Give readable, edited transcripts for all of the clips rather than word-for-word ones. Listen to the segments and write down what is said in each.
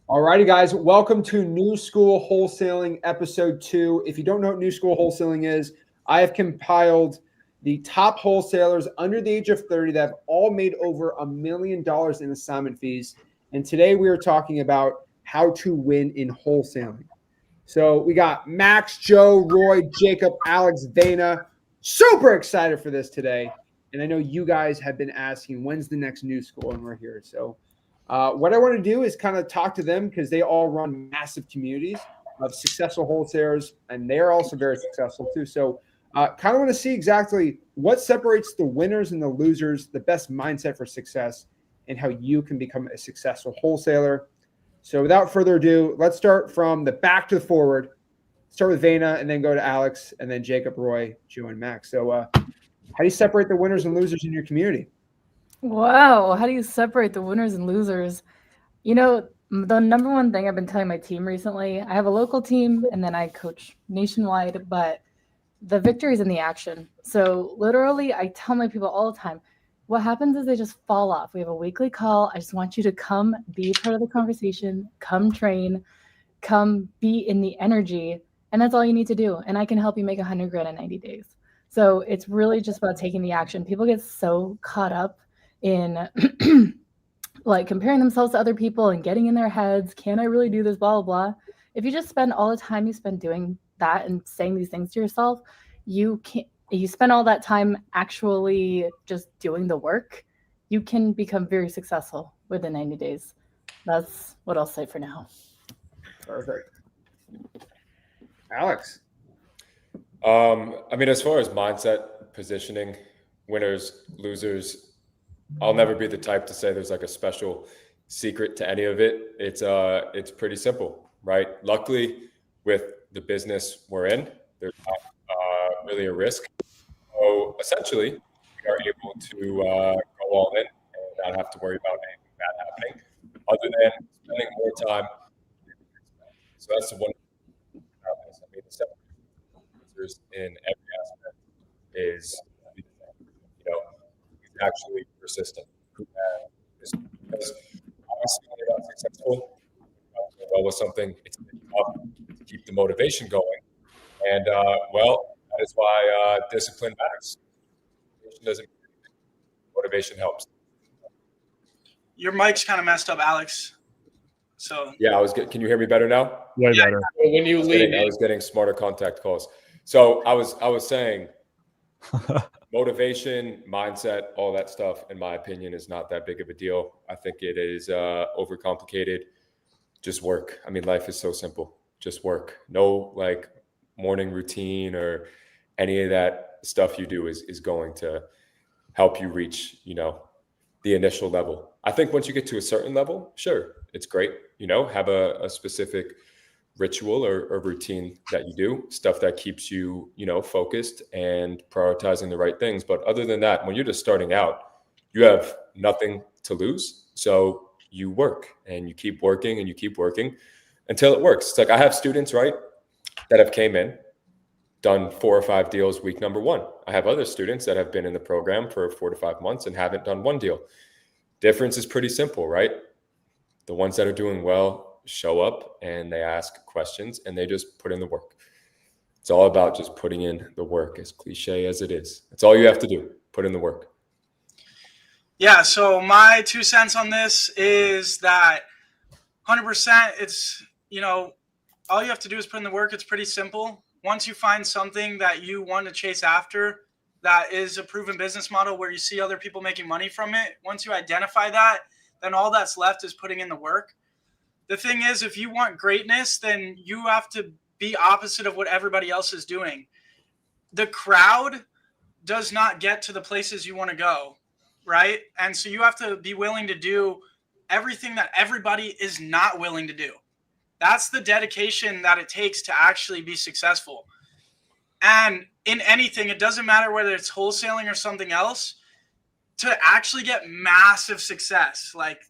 Alrighty, guys, welcome to New School Wholesaling episode 2. If you don't know what New School Wholesaling is, I have compiled the top wholesalers under the age of 30 that have all made over $1 million in assignment fees. And today we are talking about how to win in wholesaling. So we got Max, Joe, Roy, Jacob, Alex, Vana. Super excited for this today. And I know you guys have been asking, when's the next New School? And we're here. So what I want to do is kind of talk to them because they all run massive communities of successful wholesalers, and they're also very successful too. So kind of want to see exactly what separates the winners and the losers, the best mindset for success, and how you can become a successful wholesaler. So without further ado, let's start from the back to the forward. Start with Vana and then go to Alex and then Jacob, Roy, Joe, and Max. So how do you separate the winners and losers in your community? Wow, how do you separate the winners and losers? The number one thing I've been telling my team recently, I have a local team and then I coach nationwide, but the victory is in the action. So literally, I tell my people all the time, what happens is they just fall off. We have a weekly call. I just want you to come be part of the conversation, come train, come be in the energy, and that's all you need to do. And I can help you make 100 grand in 90 days. So it's really just about taking the action. People get so caught up in like comparing themselves to other people and getting in their heads, can I really do this, blah, blah, blah. If you just spend all the time you spend doing that and saying these things to yourself, you spend all that time actually just doing the work, you can become very successful within 90 days. That's what I'll say for now. Perfect. Alex. As far as mindset, positioning, winners, losers, I'll never be the type to say there's like a special secret to any of it. It's pretty simple, right? Luckily, with the business we're in, there's not really a risk. So essentially, we are able to go all in and not have to worry about anything bad happening, other than spending more time. So that's the one. The separation in every aspect is, who's actually persistent. Because obviously, when you're not successful, well with something, it's tough to keep the motivation going. And that is why discipline matters. Motivation doesn't. Motivation helps. Your mic's kind of messed up, Alex. So yeah, Can you hear me better now? Way better. When you leave, I was getting smarter contact calls. So I was saying, motivation, mindset, all that stuff, in my opinion, is not that big of a deal. I think it is overcomplicated. Just work. Life is so simple. Just work. No like morning routine or any of that stuff you do is going to help you reach, the initial level. I think once you get to a certain level, sure, it's great. Have a specific ritual or routine that you do, stuff that keeps you, focused and prioritizing the right things. But other than that, when you're just starting out, you have nothing to lose. So you work and you keep working and you keep working until it works. It's like I have students, right, that have came in, done 4 or 5 deals week number 1. I have other students that have been in the program for 4 to 5 months and haven't done 1 deal. Difference is pretty simple, right? The ones that are doing well show up and they ask questions and they just put in the work. It's all about just putting in the work, as cliche as it is. That's all you have to do. Put in the work. Yeah, so my 2 cents on this is that 100% it's, all you have to do is put in the work. It's pretty simple. Once you find something that you want to chase after, that is a proven business model where you see other people making money from it, once you identify that, then all that's left is putting in the work. The thing is, if you want greatness, then you have to be opposite of what everybody else is doing. The crowd does not get to the places you want to go, right? And so you have to be willing to do everything that everybody is not willing to do. That's the dedication that it takes to actually be successful. And in anything, it doesn't matter whether it's wholesaling or something else, to actually get massive success, like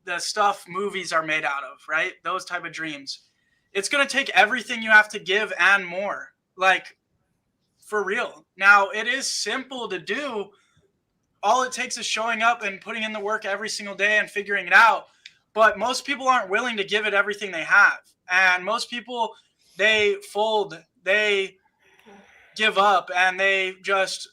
the stuff movies are made out of, right? Those type of dreams. It's going to take everything you have to give and more, like for real. Now, it is simple to do. All it takes is showing up and putting in the work every single day and figuring it out. but most people aren't willing to give it everything they have. And most people, they fold, they give up, and they just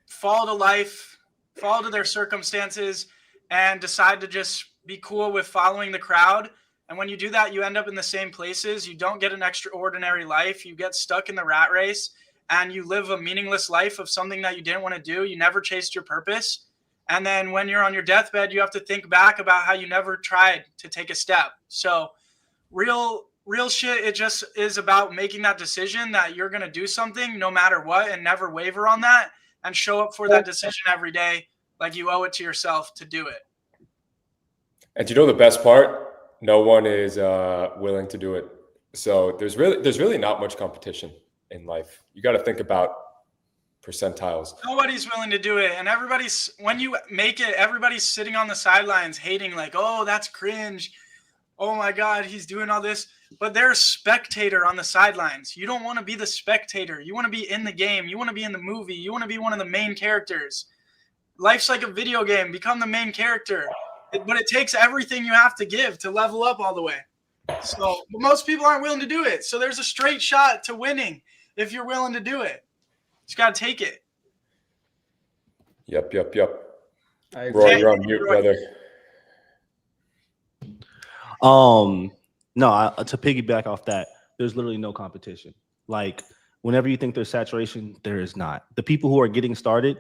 fall to life, fall to their circumstances, and decide to just be cool with following the crowd. And when you do that, you end up in the same places. You don't get an extraordinary life. You get stuck in the rat race, and you live a meaningless life of something that you didn't want to do. You never chased your purpose. And then when you're on your deathbed, you have to think back about how you never tried to take a step. So real shit, it just is about making that decision that you're going to do something no matter what, and never waver on that, and show up for that decision every day like you owe it to yourself to do it. And you know the best part? No one is willing to do it. So there's really not much competition in life. You got to think about percentiles. Nobody's willing to do it, and when you make it, everybody's sitting on the sidelines hating, like, oh, that's cringe. Oh my God, he's doing all this. But they're a spectator on the sidelines. You don't want to be the spectator. You want to be in the game. You want to be in the movie. You want to be one of the main characters. Life's like a video game. Become the main character. But it takes everything you have to give to level up all the way. So most people aren't willing to do it. So there's a straight shot to winning if you're willing to do it. Just got to take it. Yep. Roy, you're on mute, brother. No, to piggyback off that, there's literally no competition. Like, whenever you think there's saturation, there is not. The people who are getting started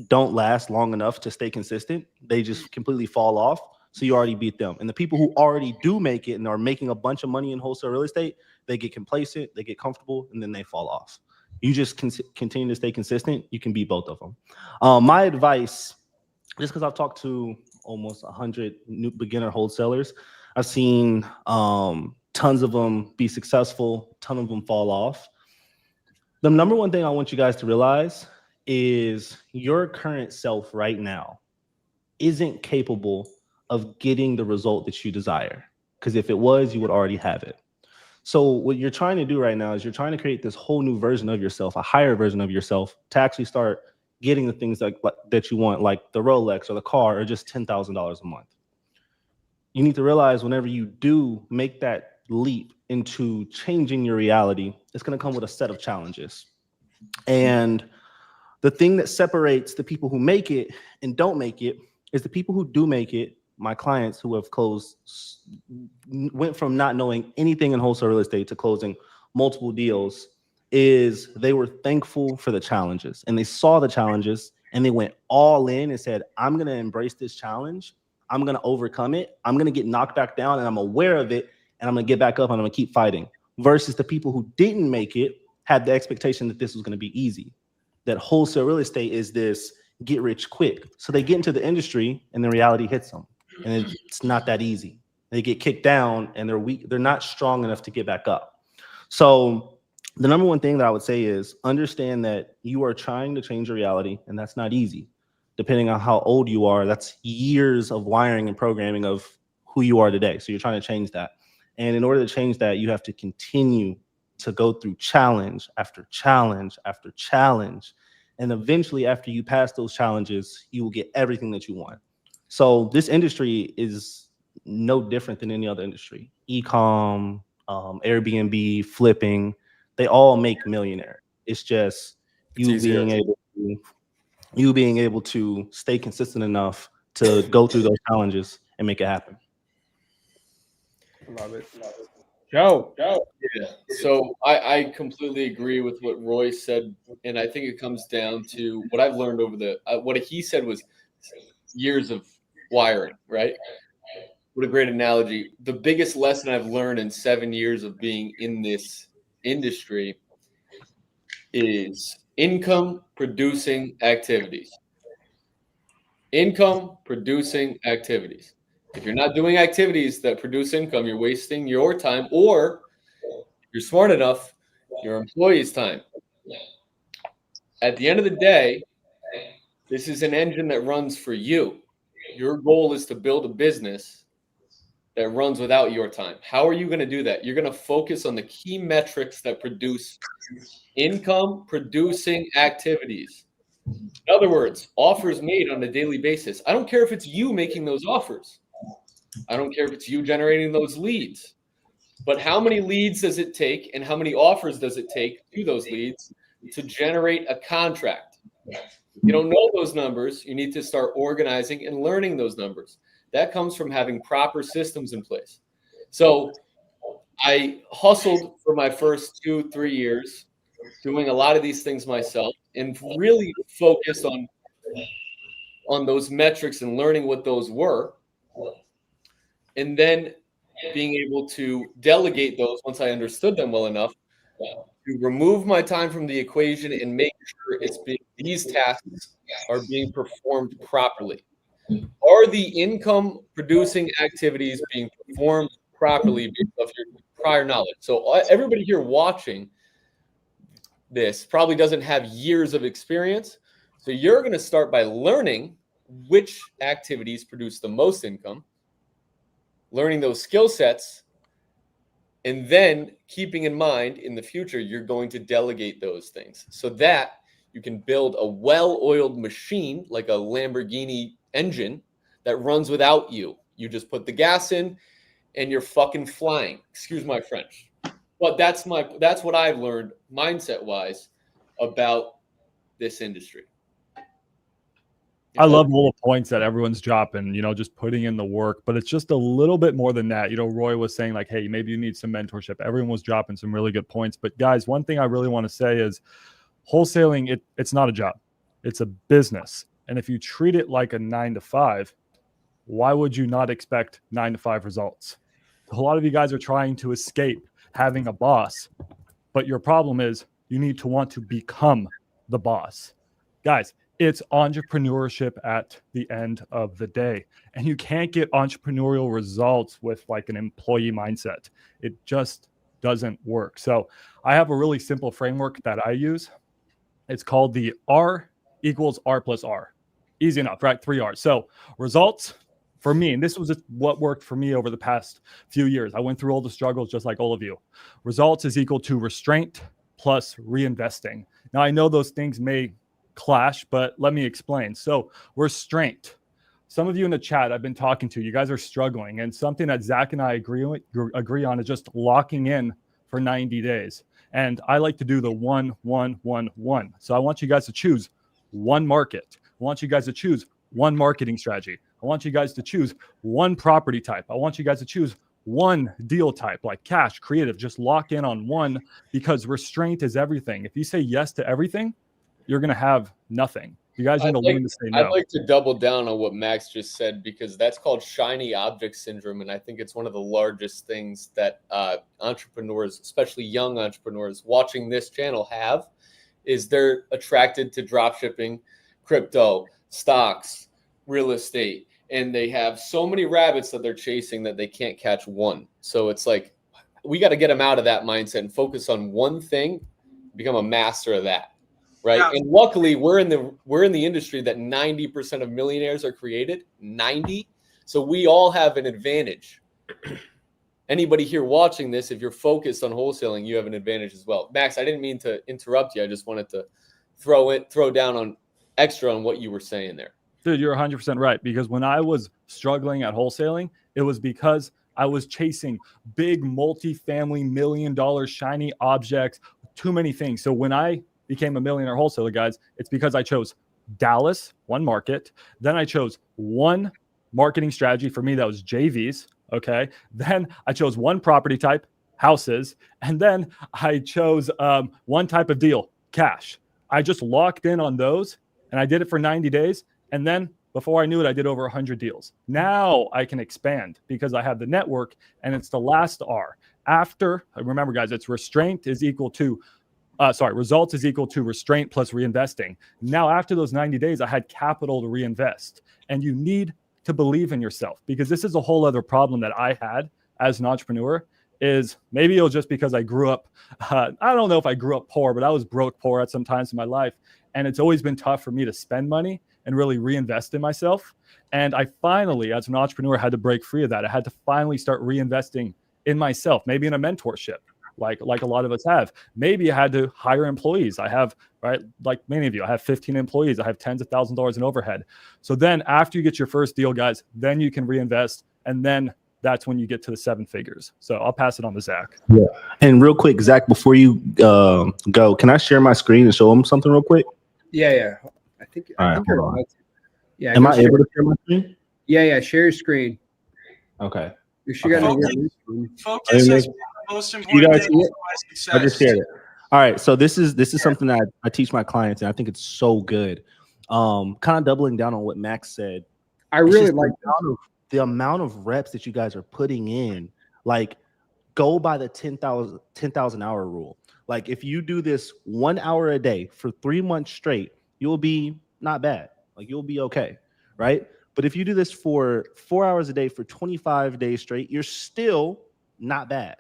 don't last long enough to stay consistent. They just completely fall off. So you already beat them. And the people who already do make it and are making a bunch of money in wholesale real estate, they get complacent, they get comfortable, and then they fall off. You just continue to stay consistent. You can beat both of them. My advice, just because I've talked to almost 100 new beginner wholesalers, I've seen tons of them be successful, ton of them fall off. The number one thing I want you guys to realize is your current self right now isn't capable of getting the result that you desire. Because if it was, you would already have it. So what you're trying to do right now is you're trying to create this whole new version of yourself, a higher version of yourself, to actually start getting the things that you want, like the Rolex or the car, or just $10,000 a month. You need to realize whenever you do make that leap into changing your reality, it's going to come with a set of challenges. And the thing that separates the people who make it and don't make it is the people who do make it. My clients who have closed went from not knowing anything in wholesale real estate to closing multiple deals, is they were thankful for the challenges, and they saw the challenges and they went all in and said, I'm going to embrace this challenge. I'm going to overcome it. I'm going to get knocked back down, and I'm aware of it, and I'm going to get back up, and I'm going to keep fighting. Versus the people who didn't make it had the expectation that this was going to be easy, that wholesale real estate is this get rich quick. So they get into the industry and the reality hits them, and it's not that easy. They get kicked down and they're weak. They're not strong enough to get back up. So the number one thing that I would say is understand that you are trying to change your reality, and that's not easy. Depending on how old you are, that's years of wiring and programming of who you are today. So you're trying to change that. And in order to change that, you have to continue to go through challenge after challenge after challenge. And eventually, after you pass those challenges, you will get everything that you want. So this industry is no different than any other industry. E-com, Airbnb, flipping, they all make millionaire. It's just you being able to stay consistent enough to go through those challenges and make it happen. Love it. Joe. Yeah. So I completely agree with what Roy said, and I think it comes down to what I've learned over what he said was years of wiring, right? What a great analogy. The biggest lesson I've learned in 7 years of being in this industry is income producing activities. Income producing activities. If you're not doing activities that produce income, you're wasting your time, or if you're smart enough, your employees' time. At the end of the day, this is an engine that runs for you. Your goal is to build a business that runs without your time. How are you going to do that? You're going to focus on the key metrics that produce income producing activities. In other words, offers made on a daily basis. I don't care if it's you making those offers. I don't care if it's you generating those leads. But how many leads does it take and how many offers does it take to those leads to generate a contract? You don't know those numbers. You need to start organizing and learning those numbers. That comes from having proper systems in place. So I hustled for my first 2-3 years doing a lot of these things myself and really focused on those metrics and learning what those were. And then being able to delegate those once I understood them well enough to remove my time from the equation and make sure these tasks are being performed properly. Are the income producing activities being performed properly based off your prior knowledge? So everybody here watching this probably doesn't have years of experience. So you're going to start by learning which activities produce the most income, learning those skill sets, and then keeping in mind in the future, you're going to delegate those things so that you can build a well-oiled machine like a Lamborghini engine that runs without you. You just put the gas in and you're fucking flying. Excuse my French. But that's what I've learned mindset-wise about this industry. I love all the points that everyone's dropping, just putting in the work, but it's just a little bit more than that. Roy was saying like, hey, maybe you need some mentorship. Everyone was dropping some really good points. But guys, one thing I really want to say is wholesaling, it's not a job. It's a business. And if you treat it like a 9-to-5, why would you not expect 9-to-5 results? A lot of you guys are trying to escape having a boss, but your problem is you need to want to become the boss. Guys, it's entrepreneurship at the end of the day. And you can't get entrepreneurial results with like an employee mindset. It just doesn't work. So I have a really simple framework that I use. It's called the R equals R plus R. Easy enough, right? 3 R's. So results for me, and this was what worked for me over the past few years. I went through all the struggles just like all of you. Results is equal to restraint plus reinvesting. Now I know those things may clash, but let me explain. So restraint. Some of you in the chat I've been talking to, you guys are struggling, and something that Zach and I agree on is just locking in for 90 days. And I like to do the 1, 1, 1, 1. So I want you guys to choose one market. I want you guys to choose one marketing strategy. I want you guys to choose one property type. I want you guys to choose one deal type, like cash, creative. Just lock in on one, because restraint is everything. If you say yes to everything, you're going to have nothing. You guys need to learn to say no. I'd like to double down on what Max just said, because that's called shiny object syndrome. And I think it's one of the largest things that entrepreneurs, especially young entrepreneurs watching this channel have, is they're attracted to drop shipping, crypto, stocks, real estate. And they have so many rabbits that they're chasing that they can't catch one. So it's like, we got to get them out of that mindset and focus on one thing, become a master of that. Right. Yeah. And luckily we're in the industry that 90% of millionaires are created. 90. So we all have an advantage. Anybody here watching this, if you're focused on wholesaling, you have an advantage as well. Max, I didn't mean to interrupt you. I just wanted to throw down on extra on what you were saying there. Dude, you're 100% right. Because when I was struggling at wholesaling, it was because I was chasing big multi-family $1 million shiny objects, too many things. So when I became a millionaire wholesaler, guys, it's because I chose Dallas, one market. Then I chose one marketing strategy. For me, that was JVs. Okay. Then I chose one property type, houses. And then I chose one type of deal, cash. I just locked in on those and I did it for 90 days. And then before I knew it, I did over 100 deals. Now I can expand because I have the network, and it's the last R. After, remember guys, it's restraint is equal to results is equal to restraint plus reinvesting. Now, after those 90 days, I had capital to reinvest. And you need to believe in yourself, because this is a whole other problem that I had as an entrepreneur. Is maybe it was just because I grew up, I don't know if I grew up poor, but I was broke poor at some times in my life. And it's always been tough for me to spend money and really reinvest in myself. And I finally, as an entrepreneur, had to break free of that. I had to finally start reinvesting in myself, maybe in a mentorship. Like a lot of us have. Maybe I had to hire employees. I have, right, like many of you, I have 15 employees. I have tens of thousands of dollars in overhead. So then after you get your first deal, guys, then you can reinvest and then that's when you get to the 7 figures. So I'll pass it on to Zach. Yeah. And real quick, Zach, before you go, can I share my screen and show them something real quick? Yeah. I think you're hold on. Yeah. Am I able to share my screen? Yeah. Share your screen. Okay. You should get Focus is the most important guys thing see it? for my success. I just shared it. All right. So this is something that I teach my clients, and I think it's so good. Kind of doubling down on what Max said. I really like the amount of reps that you guys are putting in. Like, go by the 10,000 hour rule. Like, if you do this 1 hour a day for 3 months straight, you'll be not bad. Like, you'll be okay, right? But if you do this for 4 hours a day for 25 days straight, you're still not bad.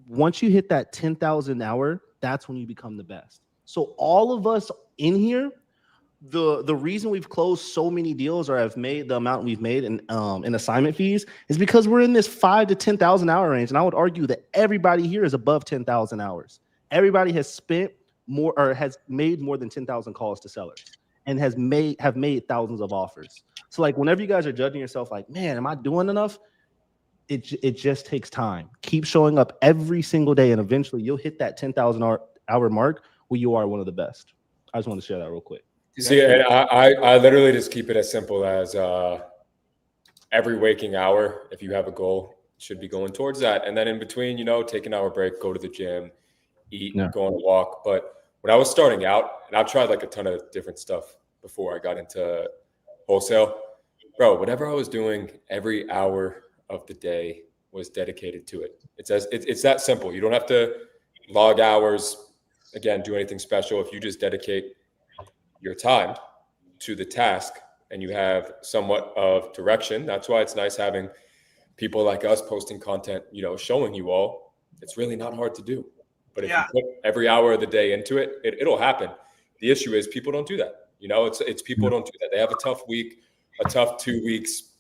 Once you hit that 10,000 hour, that's when you become the best. So all of us in here, the reason we've closed so many deals or have made the amount we've made in assignment fees is because we're in this 5,000 to 10,000 hour range. And I would argue that everybody here is above 10,000 hours. Everybody has spent more or has made more than 10,000 calls to sellers and have made thousands of offers. So like, whenever you guys are judging yourself like, man, am I doing enough? It just takes time. Keep showing up every single day, and eventually you'll hit that 10,000 hour mark where you are one of the best. I just want to share that real quick. See, and I literally just keep it as simple as every waking hour, if you have a goal, should be going towards that. And then in between, take an hour break, go to the gym, eat, go on a walk. But when I was starting out, and I've tried like a ton of different stuff before I got into wholesale, bro, whatever I was doing every hour of the day was dedicated to it. It's that simple. You don't have to log hours, again, do anything special. If you just dedicate your time to the task and you have somewhat of direction, that's why it's nice having people like us posting content, showing you all. It's really not hard to do. But if you put every hour of the day into it, it'll happen. The issue is people don't do that. It's people don't do that. They have a tough week, a tough 2 weeks,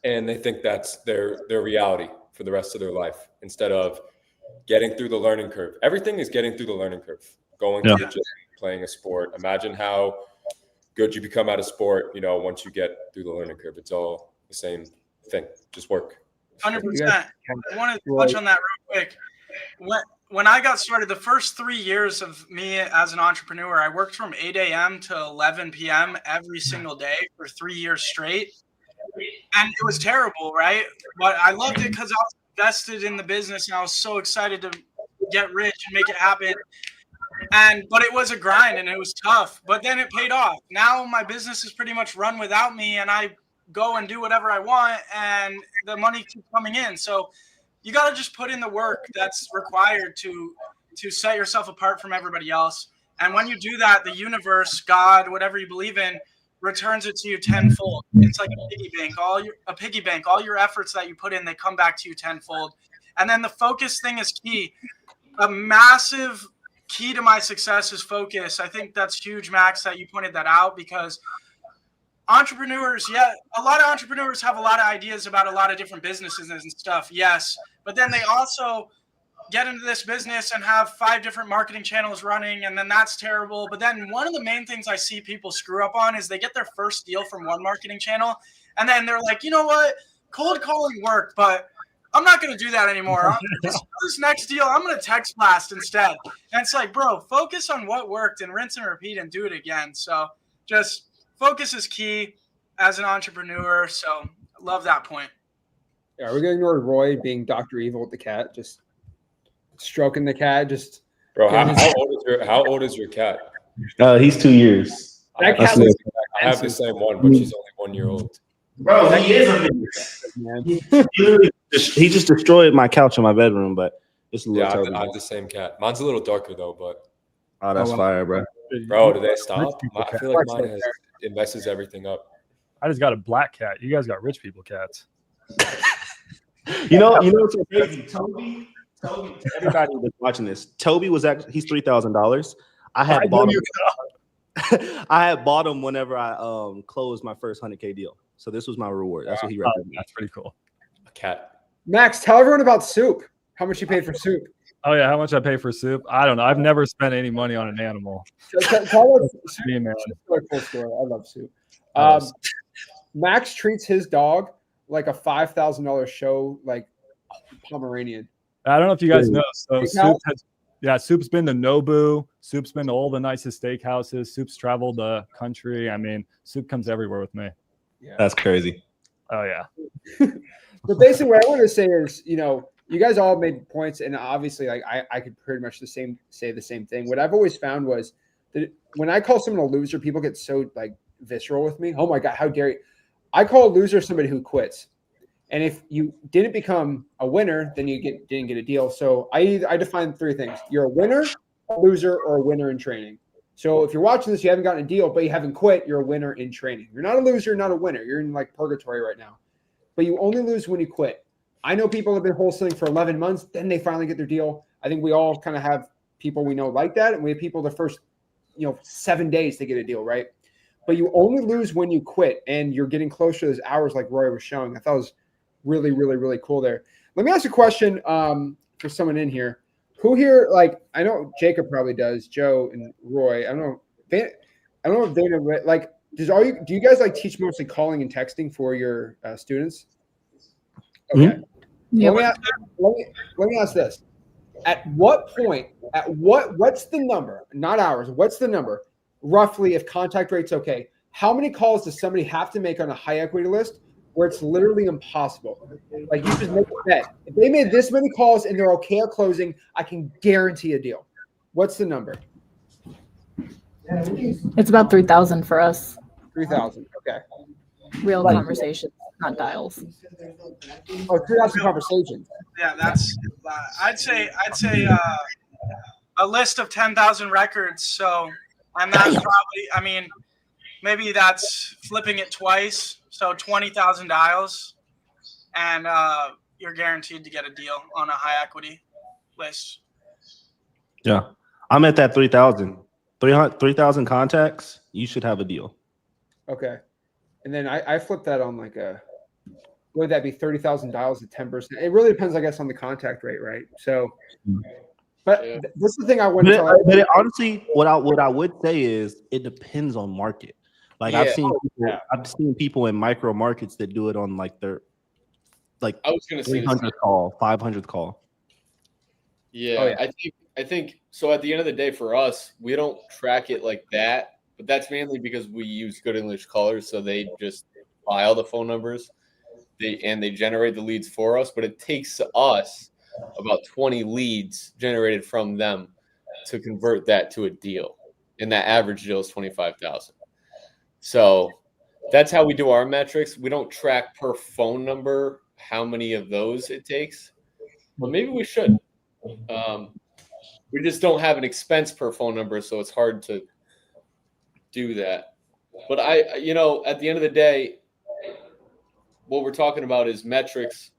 and they think that's their reality for the rest of their life instead of getting through the learning curve. Everything is getting through the learning curve. Going to the gym, playing a sport. Imagine how good you become at a sport, once you get through the learning curve. It's all the same thing. Just work. 100%. I want to touch on that real quick. When I got started, the first 3 years of me as an entrepreneur, I worked from 8 a.m. to 11 p.m. every single day for 3 years straight. And it was terrible, right? But I loved it because I was invested in the business and I was so excited to get rich and make it happen. But it was a grind and it was tough, but then it paid off. Now my business is pretty much run without me and I go and do whatever I want and the money keeps coming in. So you got to just put in the work that's required to set yourself apart from everybody else. And when you do that, the universe, God, whatever you believe in, returns it to you tenfold. It's like a piggy bank. All your efforts that you put in, they come back to you tenfold. And then the focus thing is key. A massive key to my success is focus. I think that's huge, Max, that you pointed that out, because entrepreneurs, a lot of entrepreneurs have a lot of ideas about a lot of different businesses and stuff. Yes. But then they also get into this business and have 5 different marketing channels running, and then that's terrible. But then one of the main things I see people screw up on is they get their first deal from one marketing channel, and then they're like, you know what? Cold calling worked, but I'm not going to do that anymore. This next deal, I'm going to text blast instead. And it's like, bro, focus on what worked and rinse and repeat and do it again. So just focus is key as an entrepreneur. So I love that point. Yeah, are we going to ignore Roy being Dr. Evil with the cat? Just stroking the cat, just. Bro, how old is your cat? He's 2 years. That cat I have the same one, but she's only 1 year old. Bro, he is a man. He just destroyed my couch in my bedroom, but it's a little. I have the same cat. Mine's a little darker though, but. Oh, that's fire, bro. Bro, do they stop? I feel like mine messes everything up. I just got a black cat. You guys got rich people cats. You know what's so crazy? Toby, everybody that's watching this, Toby was actually, he's $3,000. I had bought him whenever I closed my first 100K deal. So this was my reward. That's what he recommended. That's pretty cool. A cat. Max, tell everyone about Soup. How much you paid for Soup? Oh yeah, how much I pay for Soup? I don't know. I've never spent any money on an animal. Tell us, Me, man. Cool story. I love Soup. Max treats his dog like a $5,000 show, like Pomeranian. I don't know if you guys know. So Steakhouse? Soup's been to Nobu. Soup's been to all the nicest steakhouses. Soup's traveled the country. I mean, Soup comes everywhere with me. Yeah. That's crazy. Oh yeah. But basically, what I want to say is, you guys all made points, and obviously, like I could pretty much say the same thing. What I've always found was that when I call someone a loser, people get so like visceral with me. Oh my God, how dare you? I call a loser somebody who quits. And if you didn't become a winner, then you didn't get a deal. So I define 3 things. You're a winner, a loser, or a winner in training. So if you're watching this, you haven't gotten a deal, but you haven't quit, you're a winner in training. You're not a loser, not a winner. You're in like purgatory right now. But you only lose when you quit. I know people have been wholesaling for 11 months, then they finally get their deal. I think we all kind of have people we know like that, and we have people the first 7 days to get a deal, right? But you only lose when you quit, and you're getting closer to those hours like Roy was showing. I thought it was really, really, really cool there. Let me ask a question for someone in here. Who here, like, I know Jacob probably does, Joe and Roy. I don't know if Dana, like, do you guys like teach mostly calling and texting for your students? Okay. Mm-hmm. Yeah. Let me ask this. At what point, what's the number, not hours, what's the number, roughly, if contact rate's okay, how many calls does somebody have to make on a high equity list where it's literally impossible? Like, you just make a bet. If they made this many calls and they're okay at closing, I can guarantee a deal. What's the number? It's about 3,000 for us. 3,000. Okay. Real conversations, not dials. Oh, 3,000 conversations. Yeah, that's. I'd say a list of 10,000 records. So, and that's probably. I mean, maybe that's flipping it twice. So 20,000 dials, and you're guaranteed to get a deal on a high equity list. Yeah, I'm at that 3,000. 3,000 contacts, you should have a deal. Okay. And then I flip that on like would that be 30,000 dials at 10%? It really depends, I guess, on the contact rate, right? So, but this is the thing I want to tell you. Honestly, what I would say is it depends on market. Like I've seen people in micro markets that do it on like their I was going to say 300 call, 500 call. Yeah, oh, yeah. I think so. At the end of the day, for us, we don't track it like that, but that's mainly because we use good English callers, so they just file the phone numbers, they generate the leads for us. But it takes us about 20 leads generated from them to convert that to a deal, and that average deal is 25,000. So that's how we do our metrics. We don't track per phone number how many of those it takes, but maybe we should. We just don't have an expense per phone number, so it's hard to do that. But at the end of the day, what we're talking about is metrics,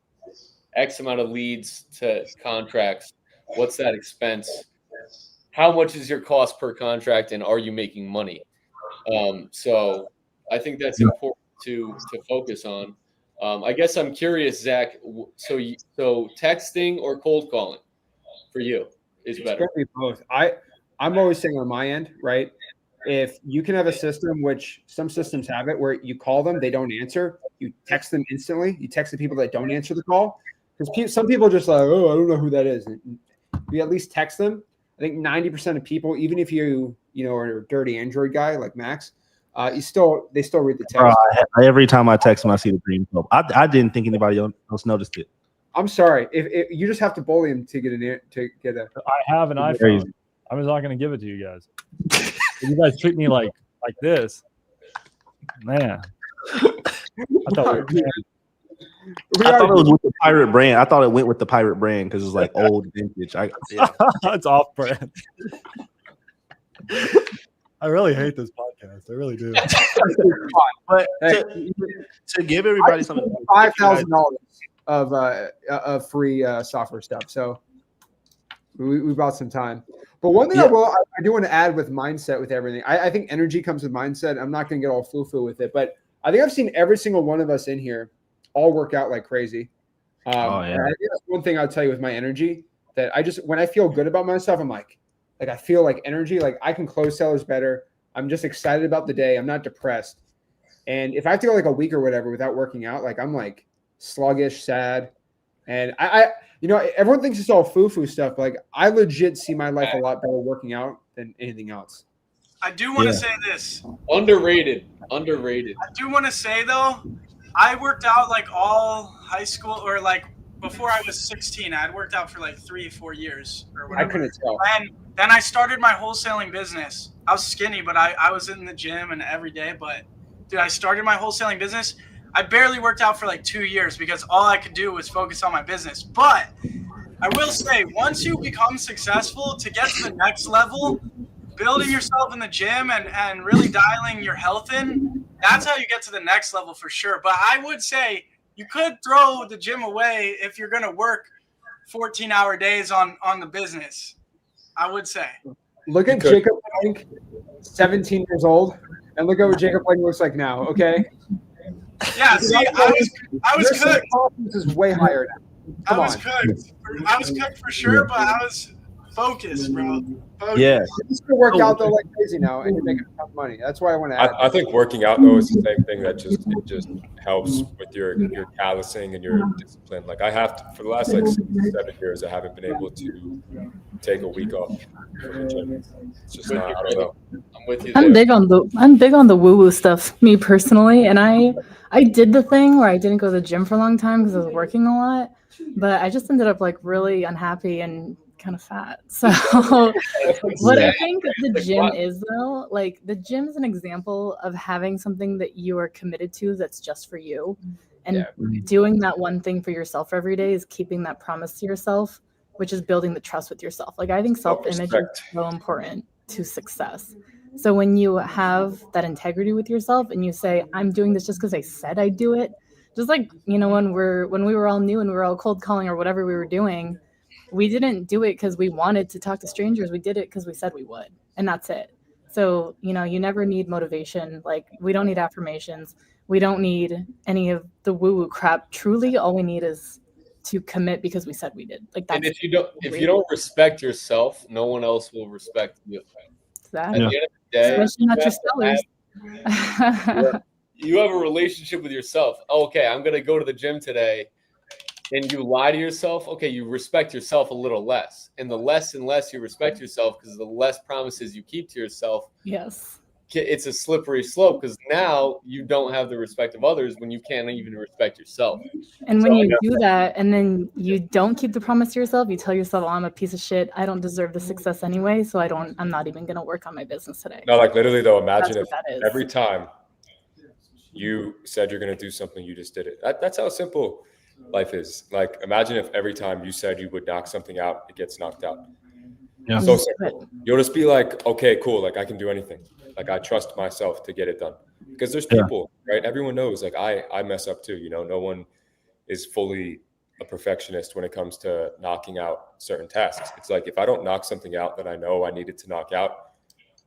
X amount of leads to contracts. What's that expense? How much is your cost per contract, and are you making money? So I think that's important to focus on. I guess I'm curious, Zach. So texting or cold calling for you is better? It's both. I'm always saying on my end, right? If you can have a system, which some systems have it, where you call them, they don't answer, you text them instantly. You text the people that don't answer the call, because some people are just like, oh, I don't know who that is. You at least text them. I think 90% of people, even if you are a dirty Android guy like Max, they still read the text. Every time I text them, I see the green club. I didn't think anybody else noticed it. I'm sorry. If you just have to bully him to get a. I have an iPhone. Crazy. I'm just not going to give it to you guys. If you guys treat me like this, man. I thought it was with the pirate brand. I thought it went with the pirate brand because it's like old vintage. It's off brand. I really hate this podcast. I really do. But to give everybody something, $5,000 of free software stuff. So we bought some time. But one thing I do want to add with mindset with everything. I think energy comes with mindset. I'm not going to get all foo-foo with it, but I think I've seen every single one of us in here all work out like crazy. I think that's one thing I'll tell you with my energy, that when I feel good about myself, I'm like I feel like energy, like I can close sellers better. I'm just excited about the day. I'm not depressed. And if I have to go like a week or whatever without working out, like I'm like sluggish, sad. And I everyone thinks it's all foo-foo stuff. But like I legit see my life a lot better working out than anything else. I do want to say this. Underrated. I do want to say though, I worked out like all high school or like before I was 16. I had worked out for like 3-4 years or I whatever. couldn't tell. And then I started my wholesaling business. I was skinny, but I was in the gym and every day. But dude, I started my wholesaling business. I barely worked out for like 2 years because all I could do was focus on my business. But I will say, once you become successful, to get to the next level, building yourself in the gym and really dialing your health in, that's how you get to the next level for sure. But I would say you could throw the gym away if you're going to work 14-hour days on the business. I would say. Look at Jacob Blank, 17 years old, and look at what Jacob Blank looks like now. Okay. Yeah. See, I was cooked. This is way higher now. I was cooked for sure, but I was focused, bro. Focused. Yeah. You're just gonna work out though like crazy now, and you're making enough money. That's why I want to add. I think working out though is the same thing that just helps with your callousing and your discipline. Like I have to, for the last like 7 years, I haven't been able to take a week off from the gym. It's just not. I don't know. I'm with you. I'm big on the woo woo stuff, me personally, and I did the thing where I didn't go to the gym for a long time because I was working a lot, but I just ended up like really unhappy and kind of fat. So what I think the gym is though, like the gym is an example of having something that you are committed to that's just for you, and doing that one thing for yourself every day is keeping that promise to yourself, which is building the trust with yourself. Like I think self-image is so important to success. So when you have that integrity with yourself and you say, I'm doing this just because I said I'd do it, just like, you know, when we were all new and we were all cold calling or whatever we were doing, we didn't do it because we wanted to talk to strangers. We did it because we said we would, and that's it. So, you know, you never need motivation. Like we don't need affirmations. We don't need any of the woo-woo crap. Truly, all we need is to commit because we said we did. Like that's. And if you don't respect yourself, no one else will respect you. Exactly. At the end of the day, Especially not your sellers. You have a relationship with yourself. Okay, I'm going to go to the gym today, and you lie to yourself. Okay, you respect yourself a little less. And the less and less you respect yourself, because the less promises you keep to yourself, yes, it's a slippery slope, because now you don't have the respect of others when you can't even respect yourself. And when you do that and then you don't keep the promise to yourself, you tell yourself, oh, I'm a piece of shit. I don't deserve the success anyway, so I'm not even going to work on my business today. No, like literally though, imagine if that is. every time you said you're going to do something, you just did it. That's how simple life is. Like imagine if every time you said you would knock something out, it gets knocked out. Yeah. So simple. You'll just be like, okay, cool. Like I can do anything. Like I trust myself to get it done, because there's people, right? Everyone knows like I mess up too. You know, no one is fully a perfectionist when it comes to knocking out certain tasks. It's like, if I don't knock something out that I know I needed to knock out,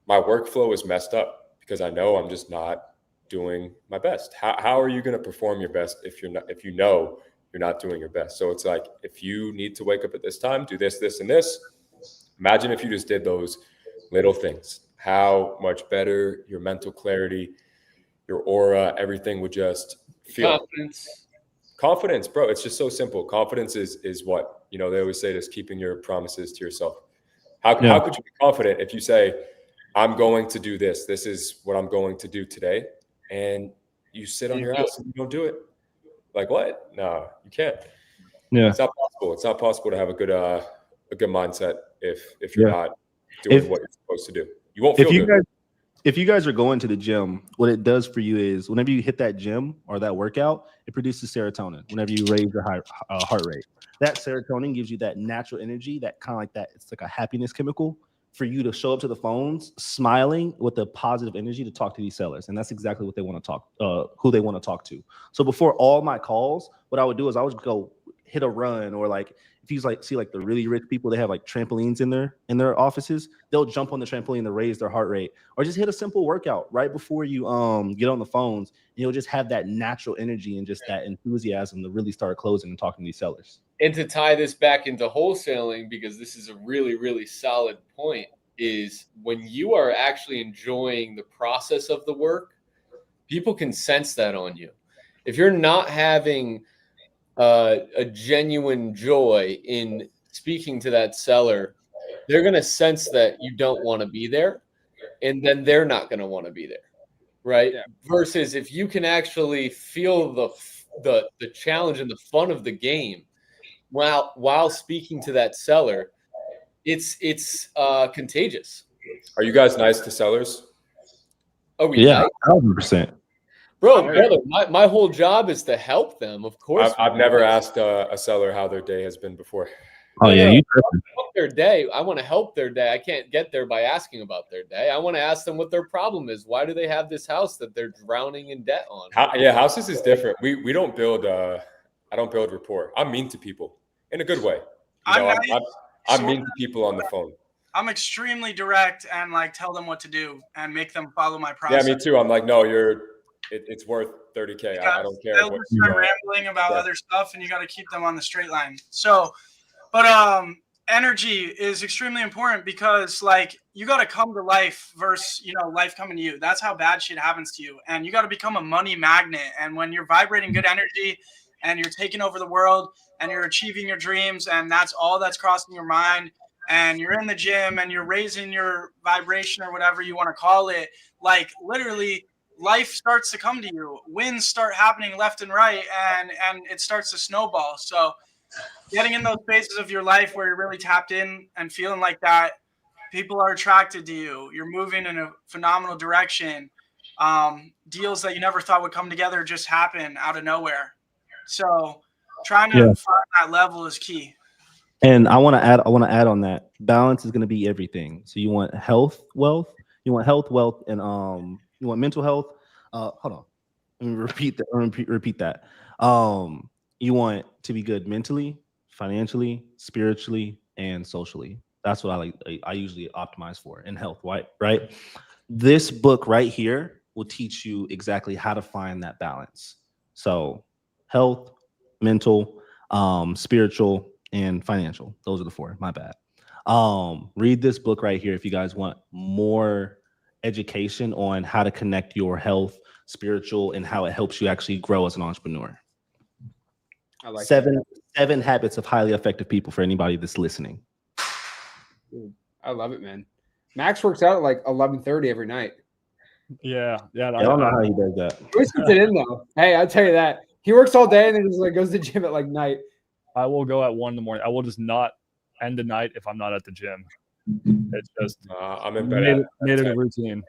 my workflow is messed up because I know I'm just not doing my best. How are you going to perform your best if you know you're not doing your best? So it's like, if you need to wake up at this time, do this, this, and this. Imagine if you just did those little things, how much better your mental clarity, your aura, everything would just feel. Confidence, bro. It's just so simple. Confidence is what, you know, they always say this, keeping your promises to yourself. How could you be confident if you say, I'm going to do this. This is what I'm going to do today. And you sit on your ass and you don't do it. Like what? No, you can't. Yeah. It's not possible. It's not possible to have a good mindset if you're not doing what you're supposed to do. You won't feel good. If you guys are going to the gym, what it does for you is whenever you hit that gym or that workout, it produces serotonin. Whenever you raise your heart rate, that serotonin gives you that natural energy, that kind of like that. It's like a happiness chemical for you to show up to the phones smiling with a positive energy to talk to these sellers. And that's exactly what they want to talk, who they want to talk to. So before all my calls, what I would do is I would go hit a run, or like, if you like see like the really rich people, they have like trampolines in their offices. They'll jump on the trampoline to raise their heart rate, or just hit a simple workout right before you get on the phones. And you'll just have that natural energy and just that enthusiasm to really start closing and talking to these sellers. And to tie this back into wholesaling, because this is a really, really solid point, is when you are actually enjoying the process of the work, people can sense that on you. If you're not having a genuine joy in speaking to that seller, they're going to sense that you don't want to be there, and then they're not going to want to be there, right? Yeah. Versus if you can actually feel the challenge and the fun of the game while speaking to that seller, it's contagious. Are you guys nice to sellers? Are we Yeah, nice? 100%. Brother, my whole job is to help them. Of course, I've never asked a seller how their day has been before. Oh yeah, you help their day. I want to help their day. I can't get there by asking about their day. I want to ask them what their problem is. Why do they have this house that they're drowning in debt on? Houses is different. We don't build. I don't build rapport. I'm mean to people in a good way. I'm mean to people on the phone. I'm extremely direct and like tell them what to do and make them follow my process. Yeah, me too. I'm like, no, it's worth $30K. I don't care. They'll just start rambling about other stuff, and you got to keep them on the straight line. So, but energy is extremely important because like you got to come to life versus life coming to you. That's how bad shit happens to you, and you got to become a money magnet. And when you're vibrating good energy and you're taking over the world and you're achieving your dreams, and that's all that's crossing your mind, and you're in the gym and you're raising your vibration or whatever you want to call it, like literally life starts to come to you. Wins start happening left and right, and it starts to snowball. So getting in those phases of your life where you're really tapped in and feeling like that, people are attracted to you. You're moving in a phenomenal direction. Deals that you never thought would come together just happen out of nowhere. So trying to find that level is key. And I want to add on that. Balance is going to be everything. So you want health, wealth, and you want mental health. Hold on. Let me repeat that. You want to be good mentally, financially, spiritually, and socially. That's what I usually optimize for in health, right? This book right here will teach you exactly how to find that balance. So health, mental, spiritual, and financial. Those are the four. My bad. Read this book right here if you guys want more education on how to connect your health, spiritual, and how it helps you actually grow as an entrepreneur. I like seven habits of highly effective people for anybody that's listening. Dude, I love it, man. Max works out at like 11:30 every night. Yeah. I don't know how he does that. He always puts it in though. Hey, I'll tell you that. He works all day and then just like goes to the gym at like night. I will go at 1 a.m. I will just not end the night if I'm not at the gym. It's just I'm in bed. Made it a routine.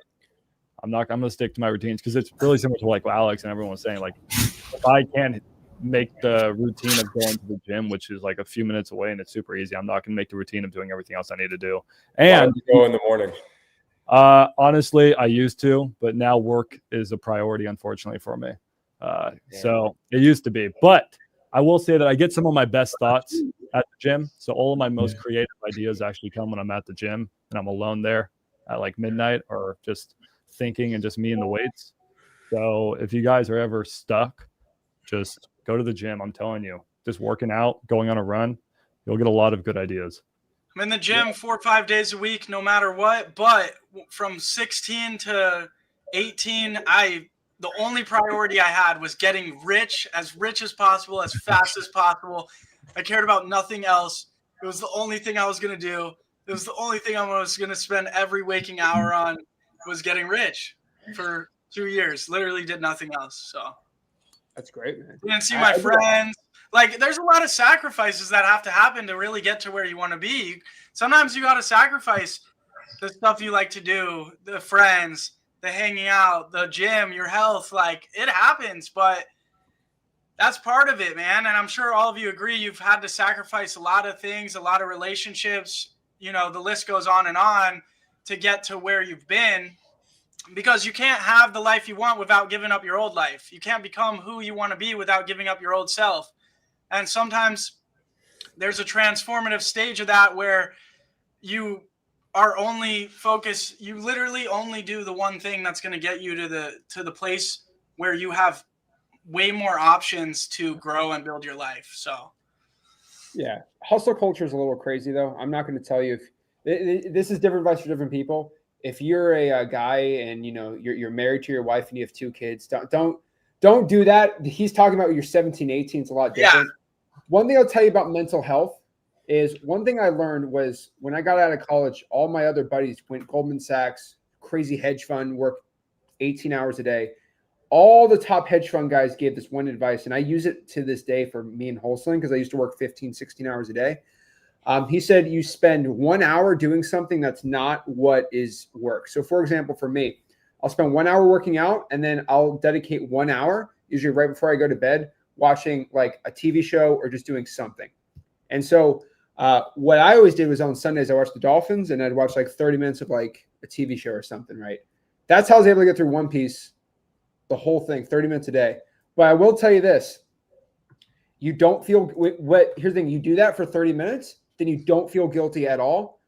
I'm gonna stick to my routines because it's really similar to like what Alex and everyone was saying. Like if I can't make the routine of going to the gym, which is like a few minutes away and it's super easy, I'm not gonna make the routine of doing everything else I need to do. And you go in the morning. Honestly, I used to, but now work is a priority, unfortunately, for me. So it used to be, but I will say that I get some of my best thoughts at the gym. So all of my most creative ideas actually come when I'm at the gym and I'm alone there at like midnight or just thinking and just me and the weights. So if you guys are ever stuck, just go to the gym. I'm telling you, just working out, going on a run, you'll get a lot of good ideas. I'm in the gym 4 or 5 days a week, no matter what. But from 16 to 18, the only priority I had was getting rich as possible, as fast as possible. I cared about nothing else. It was the only thing I was going to do. It was the only thing I was going to spend every waking hour on was getting rich for 2 years. Literally did nothing else. So that's great, man. Didn't see my friends. Like, there's a lot of sacrifices that have to happen to really get to where you want to be. Sometimes you got to sacrifice the stuff you like to do, the friends, the hanging out, the gym, your health. Like, it happens, but that's part of it, man. And I'm sure all of you agree you've had to sacrifice a lot of things, a lot of relationships. The list goes on to get to where you've been, because you can't have the life you want without giving up your old life. You can't become who you want to be without giving up your old self. And sometimes there's a transformative stage of that where you are only focused. You literally only do the one thing that's going to get you to the place where you have way more options to grow and build your life. So, yeah, hustle culture is a little crazy, though. I'm not going to tell you if this is different advice for different people. If you're a guy and you're married to your wife and you have 2 kids, don't do that. He's talking about when you're 17, 18. It's a lot different. One thing I'll tell you about mental health is one thing I learned was when I got out of college, all my other buddies went Goldman Sachs, crazy hedge fund, work 18 hours a day. All the top hedge fund guys gave this one advice, and I use it to this day for me in wholesaling because I used to work 15, 16 hours a day. He said you spend 1 hour doing something that's not what is work. So, for example, for me, I'll spend 1 hour working out, and then I'll dedicate 1 hour, usually right before I go to bed, watching like a TV show or just doing something. And so what I always did was on Sundays, I watched the Dolphins, and I'd watch like 30 minutes of like a TV show or something, right? That's how I was able to get through One Piece, the whole thing, 30 minutes a day. But I will tell you this. You don't feel here's the thing, you do that for 30 minutes, then you don't feel guilty at all.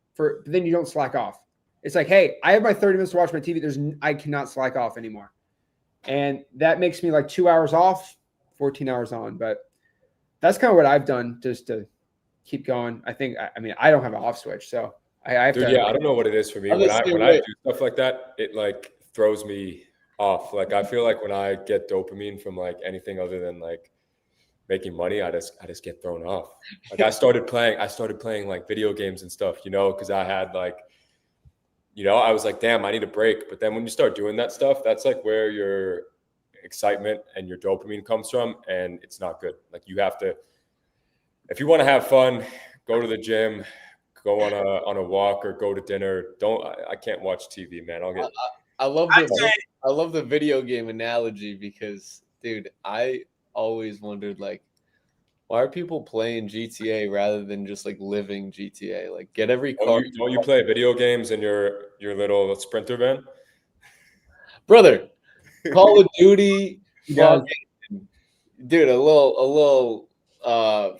Then you don't slack off. It's like, hey, I have my 30 minutes to watch my TV. I cannot slack off anymore. And that makes me like 2 hours off, 14 hours on. But that's kind of what I've done just to keep going. I mean, I don't have an off switch, so I have to. Yeah, I don't know what it is for me. When I do stuff like that, it like throws me off. Like I feel like when I get dopamine from like anything other than like making money, I just get thrown off. Like I started playing like video games and stuff, because I had like, I was like, damn, I need a break. But then when you start doing that stuff, that's like where your excitement and your dopamine comes from, and it's not good. Like you have to, if you want to have fun, go to the gym, go on a walk, or go to dinner. I can't watch TV, man. I love the video game analogy because, dude, I always wondered, like, why are people playing GTA rather than just like living GTA? Like, get every car. Don't you play video games in your little Sprinter van, brother? Call of Duty, dude, a little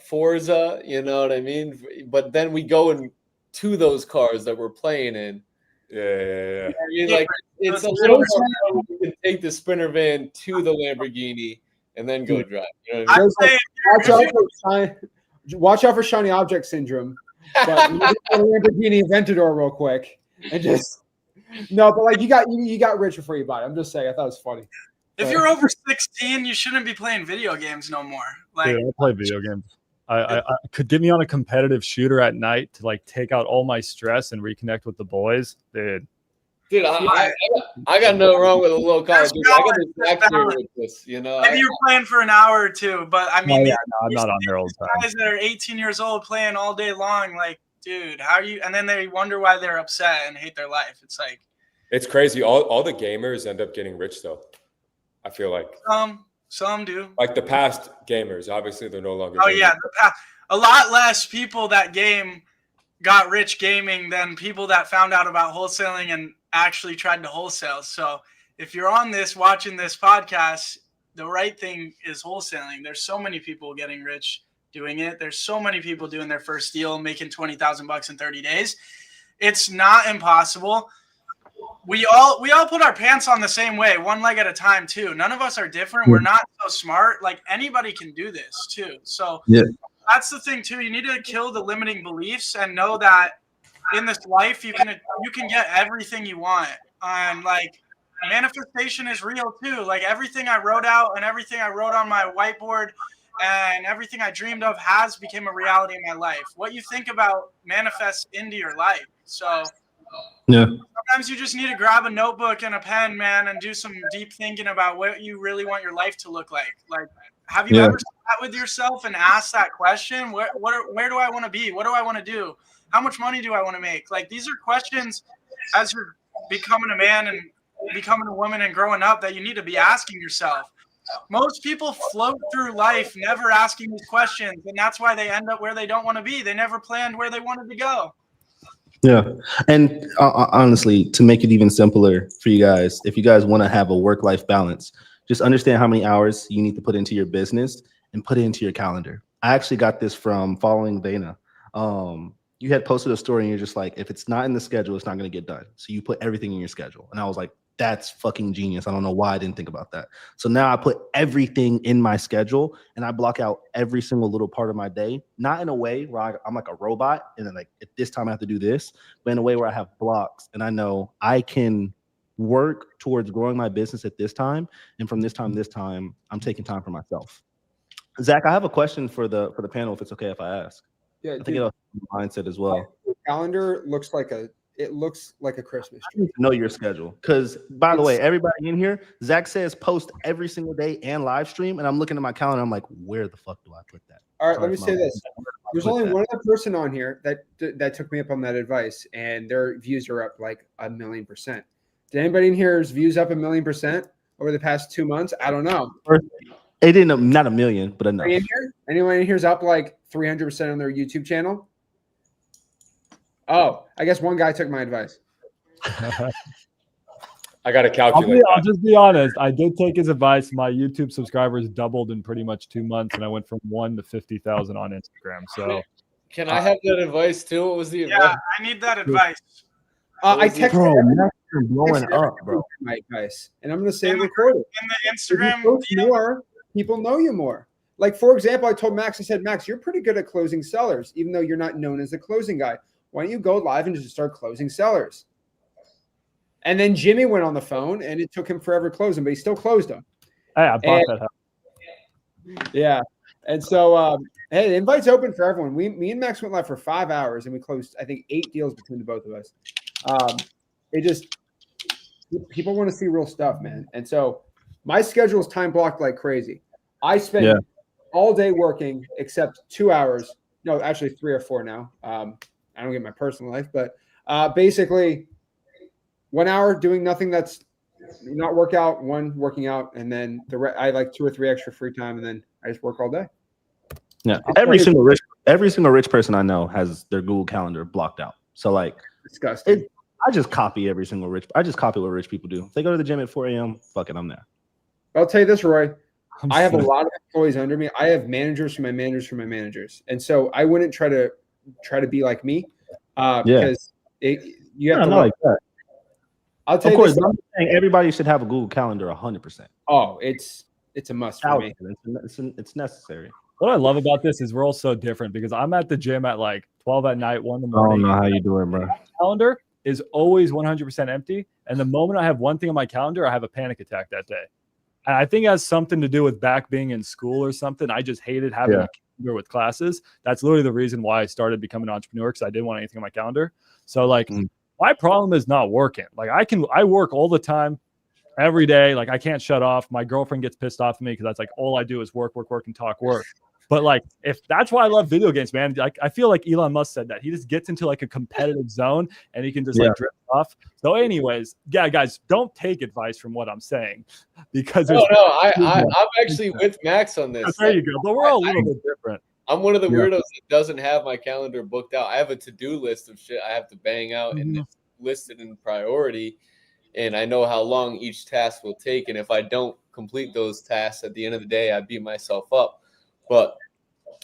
Forza. You know what I mean? But then we go into those cars that we're playing in. Yeah. I mean, like, it's a little more. You can take the Sprinter van to the Lamborghini and then go drive. You know what I mean? Watch out for shiny object syndrome. But you get a Lamborghini Aventador real quick and just no. But like you got rich before you bought it. I'm just saying. I thought it was funny. If you're over 16, you shouldn't be playing video games no more. Like, dude, I play video games. I could get me on a competitive shooter at night to like take out all my stress and reconnect with the boys, dude. Dude, I got no wrong with a little college. I got this back here with this, Maybe you're playing for an hour or two, but I mean, I'm not on their old time. Guys that are 18 years old playing all day long, like, dude, how are you? And then they wonder why they're upset and hate their life. It's like, it's crazy. All the gamers end up getting rich though. I feel like some do. Like the past gamers, obviously they're no longer. Oh yeah, a lot less people that got rich gaming than people that found out about wholesaling and actually tried to wholesale. So if you're watching this podcast, the right thing is wholesaling. There's so many people getting rich doing it. There's so many people doing their first deal, making $20,000 in 30 days. It's not impossible. We all put our pants on the same way, one leg at a time too. None of us are different. We're not so smart. Like anybody can do this too. So that's the thing too. You need to kill the limiting beliefs and know that in this life you can get everything you want. And like manifestation is real too. Like everything I wrote out and everything I wrote on my whiteboard and everything I dreamed of has become a reality in my life. What you think about manifests into your life. So sometimes you just need to grab a notebook and a pen, man, and do some deep thinking about what you really want your life to look like. Like, have you ever sat with yourself and asked that question? Where do I want to be? What do I want to do? How much money do I want to make? Like, these are questions as you're becoming a man and becoming a woman and growing up that you need to be asking yourself. Most people float through life never asking these questions, and that's why they end up where they don't want to be. They never planned where they wanted to go. Yeah. And honestly, to make it even simpler for you guys, if you guys want to have a work-life balance, just understand how many hours you need to put into your business and put it into your calendar. I actually got this from following Dana. You had posted a story and you're just like, if it's not in the schedule, it's not going to get done. So you put everything in your schedule. And I was like, that's fucking genius. I don't know why I didn't think about that. So now I put everything in my schedule and I block out every single little part of my day, not in a way where I'm like a robot and then like at this time I have to do this, but in a way where I have blocks and I know I can work towards growing my business at this time. And from this time, I'm taking time for myself. Zach, I have a question for the panel, if it's okay if I ask. Yeah, I think dude, it'll mindset as well. calendar looks like a Christmas I need tree. to know your schedule. Because by the way, It's- everybody in here, Zach says post every single day and live stream. And I'm looking at my calendar. I'm like, where the fuck do I put that? All right, Sorry let me for say my- this. There's put only that. one other person on here that took me up on that advice, and their views are up like 1,000,000%. Did anybody in here's views up 1,000,000% over the past 2 months? I don't know. It didn't, not a million, but enough. In here? Anyone in here's up like 300% on their YouTube channel? Oh, I guess one guy took my advice. I got to calculate. I'll just be honest. I did take his advice. My YouTube subscribers doubled in pretty much 2 months, and I went from 1 to 50,000 on Instagram. So Can I have that advice too? What was the Yeah, advice? I need that advice. I texted Bro, everyone- man, you're blowing texted up, bro. my advice, and I'm going to say it recorded. In the If you Instagram, post more, people know you more. Like, for example, I told Max, I said, Max, you're pretty good at closing sellers, even though you're not known as a closing guy. Why don't you go live and just start closing sellers? And then Jimmy went on the phone, and it took him forever to close them, but he still closed them. hey, I bought And- that house. Yeah. And so, hey, the invite's open for everyone. Me and Max went live for 5 hours, and we closed, I think, 8 deals between the both of us. People want to see real stuff, man. And so my schedule is time blocked like crazy. I spend all day working except 2 hours. No, actually 3 or 4 now. I don't get my personal life, but basically 1 hour doing nothing that's not workout, 1 working out, and then I have like 2 or 3 extra free time, and then I just work all day. Yeah, every single rich person I know has their Google Calendar blocked out. So like, Disgusting. I just copy what rich people do. If they go to the gym at 4 a.m., fuck it, I'm there. I'll tell you this, Roy. I'm I have a so- lot of employees under me. I have managers for my managers for my managers, and so I wouldn't try to be like me because you have to. Not like that. I'll tell Of you course, this. I'm saying everybody should have a Google Calendar 100%. Oh, it's a must for me. It's necessary. What I love about this is we're all so different because I'm at the gym at like 12 at night, 1 in the I don't morning. know how you do it, bro. Calendar is always 100% empty. And the moment I have one thing on my calendar, I have a panic attack that day. And I think it has something to do with back being in school or something. I just hated having a calendar with classes. That's literally the reason why I started becoming an entrepreneur, because I didn't want anything on my calendar. So like my problem is not working. Like I work all the time, every day. Like I can't shut off. My girlfriend gets pissed off at me because that's like all I do is work, and talk work. But like, if that's why I love video games, man, like I feel like Elon Musk said that he just gets into like a competitive zone and he can just like drift off. So, anyways, yeah, guys, don't take advice from what I'm saying because I'm actually with Max on this. there you go. But we're all a little bit different. I'm one of the weirdos that doesn't have my calendar booked out. I have a to-do list of shit I have to bang out, and it's listed in priority. And I know how long each task will take. And if I don't complete those tasks at the end of the day, I beat myself up. But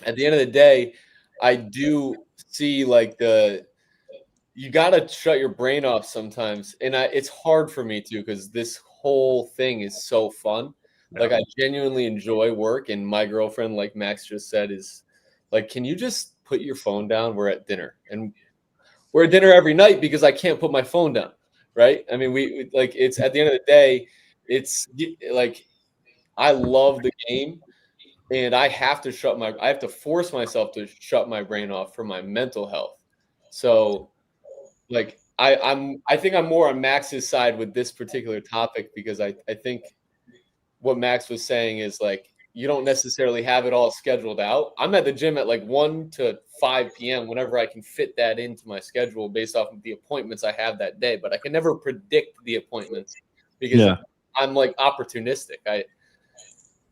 at the end of the day, I do see like you got to shut your brain off sometimes. And it's hard for me too, because this whole thing is so fun. Like I genuinely enjoy work. And my girlfriend, like Max just said, is like, can you just put your phone down? We're at dinner. And we're at dinner every night because I can't put my phone down. Right. I mean, we like, it's at the end of the day, it's like, I love the game. And I have to force myself to shut my brain off for my mental health. So like I think I'm more on Max's side with this particular topic, because I think what Max was saying is like, you don't necessarily have it all scheduled out. I'm at the gym at like 1 to 5 p.m. whenever I can fit that into my schedule based off of the appointments I have that day, but I can never predict the appointments because I'm like opportunistic.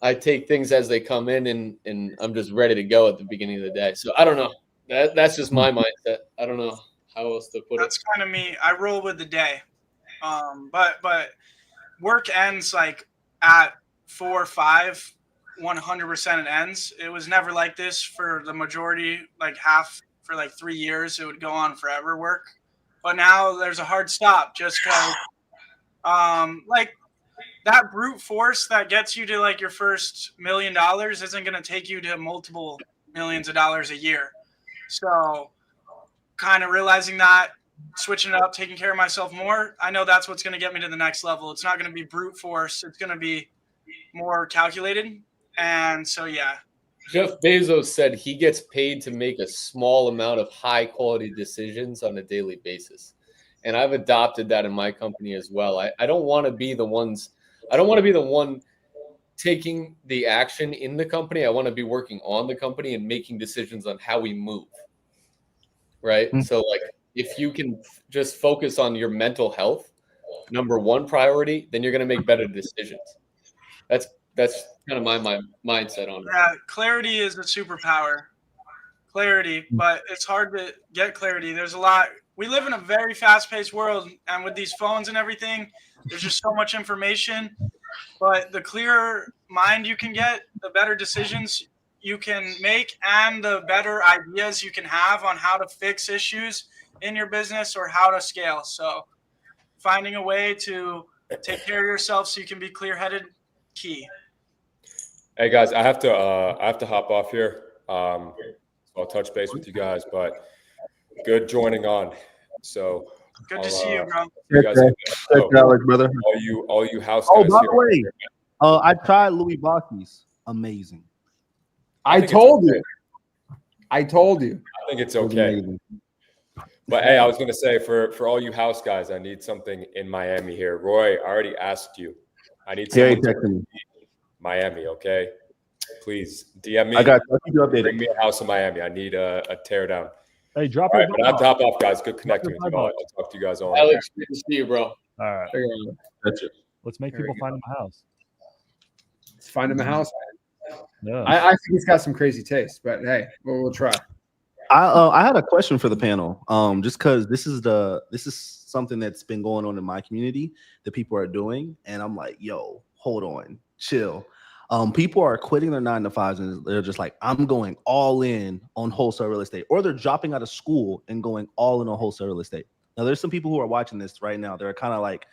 I take things as they come in, and I'm just ready to go at the beginning of the day. So I don't know. That's just my mindset. I don't know how else to put it. That's kind of me. I roll with the day. But work ends like at 4 or 5, 100% it ends. It was never like this for the majority, like half for like 3 years. It would go on forever work. But now there's a hard stop just because like that brute force that gets you to like your first $1 million isn't going to take you to multiple millions of dollars a year. So kind of realizing that, switching it up, taking care of myself more, I know that's what's going to get me to the next level. It's not going to be brute force. It's going to be more calculated. And so, yeah, Jeff Bezos said he gets paid to make a small amount of high quality decisions on a daily basis. And I've adopted that in my company as well. I don't want to be the one taking the action in the company. I want to be working on the company and making decisions on how we move. Right. So like if you can just focus on your mental health, number one priority, then you're going to make better decisions. That's kind of my mindset on it. Yeah, clarity is a superpower. Clarity, but it's hard to get clarity. There's a lot. We live in a very fast-paced world, and with these phones and everything, there's just so much information. But the clearer mind you can get, the better decisions you can make, and the better ideas you can have on how to fix issues in your business or how to scale. So finding a way to take care of yourself so you can be clear-headed, key. Hey guys, I have to hop off here. So I'll touch base with you guys, but good joining on. So Good to see you, bro. you guys Alex, brother. all you house Oh, guys by here. the way, I tried Louis Bocky's. Amazing. I think it's told okay. you. I told you. I think it's It was okay. amazing. But hey, I was gonna say for all you house guys, I need something in Miami here. Roy, I already asked you. I need Terry someone to texted me. Miami, okay? Please DM me. I got you. I'll keep you Bring updated. me a house in Miami. I need a tear down. Hey, drop All your right, but I have to hop off, guys. Good connecting with your you all. $5. I'll talk to you guys all. Alex, good to see you, bro. All right, That's it. let's make There we people find him a house. Let's find him a house. Yeah. I think he's got some crazy taste, but hey, we'll try. I had a question for the panel. Just because this is something that's been going on in my community that people are doing, and I'm like, yo, hold on, chill. People are quitting their 9 to 5s and they're just like, I'm going all in on wholesale real estate, or they're dropping out of school and going all in on wholesale real estate. Now, there's some people who are watching this right now. They're kind of like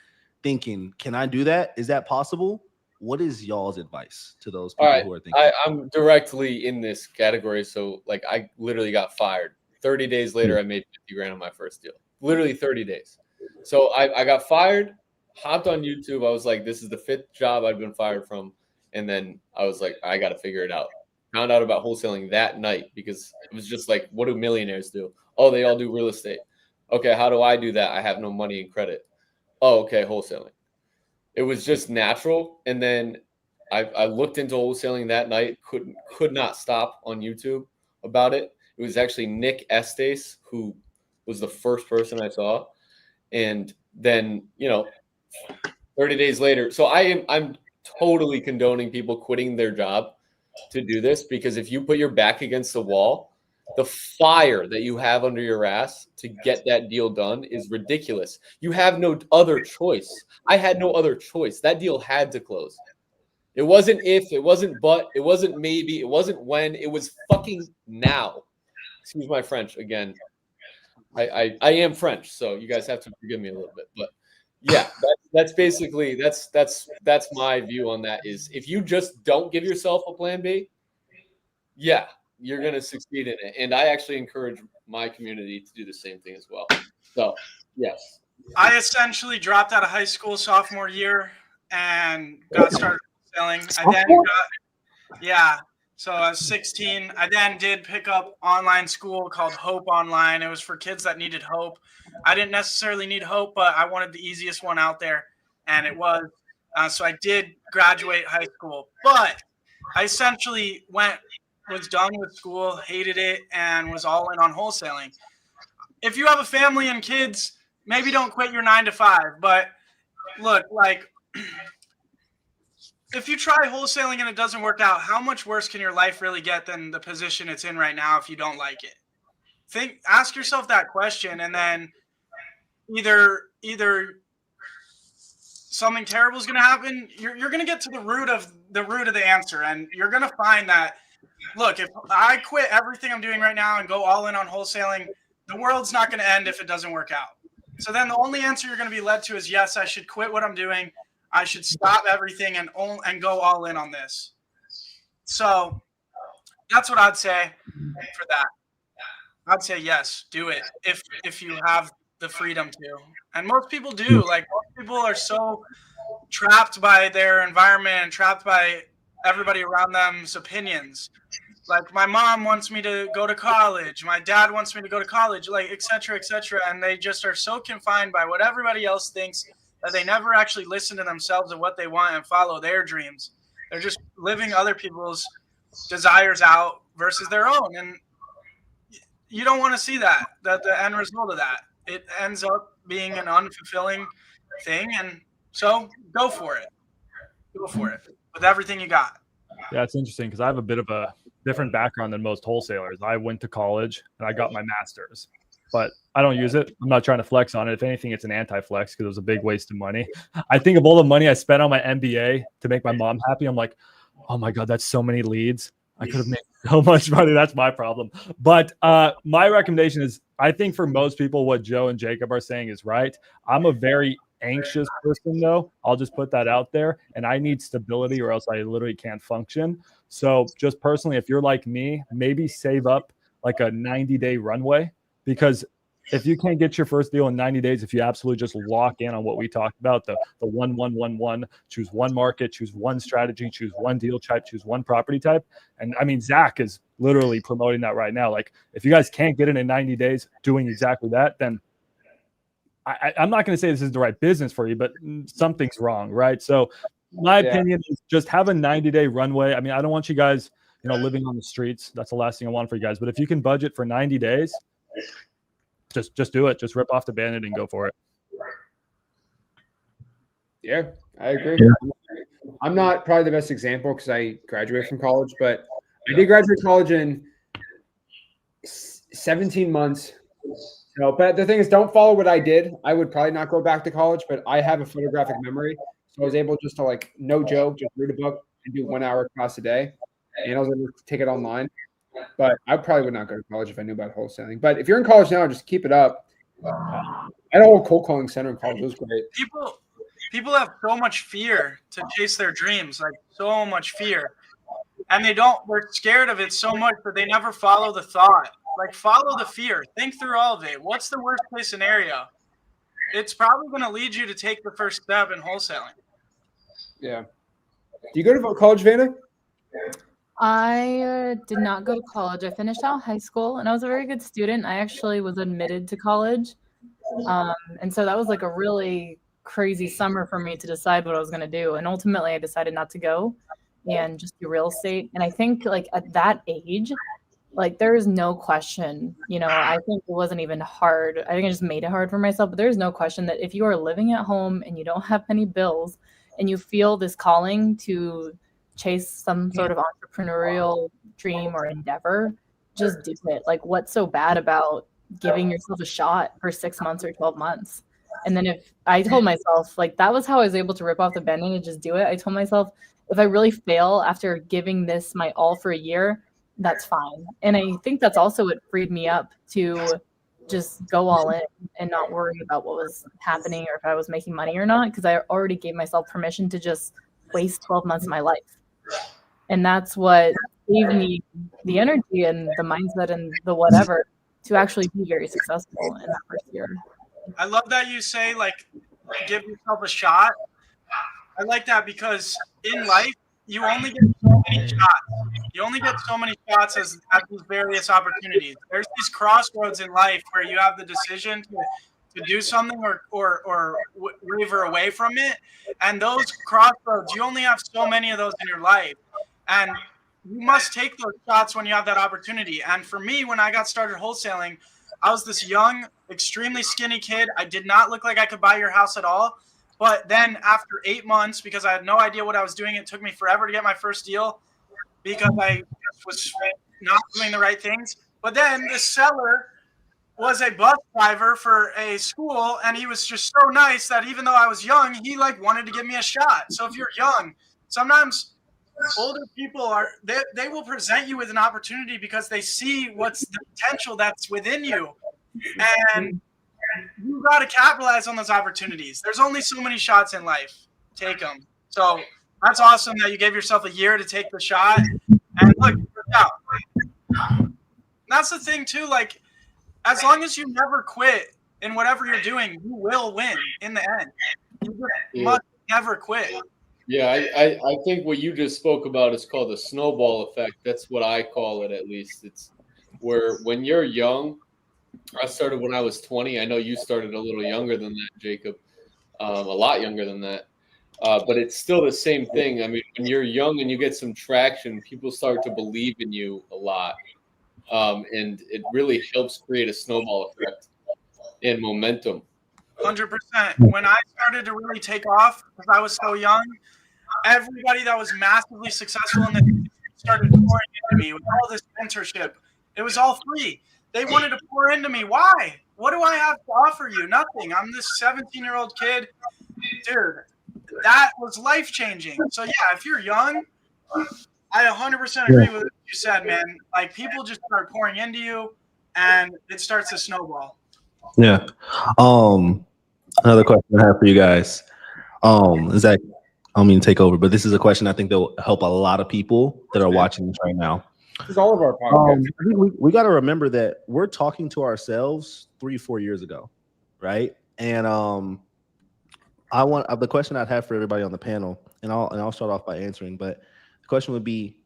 thinking, can I do that? Is that possible? What is y'all's advice to those people All right, who are thinking? I'm directly in this category. So like I literally got fired. 30 days later, I made 50 grand on my first deal. Literally 30 days. So I got fired, hopped on YouTube. I was like, this is the 5th job I've been fired from. And then I was like, I got to figure it out. Found out about wholesaling that night because it was just like, what do millionaires do? Oh, they all do real estate. Okay, how do I do that? I have no money and credit. Oh, okay, wholesaling. It was just natural. And then I looked into wholesaling that night, could not stop on YouTube about it. It was actually Nick Estes who was the first person I saw. And then, 30 days later. So I'm totally condoning people quitting their job to do this, because if you put your back against the wall, the fire that you have under your ass to get that deal done is ridiculous. You have no other choice. I had no other choice. That deal had to close. It wasn't if, it wasn't but, it wasn't maybe, it wasn't when, it was fucking now. Excuse my French again. I am French, so you guys have to forgive me a little bit. But yeah, that's basically that's my view on that. Is if you just don't give yourself a plan B, yeah, you're gonna succeed in it. And I actually encourage my community to do the same thing as well. So yes. I essentially dropped out of high school sophomore year and got started selling. So I was 16. I then did pick up online school called Hope Online. It was for kids that needed hope. I didn't necessarily need hope, but I wanted the easiest one out there, and it was. So I did graduate high school, but I essentially was done with school, hated it, and was all in on wholesaling. If you have a family and kids, maybe don't quit your 9 to 5. But look, like, if you try wholesaling and it doesn't work out, how much worse can your life really get than the position it's in right now if you don't like it? Ask yourself that question, and then either something terrible is going to happen. You're going to get to the root of the answer, and you're going to find that, look, if I quit everything I'm doing right now and go all in on wholesaling, the world's not going to end if it doesn't work out. So then the only answer you're going to be led to is, yes, I should quit what I'm doing. I should stop everything and go all in on this. So that's what I'd say for that. I'd say yes, do it if you have the freedom to. And most people do. Like, most people are so trapped by their environment and trapped by everybody around them's opinions Like my mom wants me to go to college, my dad wants me to go to college, like et cetera, and they just are so confined by what everybody else thinks that they never actually listen to themselves and what they want and follow their dreams. They're just living other people's desires out versus their own, and you don't want to see that the end result of that. It ends up being an unfulfilling thing, and so go for it with everything you got. Yeah, it's interesting because I have a bit of a different background than most wholesalers. I went to college and I got my master's, but I don't use it. I'm not trying to flex on it. If anything, it's an anti-flex because it was a big waste of money. I think of all the money I spent on my MBA to make my mom happy. I'm like, oh my God, that's so many leads. I could have made so much money. That's my problem. But my recommendation is, I think for most people, what Joe and Jacob are saying is right. I'm a very anxious person, though. I'll just put that out there. And I need stability or else I literally can't function. So just personally, if you're like me, maybe save up like a 90-day runway, because if you can't get your first deal in 90 days, if you absolutely just lock in on what we talked about, the 1-1-1-1, choose one market, choose one strategy, choose one deal type, choose one property type. And I mean, Zach is literally promoting that right now. Like, if you guys can't get it in 90 days doing exactly that, then I'm not going to say this is the right business for you, but something's wrong, right? So my opinion is just have a 90-day runway. I mean, I don't want you guys, living on the streets. That's the last thing I want for you guys. But if you can budget for 90 days, just do it. Just rip off the Band-Aid and go for it. Yeah, I agree. Yeah. I'm not probably the best example because I graduated from college, but I did graduate college in 17 months. So, but the thing is, don't follow what I did. I would probably not go back to college, but I have a photographic memory. So I was able just to, like, no joke, just read a book and do 1 hour class a day. And I was able to take it online. But I probably would not go to college if I knew about wholesaling. But if you're in college now, just keep it up. I had a whole cold calling center in college. It was great. People have so much fear to chase their dreams, like so much fear. And they're scared of it so much that they never follow the thought. Like, follow the fear. Think through all of it. What's the worst case scenario? It's probably going to lead you to take the first step in wholesaling. Yeah. Do you go to college, Vanna? I did not go to college. I finished out high school, and I was a very good student. I actually was admitted to college. And so that was like a really crazy summer for me to decide what I was going to do. And ultimately, I decided not to go and just do real estate. And I think, like, at that age, like, there is no question, I think it wasn't even hard. I think I just made it hard for myself, but there's no question that if you are living at home and you don't have any bills and you feel this calling to chase some sort of entrepreneurial dream or endeavor, just do it. Like, what's so bad about giving yourself a shot for 6 months or 12 months? And then if I told myself, like, that was how I was able to rip off the Band-Aid and just do it. I told myself, if I really fail after giving this my all for a year, that's fine. And I think that's also what freed me up to just go all in and not worry about what was happening or if I was making money or not, because I already gave myself permission to just waste 12 months of my life. And that's what gave me the energy and the mindset and the whatever to actually be very successful in that first year. I love that you say, like, give yourself a shot. I like that because in life, you only get so many shots. You only get so many shots at these various opportunities. There's these crossroads in life where you have the decision to do something or waver away from it. And those crossroads, you only have so many of those in your life. And you must take those shots when you have that opportunity. And for me, when I got started wholesaling, I was this young, extremely skinny kid. I did not look like I could buy your house at all. But then after 8 months, because I had no idea what I was doing, it took me forever to get my first deal because I was not doing the right things. But then the seller was a bus driver for a school, and he was just so nice that even though I was young, he, like, wanted to give me a shot. So if you're young, sometimes older people they will present you with an opportunity because they see what's the potential that's within you. And you got to capitalize on those opportunities. There's only so many shots in life. Take them. So that's awesome that you gave yourself a year to take the shot. And look, it worked out. That's the thing too. Like, as long as you never quit in whatever you're doing, you will win in the end. You just must never quit. Yeah, I think what you just spoke about is called the snowball effect. That's what I call it, at least. It's where when you're young, I started when I was 20. I know you started a little younger than that, Jacob, a lot younger than that. But it's still the same thing. I mean, when you're young and you get some traction, people start to believe in you a lot. And it really helps create a snowball effect and momentum. 100%. When I started to really take off, because I was so young, everybody that was massively successful in the started pouring into me with all this mentorship. It was all free. They wanted to pour into me. Why? What do I have to offer you? Nothing. I'm this 17-year-old kid. Dude, that was life-changing. So, yeah, if you're young, I 100% agree with what you said, man. Like, people just start pouring into you, and it starts to snowball. Yeah. Another question I have for you guys. Is that I don't mean to take over, but this is a question I think that will help a lot of people that are watching this right now. This is all of our podcasts. We got to remember that we're talking to ourselves 3-4 years ago, right? And I want the question I'd have for everybody on the panel, and I'll start off by answering. But the question would be: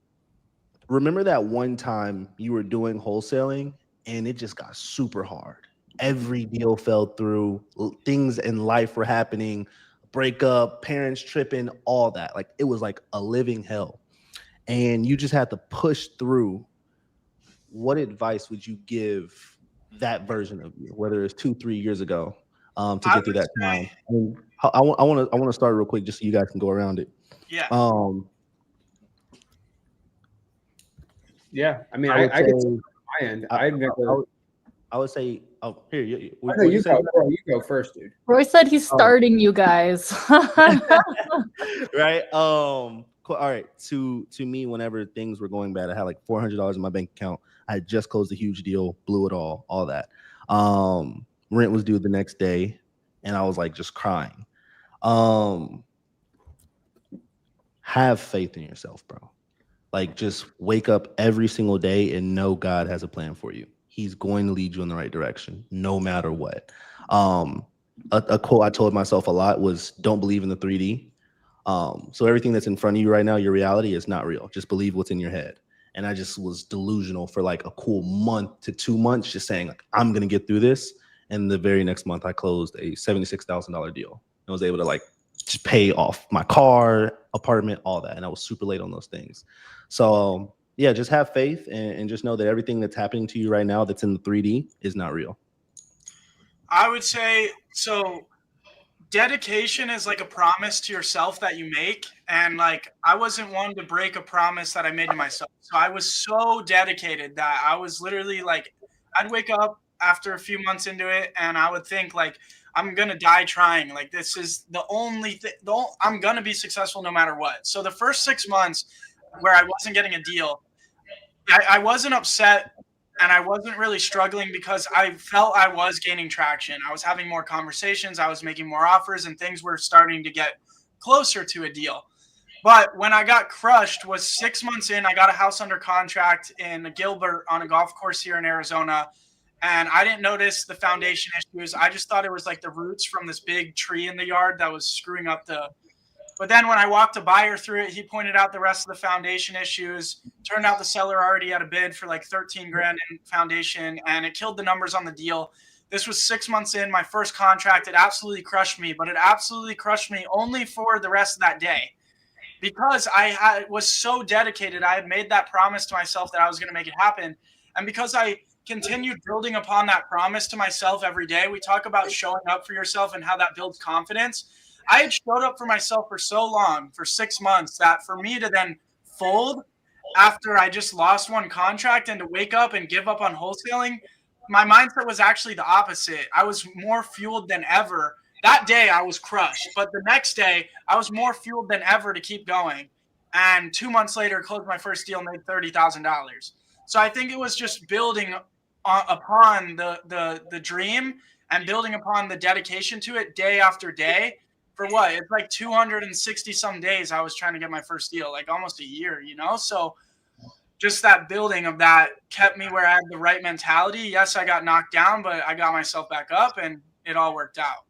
remember that one time you were doing wholesaling and it just got super hard. Every deal fell through. Things in life were happening. Breakup, parents tripping, all that. Like, it was like a living hell. And you just had to push through. What advice would you give that version of you, whether it's 2-3 years ago, to get through that time? And I want to start real quick just so you guys can go around it. Yeah. Yeah, I mean, I would I could say- say on my end. I've never. I would say, oh, here, I know you go. Bro, you go first, dude. Roy said he's starting you guys. Right. Cool. All right. To me, whenever things were going bad, I had like $400 in my bank account. I had just closed a huge deal, blew it all that. Rent was due the next day, and I was like just crying. Have faith in yourself, bro. Like, just wake up every single day and know God has a plan for you. He's going to lead you in the right direction, no matter what. A quote I told myself a lot was, don't believe in the 3D. So everything that's in front of you right now, your reality is not real. Just believe what's in your head. And I just was delusional for like a cool month to 2 months, just saying, like, I'm going to get through this. And the very next month, I closed a $76,000 deal. I was able to like just pay off my car, apartment, all that. And I was super late on those things. So yeah, just have faith and just know that everything that's happening to you right now that's in the 3D is not real. I would say, so dedication is like a promise to yourself that you make. And like, I wasn't one to break a promise that I made to myself. So I was so dedicated that I was literally like, I'd wake up after a few months into it and I would think like, I'm going to die trying. Like, this is the only thing, I'm going to be successful no matter what. So the first 6 months where I wasn't getting a deal, I wasn't upset and I wasn't really struggling because I felt I was gaining traction. I was having more conversations. I was making more offers and things were starting to get closer to a deal. But when I got crushed was 6 months in. I got a house under contract in Gilbert on a golf course here in Arizona. And I didn't notice the foundation issues. I just thought it was like the roots from this big tree in the yard that was screwing up the. But then when I walked a buyer through it, he pointed out the rest of the foundation issues. Turned out the seller already had a bid for like 13 grand in foundation, and it killed the numbers on the deal. This was 6 months in, my first contract. It absolutely crushed me, but it absolutely crushed me only for the rest of that day. Because I was so dedicated, I had made that promise to myself that I was going to make it happen. And because I continued building upon that promise to myself every day, we talk about showing up for yourself and how that builds confidence. I had showed up for myself for so long, for 6 months, that for me to then fold after I just lost one contract and to wake up and give up on wholesaling, my mindset was actually the opposite. I was more fueled than ever. That day I was crushed, but the next day I was more fueled than ever to keep going. And 2 months later, closed my first deal, made $30,000. So I think it was just building upon the dream and building upon the dedication to it day after day. For what? It's like 260 some days I was trying to get my first deal, like almost a year, you know? So just that building of that kept me where I had the right mentality. Yes, I got knocked down, but I got myself back up and it all worked out.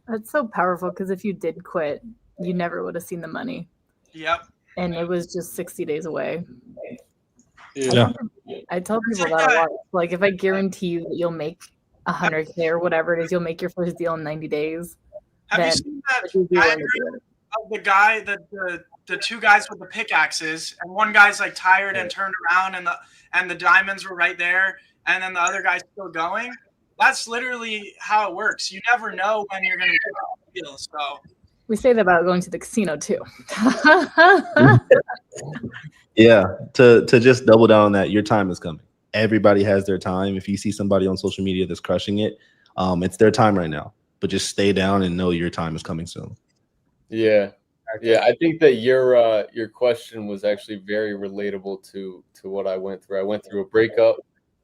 That's so powerful because if you did quit, you never would have seen the money. Yep. And it was just 60 days away. Yeah. I tell It's people like that a that. lot. Like, if I guarantee you that you'll make 100K or whatever it is, you'll make your first deal in 90 days. Have you then seen that it's easier when to diagram do it. of the guy, the two guys with the pickaxes, and one guy's like tired and turned around, and the diamonds were right there, and then the other guy's still going? That's literally how it works. You never know when you're gonna get a deal. So We say that about going to the casino too. Yeah, to just double down on that, your time is coming. Everybody has their time. If you see somebody on social media that's crushing it, it's their time right now. But just stay down and know your time is coming soon. Yeah. Yeah, I think that your question was actually very relatable to what I went through. I went through a breakup,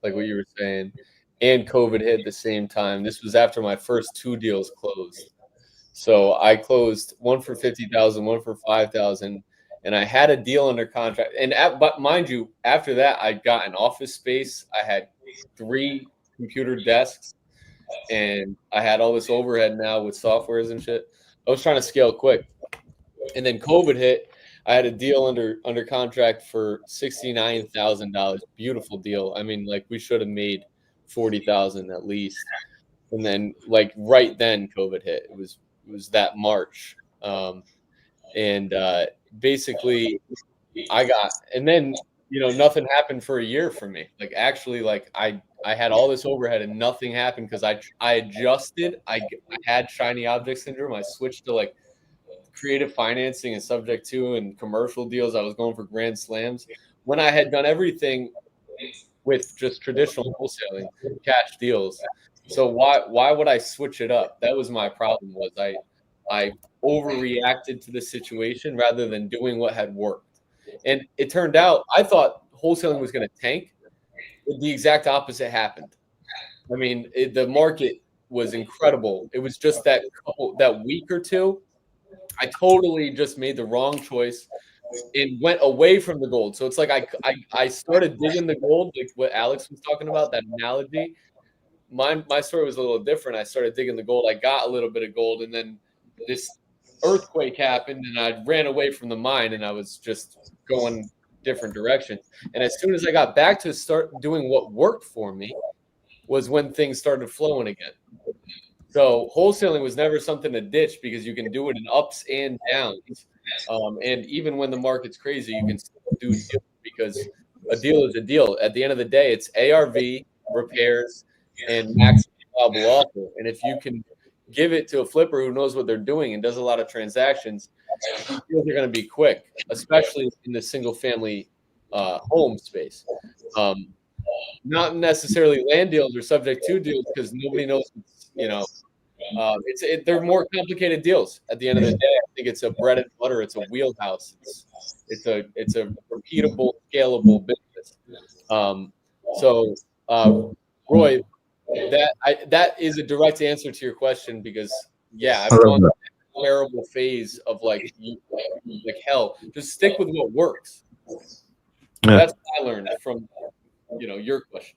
like what you were saying, and COVID hit at the same time. This was after my first 2 deals closed. So I closed one for 50,000, one for 5,000, and I had a deal under contract. And but mind you, after that, I got an office space. I had 3 computer desks, and I had all this overhead now with softwares and shit. I was trying to scale quick. And then COVID hit. I had a deal under contract for $69,000. Beautiful deal. I mean, like, we should have made 40,000 at least. And then, like, right then COVID hit. It was that March. Basically I got, and then, nothing happened for a year for me. Like, actually, like, I had all this overhead and nothing happened because I adjusted. I had shiny object syndrome. I switched to like creative financing and subject to and commercial deals. I was going for grand slams when I had done everything with just traditional wholesaling, cash deals. So why would I switch it up? That was my problem. Was I overreacted to the situation rather than doing what had worked. And it turned out I thought wholesaling was going to tank. The exact opposite happened. I mean, the market was incredible. It was just that week or two, I totally just made the wrong choice and went away from the gold. So it's like I started digging the gold, like what Alex was talking about, that analogy. My story was a little different. I started digging the gold. I got a little bit of gold, and then this earthquake happened, and I ran away from the mine, and I was just going different directions. And as soon as I got back to start doing what worked for me was when things started flowing again. So wholesaling was never something to ditch because you can do it in ups and downs. And even when the market's crazy, you can still do deals because a deal is a deal. At the end of the day, it's ARV, repairs, and maximum allowable offer. And if you can give it to a flipper who knows what they're doing and does a lot of transactions, deals are going to be quick, especially in the single family home space. Not necessarily land deals or subject to deals because nobody knows, they're more complicated deals. At the end of the day, I think it's a bread and butter. It's a wheelhouse. It's a repeatable, scalable business. Roy, that is a direct answer to your question because I've gone through a terrible phase of like hell. Just stick with what works. Yeah. That's what I learned from your question.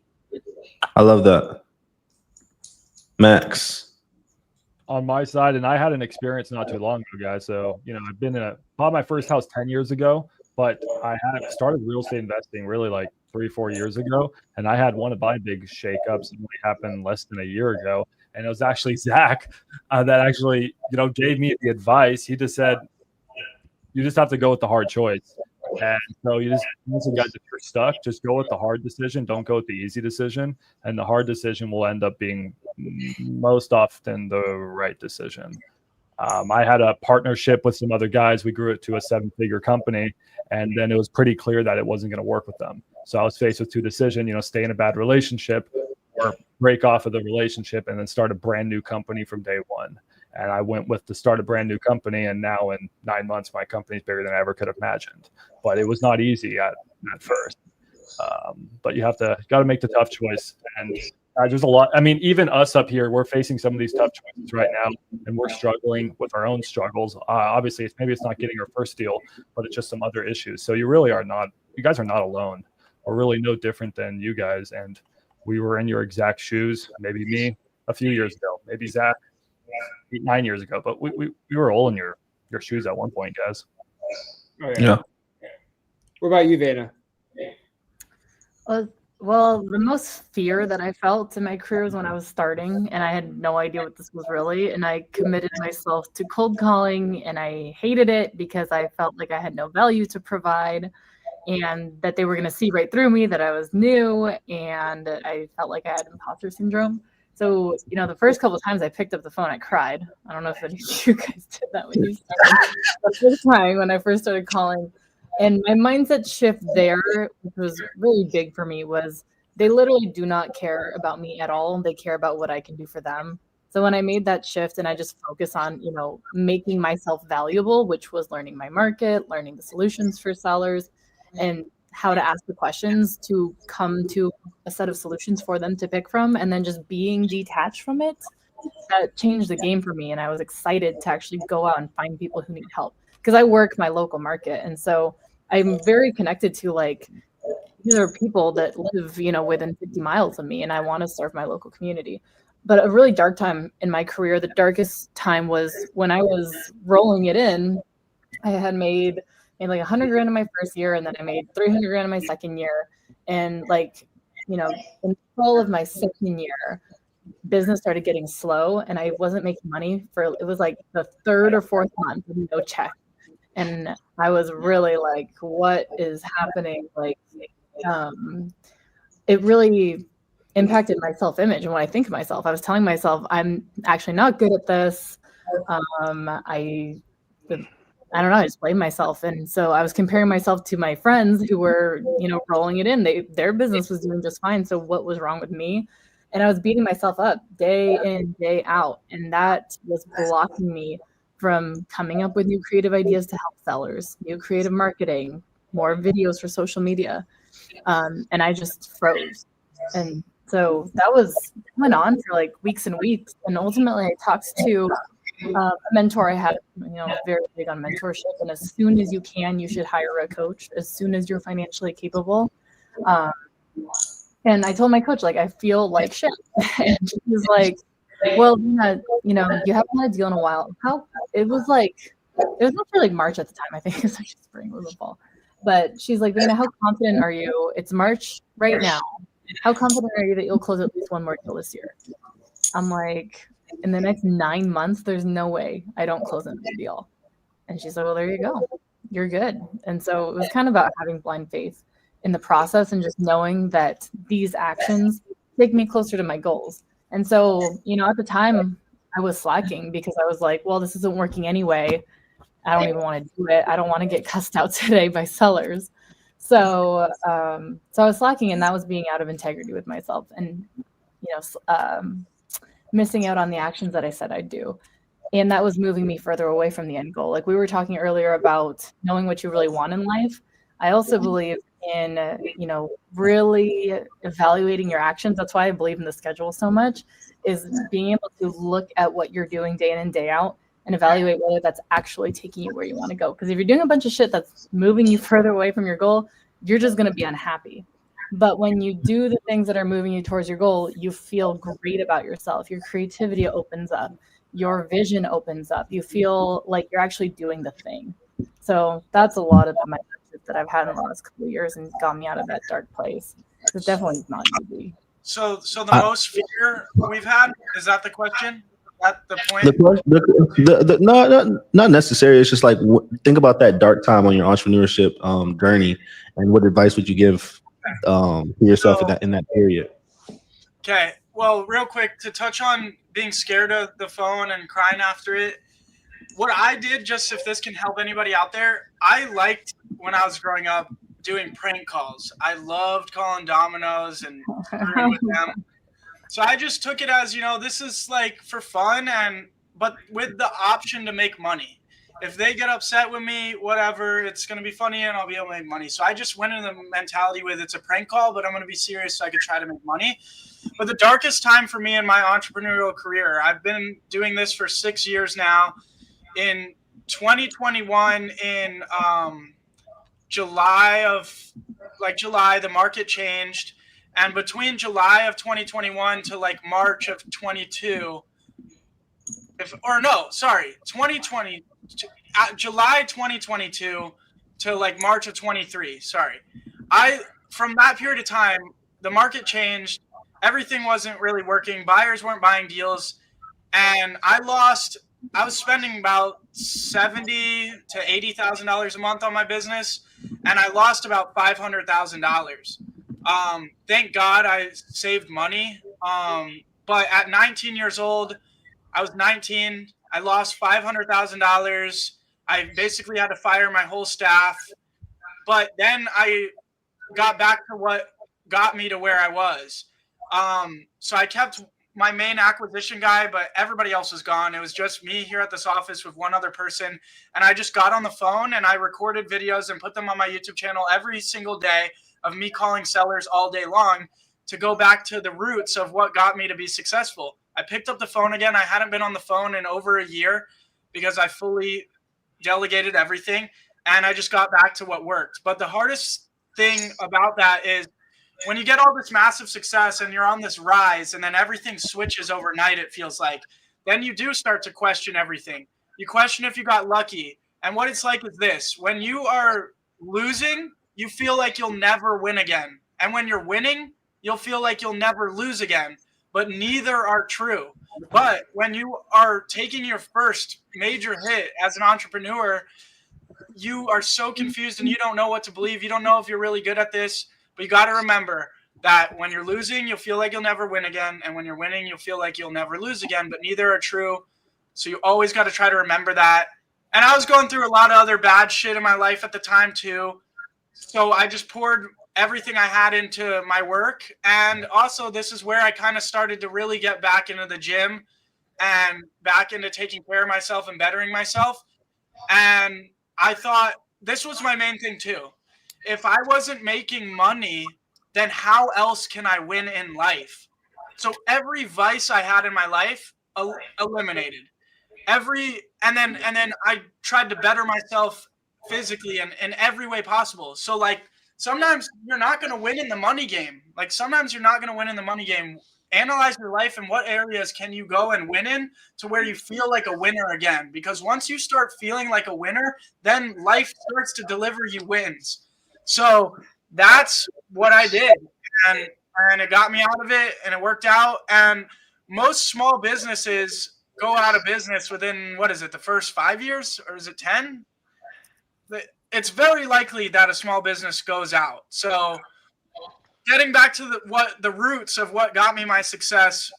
I love that. Max. On my side, and I had an experience not too long ago, guys. So, I've bought my first house 10 years ago, but I had started real estate investing really like 3-4 years ago. And I had one of my big shakeups that happened less than a year ago. And it was actually Zach that actually, gave me the advice. He just said, you just have to go with the hard choice. And so you just, guys, if you're stuck, just go with the hard decision. Don't go with the easy decision. And the hard decision will end up being most often the right decision. I had a partnership with some other guys. We grew it to a 7-figure company. And then it was pretty clear that it wasn't going to work with them. So I was faced with 2 decisions, stay in a bad relationship or break off of the relationship and then start a brand new company from day one. And I went with to start a brand new company. And now in 9 months, my company's bigger than I ever could have imagined. But it was not easy at first. But you got to make the tough choice. And there's a lot. I mean, even us up here, we're facing some of these tough choices right now. And we're struggling with our own struggles. Obviously, maybe it's not getting our first deal, but it's just some other issues. So you guys are not alone. We're really no different than you guys. And we were in your exact shoes, maybe me a few years ago, maybe Zach 8-9 years ago, but we were all in your your shoes at one point, guys. Oh, Yeah. What about you, Veda? Well, the most fear that I felt in my career was when I was starting and I had no idea what this was really. And I committed myself to cold calling and I hated it because I felt like I had no value to provide and that they were going to see right through me, that I was new, and I felt like I had imposter syndrome. So, the first couple of times I picked up the phone, I cried. I don't know if any of you guys did that when you started. The first time when I first started calling, and my mindset shift there, which was really big for me, was they literally do not care about me at all. They care about what I can do for them. So when I made that shift and I just focus on, making myself valuable, which was learning my market, learning the solutions for sellers, and how to ask the questions to come to a set of solutions for them to pick from, and then just being detached from it, that changed the game for me. And I was excited to actually go out and find people who need help because I work my local market. And so I'm very connected to these are people that live, within 50 miles of me, and I want to serve my local community. But a really dark time in my career, the darkest time was when I was rolling it in. I had made like 100 grand in my first year, and then I made 300 grand in my second year. And in the fall of my second year, business started getting slow and I wasn't making money it was like the third or fourth month with no check. And I was really like, what is happening? It really impacted my self-image. And when I think of myself, I was telling myself, I'm actually not good at this. I don't know, I just blamed myself. And so I was comparing myself to my friends who were, rolling it in. Their business was doing just fine. So what was wrong with me? And I was beating myself up day in, day out. And that was blocking me from coming up with new creative ideas to help sellers, new creative marketing, more videos for social media. And I just froze. And so that went on for weeks and weeks. And ultimately I talked to a mentor I had, very big on mentorship. And as soon as you can, you should hire a coach as soon as you're financially capable. And I told my coach, I feel like shit. And she's like, well, you haven't had a deal in a while. It was actually March at the time. I think it was actually spring or the fall. But she's like, Vena, how confident are you? It's March right now. How confident are you that you'll close at least one more deal this year? I'm like, in the next 9 months, there's no way I don't close another deal. And she's like, well, there you go. You're good. And so it was kind of about having blind faith in the process and just knowing that these actions take me closer to my goals. And so, at the time I was slacking because I was like, well, this isn't working anyway. I don't even want to do it. I don't want to get cussed out today by sellers. So I was slacking, and that was being out of integrity with myself and, missing out on the actions that I said I'd do. And that was moving me further away from the end goal. We were talking earlier about knowing what you really want in life. I also believe in, really evaluating your actions. That's why I believe in the schedule so much, is being able to look at what you're doing day in and day out and evaluate whether that's actually taking you where you want to go. Because if you're doing a bunch of shit that's moving you further away from your goal, you're just going to be unhappy. But when you do the things that are moving you towards your goal, you feel great about yourself. Your creativity opens up. Your vision opens up. You feel like you're actually doing the thing. So that's a lot of the mindset that I've had in the last couple of years and got me out of that dark place. It's definitely not easy. So the most fear we've had, is that the question? At the point? No, not necessarily. It's just think about that dark time on your entrepreneurship journey, and what advice would you give yourself in that period? Okay. Well, real quick, to touch on being scared of the phone and crying after it, what I did, just if this can help anybody out there, I liked when I was growing up doing prank calls. I loved calling Domino's and screwing with them. So I just took it as, this is for fun, but with the option to make money. If they get upset with me, whatever, it's going to be funny and I'll be able to make money. So I just went in the mentality with it's a prank call, but I'm going to be serious so I could try to make money. But the darkest time for me in my entrepreneurial career, I've been doing this for 6 years now. In 2021, in July, the market changed. And between July of 2021 to March of 22, 2020, July 2022 to like March of 23. Sorry. From that period of time, the market changed. Everything wasn't really working. Buyers weren't buying deals. And I was spending about $70,000 to $80,000 a month on my business. And I lost about $500,000. Thank God I saved money. But at 19 years old, I was 19. I lost $500,000. I basically had to fire my whole staff. But then I got back to what got me to where I was. So I kept my main acquisition guy, but everybody else was gone. It was just me here at this office with one other person. And I just got on the phone and I recorded videos and put them on my YouTube channel every single day of me calling sellers all day long to go back to the roots of what got me to be successful. I picked up the phone again. I hadn't been on the phone in over a year because I fully delegated everything. And I just got back to what worked. But the hardest thing about that is when you get all this massive success and you're on this rise and then everything switches overnight, it feels like, then you do start to question everything. You question if you got lucky. And what it's like is this: when you are losing, you feel like you'll never win again. And when you're winning, you'll feel like you'll never lose again. But neither are true. But when you are taking your first major hit as an entrepreneur, you are so confused and you don't know what to believe. You don't know if you're really good at this. But you got to remember that when you're losing, you'll feel like you'll never win again. And when you're winning, you'll feel like you'll never lose again. But neither are true. So you always got to try to remember that. And I was going through a lot of other bad shit in my life at the time too. So I just poured everything I had into my work. And also this is where I kind of started to really get back into the gym and back into taking care of myself and bettering myself. And I thought this was my main thing too. If I wasn't making money, then how else can I win in life? So every vice I had in my life eliminated. And then I tried to better myself physically and in every way possible. So like sometimes you're not going to win in the money game. Like sometimes you're not going to win in the money game. Analyze your life and what areas can you go and win in to where you feel like a winner again. Because once you start feeling like a winner, then life starts to deliver you wins. So that's what I did. And it got me out of it and it worked out. And most small businesses go out of business within, what is it, the first 5 years, or is it 10? It's very likely that a small business goes out. So getting back to the roots of what got me my success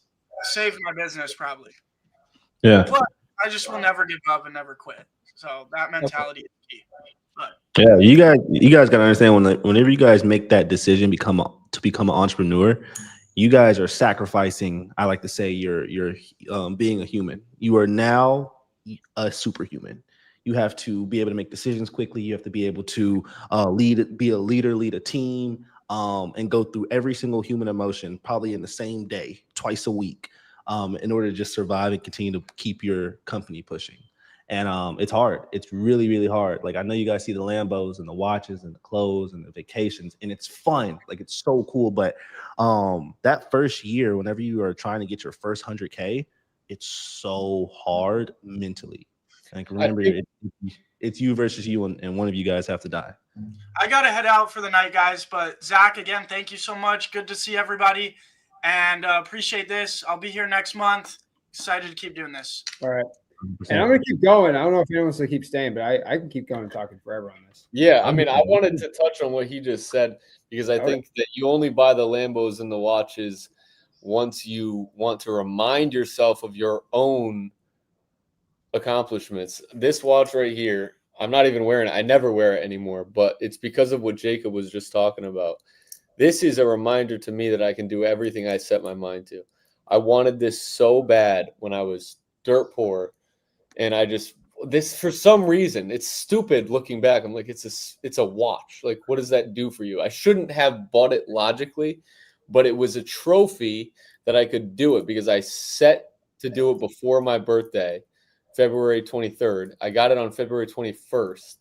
saved my business probably. Yeah. But I just will never give up and never quit. So that mentality is key. But Yeah, you guys got to understand whenever you guys make that decision to become an entrepreneur, you guys are sacrificing. I like to say you're being a human. You are now a superhuman. You have to be able to make decisions quickly. You have to be able to be a leader, lead a team, and go through every single human emotion, probably in the same day, twice a week, in order to just survive and continue to keep your company pushing. And it's hard. It's really, really hard. Like I know you guys see the Lambos and the watches and the clothes and the vacations, and it's fun. Like it's so cool. But that first year, whenever you are trying to get your first 100K, it's so hard mentally. Like remember, it's you versus you, and one of you guys have to die. I got to head out for the night, guys. But Zach, again, thank you so much. Good to see everybody, and appreciate this. I'll be here next month. Excited to keep doing this. All right. And I'm going to keep going. I don't know if anyone wants to keep staying, but I can keep going and talking forever on this. Yeah, I mean, I wanted to touch on what he just said because I think that you only buy the Lambos and the watches once you want to remind yourself of your own accomplishments. This watch right here, I'm not even wearing it. I never wear it anymore, but it's because of what Jacob was just talking about. This is a reminder to me that I can do everything I set my mind to. I wanted this so bad when I was dirt poor. And this for some reason, it's stupid looking back. I'm like, it's a watch. Like, what does that do for you? I shouldn't have bought it logically, but it was a trophy that I could do it because I set to do it before my birthday, February 23rd. I got it on February 21st.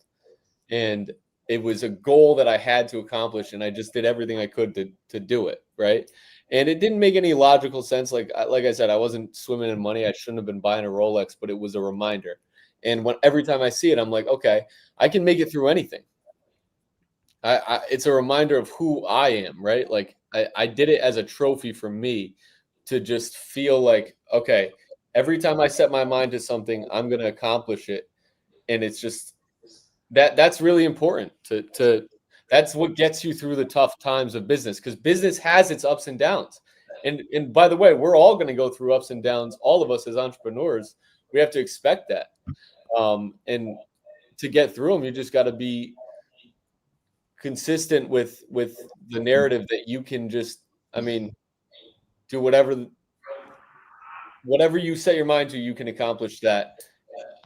And it was a goal that I had to accomplish. And I just did everything I could to do it. Right. And it didn't make any logical sense. Like I said, I wasn't swimming in money. I shouldn't have been buying a Rolex, but it was a reminder. And every time I see it, I'm like, okay, I can make it through anything. It's a reminder of who I am, right? Like I did it as a trophy for me to just feel like, okay, every time I set my mind to something, I'm going to accomplish it. And it's just that's really important to that's what gets you through the tough times of business, because business has its ups and downs. And by the way, we're all going to go through ups and downs. All of us as entrepreneurs, we have to expect that. And to get through them, you just got to be consistent with the narrative that you can just, I mean, do whatever you set your mind to, you can accomplish that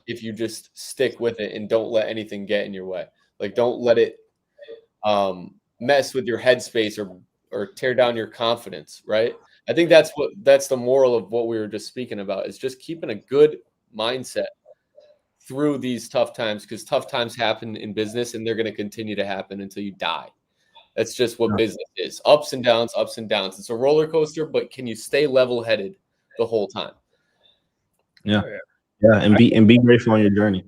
if you just stick with it and don't let anything get in your way. Like, don't let it mess with your headspace or tear down your confidence, right? I think that's the moral of what we were just speaking about, is just keeping a good mindset through these tough times, because tough times happen in business and they're going to continue to happen until you die. That's just what business is. Ups and downs, ups and downs. It's a roller coaster, but can you stay level-headed the whole time? Yeah. And be grateful on your journey.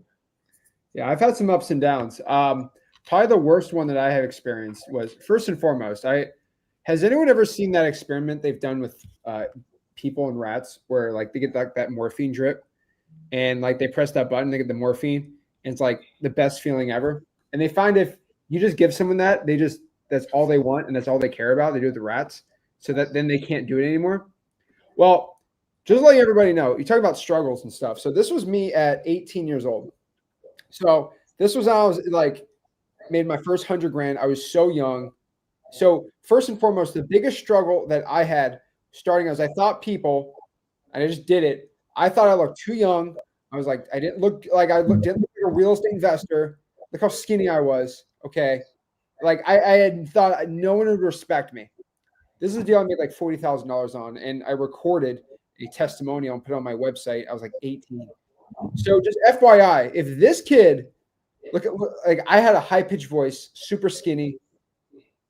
Yeah, I've had some ups and downs. Probably the worst one that I have experienced was, first and foremost, has anyone ever seen that experiment they've done with people and rats, where like they get that morphine drip, and like they press that button, they get the morphine, and it's like the best feeling ever. And they find if you just give someone that, that's all they want and that's all they care about. They do with the rats, so that then they can't do it anymore. Well, just letting everybody know, you talk about struggles and stuff. So this was me at 18 years old. So this was, I was like, made my first 100 grand. I was so young. So first and foremost, the biggest struggle that I had starting was, I thought people, and I just did it, I thought I looked too young. I was like, I didn't look like didn't look like a real estate investor. Look how skinny I was. Okay. Like I had thought no one would respect me. This is a deal I made like $40,000 on, and I recorded a testimonial and put it on my website. I was like 18. So just FYI, if this kid, like I had a high pitched voice, super skinny.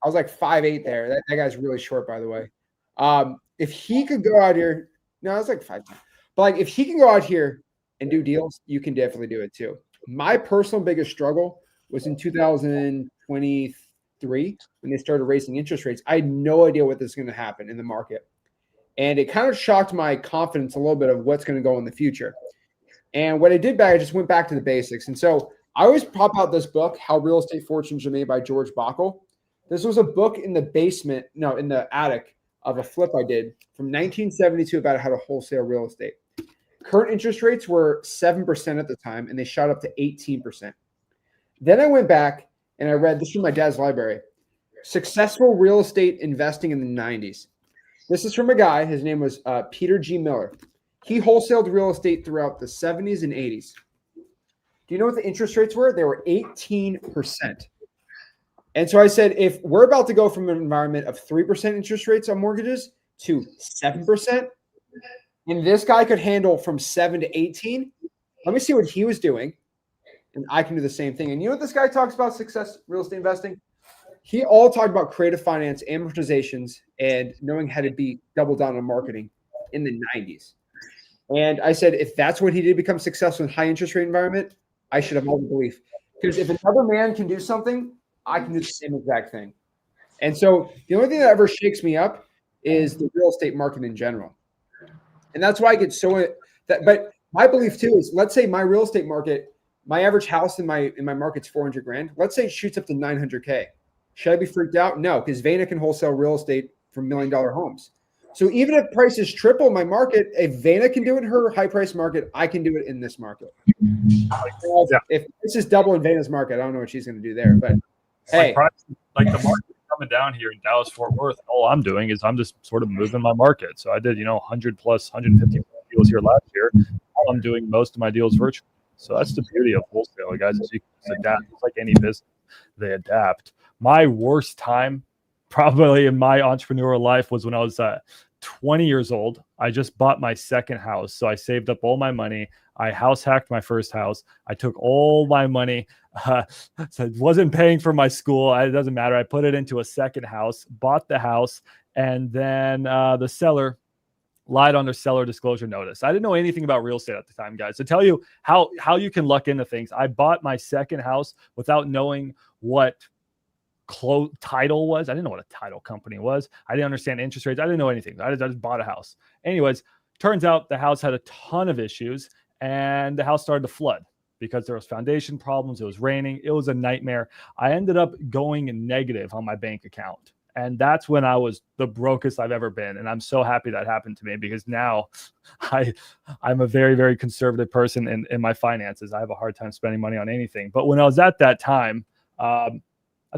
I was like 5'8" there. That guy's really short, by the way. If he could go out here, no, I was like 5'10". But like if he can go out here and do deals, you can definitely do it too. My personal biggest struggle was in 2023 when they started raising interest rates. I had no idea what was going to happen in the market. And it kind of shocked my confidence a little bit of what's going to go in the future. And what I did I just went back to the basics. And so I always pop out this book, How Real Estate Fortunes Are Made, by George Bockel. This was a book in the attic of a flip I did from 1972 about how to wholesale real estate. Current interest rates were 7% at the time, and they shot up to 18%. Then I went back and I read this from my dad's library, Successful Real Estate Investing in the 90s. This is from a guy, his name was Peter G. Miller. He wholesaled real estate throughout the 70s and 80s. Do you know what the interest rates were? They were 18%. And so I said, if we're about to go from an environment of 3% interest rates on mortgages to 7%, and this guy could handle from 7 to 18, let me see what he was doing, and I can do the same thing. And you know what this guy talks about success real estate investing? He all talked about creative finance, amortizations, and knowing how to be double down on marketing in the 90s. And I said, if that's what he did to become successful in high interest rate environment, I should have all the belief. Because if another man can do something, I can do the same exact thing. And so the only thing that ever shakes me up is the real estate market in general. And that's why I get but my belief too is, let's say my real estate market, my average house in my market's 400 grand. Let's say it shoots up to 900K. Should I be freaked out? No, because Vayner can wholesale real estate for $1 million homes. So even if prices triple my market, if Vayner can do it in her high price market, I can do it in this market. If this is double in Vayner's market, I don't know what she's going to do there. But hey, like the market coming down here in Dallas, Fort Worth, all I'm doing is I'm just sort of moving my market. So I did, 100 plus 150 deals here last year. I'm doing most of my deals virtually. So that's the beauty of wholesale, guys. Is you can adapt. It's like any business, they adapt. My worst time probably in my entrepreneurial life was when I was 20 years old. I just bought my second house. So I saved up all my money. I house hacked my first house. I took all my money. So it wasn't paying for my school. It doesn't matter. I put it into a second house, bought the house, and then the seller lied on their seller disclosure notice. I didn't know anything about real estate at the time, guys. To tell you how you can luck into things, I bought my second house without knowing what title was. I didn't know what a title company was. I didn't understand interest rates. I didn't know anything. I just bought a house. Anyways, turns out the house had a ton of issues, and the house started to flood because there was foundation problems. It was raining. It was a nightmare. I ended up going negative on my bank account. And that's when I was the brokest I've ever been. And I'm so happy that happened to me, because now I'm a very, very conservative person in my finances. I have a hard time spending money on anything. But when I was at that time, I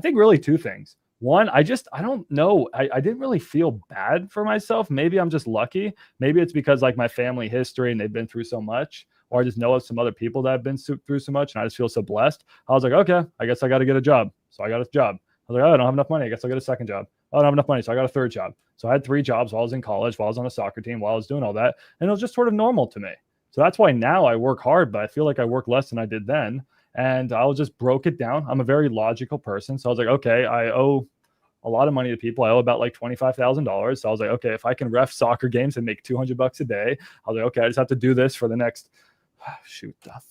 think really two things. One, I don't know. I didn't really feel bad for myself. Maybe I'm just lucky. Maybe it's because like my family history and they've been through so much, or I just know of some other people that have been through so much, and I just feel so blessed. I was like, okay, I guess I got to get a job. So I got a job. I was like, oh, I don't have enough money. I guess I'll get a second job. Oh, I don't have enough money. So I got a third job. So I had 3 jobs while I was in college, while I was on a soccer team, while I was doing all that. And it was just sort of normal to me. So that's why now I work hard, but I feel like I work less than I did then. And I just broke it down. I'm a very logical person. So I was like, okay, I owe a lot of money to people. I owe about like $25,000. So I was like, okay, if I can ref soccer games and make $200 a day, I was like, okay, I just have to do this for the next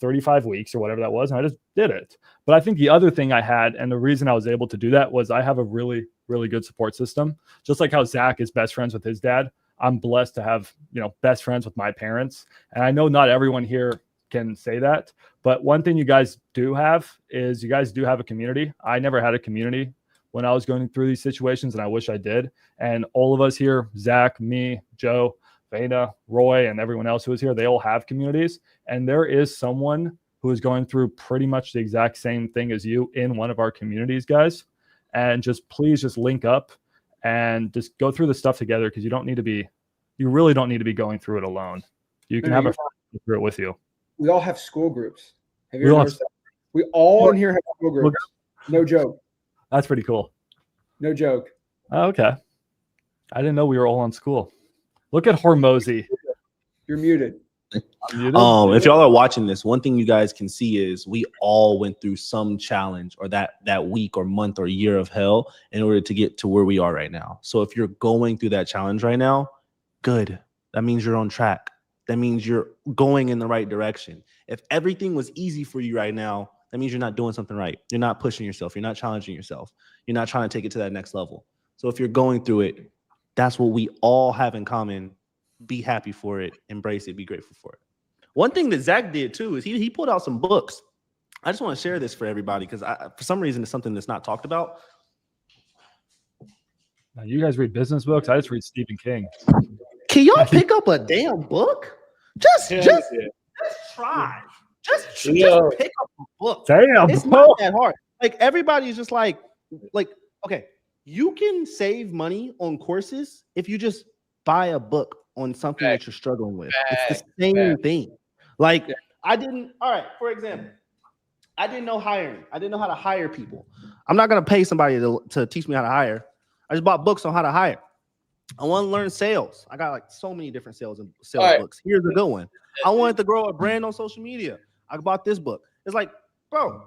35 weeks or whatever that was. And I just did it. But I think the other thing I had, and the reason I was able to do that, was I have a really, really good support system. Just like how Zach is best friends with his dad, I'm blessed to have, best friends with my parents. And I know not everyone here can say that, but one thing you guys do have is you guys do have a community. I never had a community when I was going through these situations, and I wish I did. And all of us here, Zach, me, Joe, Veda, Roy, and everyone else who is here, they all have communities. And there is someone who is going through pretty much the exact same thing as you in one of our communities, guys. And please link up and just go through the stuff together, because you really don't need to be going through it alone. You can have a friend go through it with you. We all have school groups. Have you ever noticed that? We all in here have school groups. No joke. That's pretty cool. No joke. Oh, okay. I didn't know we were all on school. Look at Hormozy. You're muted. If y'all are watching this, one thing you guys can see is we all went through some challenge, or that week or month or year of hell, in order to get to where we are right now. So if you're going through that challenge right now, good. That means you're on track. That means you're going in the right direction. If everything was easy for you right now, that means you're not doing something right. You're not pushing yourself. You're not challenging yourself. You're not trying to take it to that next level. So if you're going through it, that's what we all have in common. Be happy for it. Embrace it. Be grateful for it. One thing that Zach did too is he pulled out some books. I just want to share this for everybody, because for some reason it's something that's not talked about. Now, you guys read business books? I just read Stephen King. Can y'all pick up a damn book? Just try. Just pick up a book. Damn, it's not that hard. Like, everybody's just like, okay, you can save money on courses if you just buy a book on something that you're struggling with. It's the same thing. Like, for example, I didn't know hiring. I didn't know how to hire people. I'm not going to pay somebody to teach me how to hire. I just bought books on how to hire. I want to learn sales. I got like so many different sales books. Here's a good one. I wanted to grow a brand on social media. I bought this book. It's like, bro,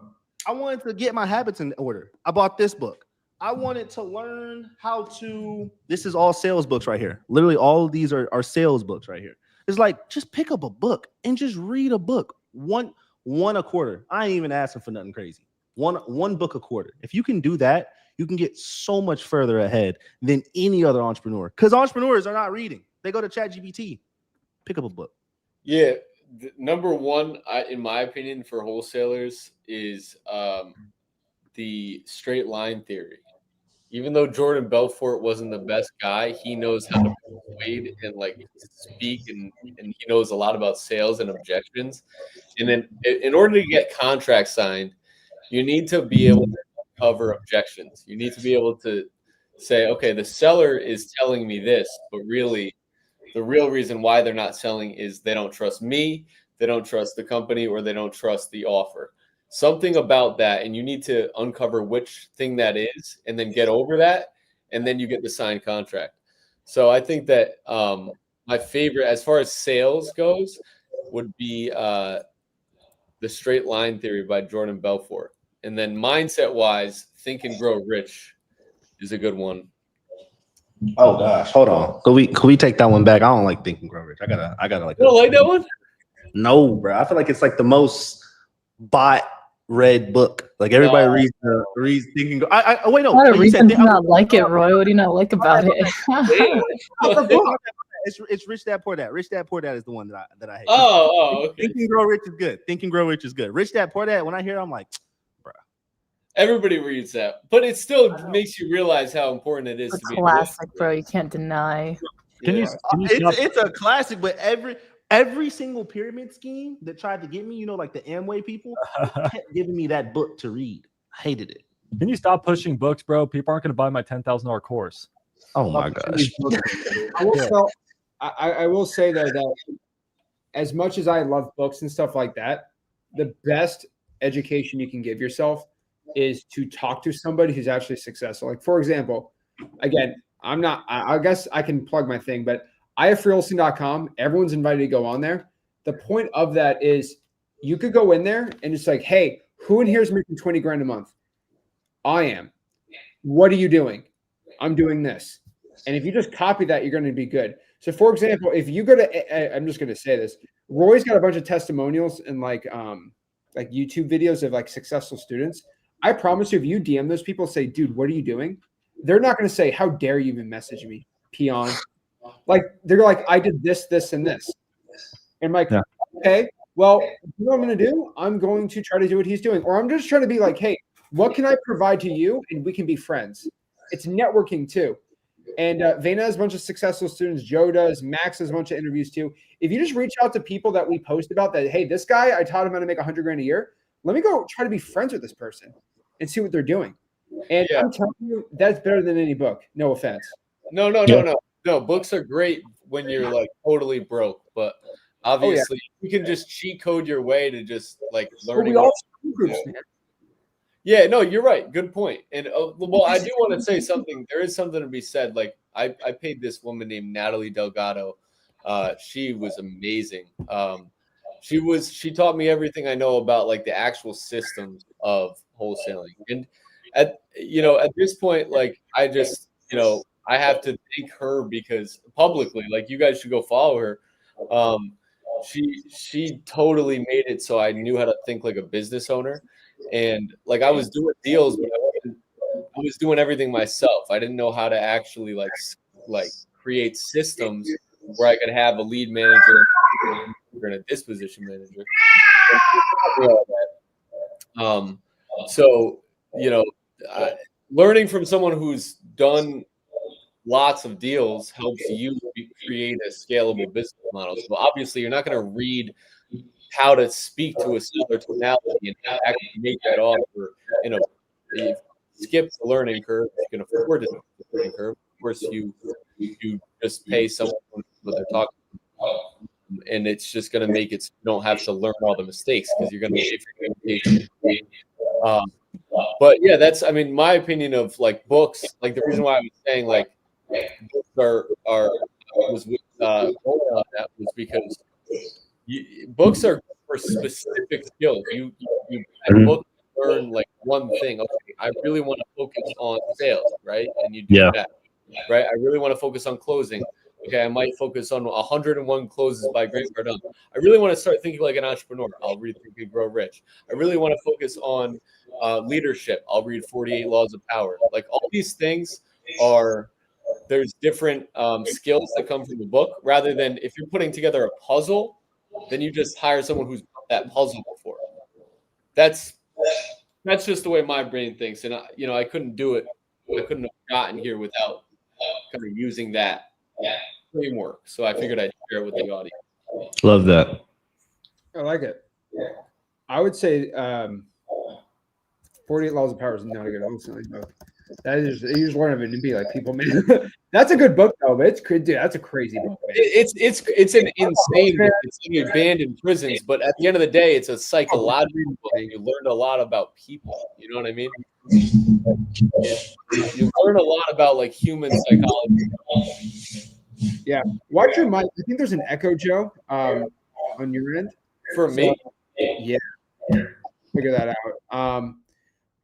I wanted to get my habits in order. I bought this book. I wanted to learn how to, this is all sales books right here. Literally all of these are sales books right here. It's like, just pick up a book and just read a book. One a quarter. I ain't even asking for nothing crazy. One book a quarter. If you can do that, you can get so much further ahead than any other entrepreneur. Because entrepreneurs are not reading. They go to ChatGPT. Pick up a book. Yeah. Number one, in my opinion, for wholesalers is the straight line theory. Even though Jordan Belfort wasn't the best guy, he knows how to persuade and speak, and he knows a lot about sales and objections. And then in order to get contracts signed, you need to be able to cover objections. You need to be able to say, okay, the seller is telling me this, but really the real reason why they're not selling is they don't trust me, they don't trust the company, or they don't trust the offer. Something about that, and you need to uncover which thing that is and then get over that, and then you get the signed contract. So I think that my favorite as far as sales goes would be the Straight Line Theory by Jordan Belfort. And then mindset-wise, Think and Grow Rich is a good one. Oh gosh, hold on. Could we take that one back? I don't like Think and Grow Rich. I gotta like. You don't like that one? No, bro. I feel like it's like the most bought read book. Like everybody No. reads Think and Grow. I wait, no. What a You reason said to not like it, Roy. What do you not like about it? it's Rich Dad Poor Dad. Rich Dad Poor Dad is the one that I hate. Okay. Think and Grow Rich is good. Think and Grow Rich is good. Rich Dad Poor Dad. When I hear it, I'm like, bro. Everybody reads that, but it still makes you realize how important it is It's to a be classic, bro. You can't deny. Can you stop- It's a classic, but every single pyramid scheme that tried to get me, like the Amway people, kept giving me that book to read. I hated it. Can you stop pushing books, bro? People aren't going to buy my $10,000 course. Oh my gosh. I will say though that as much as I love books and stuff like that, the best education you can give yourself is to talk to somebody who's actually successful. Like, for example, again, I guess I can plug my thing, but I have freewholesaling.com. Everyone's invited to go on there. The point of that is you could go in there and it's like, hey, who in here is making 20 grand a month? I am. What are you doing? I'm doing this. And if you just copy that, you're going to be good. So for example, if you go to, I'm just going to say this, Roy's got a bunch of testimonials and like YouTube videos of like successful students. I promise you, if you DM those people, say, dude, what are you doing? They're not going to say, how dare you even message me, peon. Like, they're like, I did this, this, and this. And I'm like, okay, well, you know what I'm going to do? I'm going to try to do what he's doing. Or I'm just trying to be like, hey, what can I provide to you? And we can be friends. It's networking too. And Vayna has a bunch of successful students. Joe does. Max has a bunch of interviews too. If you just reach out to people that we post about that, hey, this guy, I taught him how to make 100 grand a year. Let me go try to be friends with this person and see what they're doing. And I'm telling you, that's better than any book. No offense. No. Books are great when you're like totally broke, but obviously you can just cheat code your way to just like learning. Yeah, no, you're right. Good point. And well, I do want to say something. There is something to be said. Like I paid this woman named Natalie Delgado. She was amazing. She taught me everything I know about like the actual systems of wholesaling. And at this point, like I just, I have to thank her because publicly, like you guys should go follow her. She totally made it so I knew how to think like a business owner. And like I was doing deals, but I was doing everything myself. I didn't know how to actually like create systems where I could have a lead manager and a disposition manager. So learning from someone who's done lots of deals helps you create a scalable business model. So obviously, you're not going to read how to speak to a seller tonality and actually make that offer. You skip the learning curve. You can afford to skip the learning curve. Of course, you just pay someone what they're talking about, and it's just going to make it so you don't have to learn all the mistakes because you're going to pay for communication. But yeah, that's my opinion of like books. Like the reason why I was saying like books was because books are for specific skills. You book learn like one thing. Okay, I really want to focus on sales, right? And you do that, right? I really want to focus on closing. Okay, I might focus on 101 Closes by Grant Cardone. I really want to start thinking like an entrepreneur. I'll read Think and Grow Rich. I really want to focus on leadership. I'll read 48 Laws of Power. Like all these things there's different skills that come from the book rather than if you're putting together a puzzle, then you just hire someone who's got that puzzle before. That's just the way my brain thinks. And I couldn't do it. I couldn't have gotten here without kind of using that framework. So I figured I'd share it with the audience. Love that. I like it. I would say 48 Laws of Power is not a good wholesaling book. That is, you just learn of it and be like people, man. That's a good book though, but it's good. Dude, that's a crazy book. Man. It's an insane book. It's in abandoned prisons, but at the end of the day, it's a psychological book, and you learn a lot about people. You know what I mean? You learn a lot about like human psychology. Yeah, watch your mic. I think there's an echo, Joe, on your end. For me, yeah, figure that out.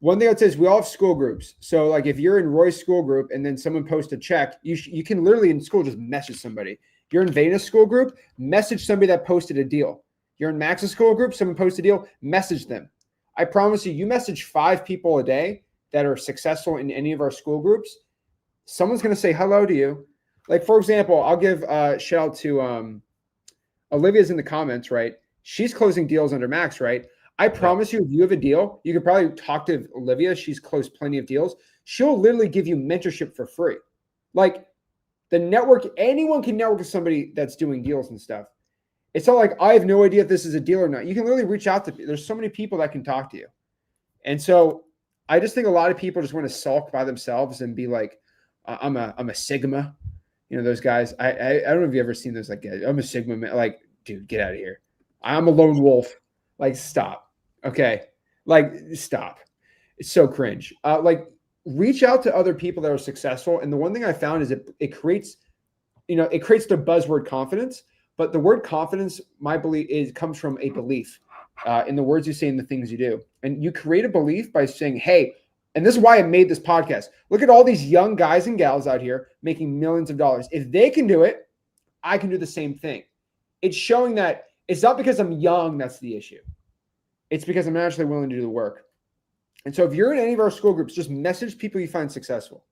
One thing I'd say is we all have school groups. So like if you're in Roy's school group and then someone posts a check, you can literally in school just message somebody. If you're in Vena's school group, message somebody that posted a deal. You're in Max's school group, someone posted a deal, message them. I promise you message 5 people a day that are successful in any of our school groups, someone's going to say hello to you. Like, for example, I'll give a shout out to Olivia's in the comments, right? She's closing deals under Max, right? I promise you, if you have a deal, you could probably talk to Olivia. She's closed plenty of deals. She'll literally give you mentorship for free. Like the network, anyone can network with somebody that's doing deals and stuff. It's not like I have no idea if this is a deal or not. You can literally reach out to, there's so many people that can talk to you. And so I just think a lot of people just want to sulk by themselves and be like, I'm a Sigma. You know, those guys, I don't know if you've ever seen those like guys. I'm a Sigma man. Like, dude, get out of here. I'm a lone wolf. Like, stop. Okay. Like, stop. It's so cringe. Like, reach out to other people that are successful. And the one thing I found is it creates, it creates the buzzword confidence. But the word confidence, my belief comes from a belief in the words you say and the things you do. And you create a belief by saying, hey, and this is why I made this podcast. Look at all these young guys and gals out here making millions of dollars. If they can do it, I can do the same thing. It's showing that it's not because I'm young that's the issue. It's because I'm actually willing to do the work. And so if you're in any of our school groups, just message people you find successful.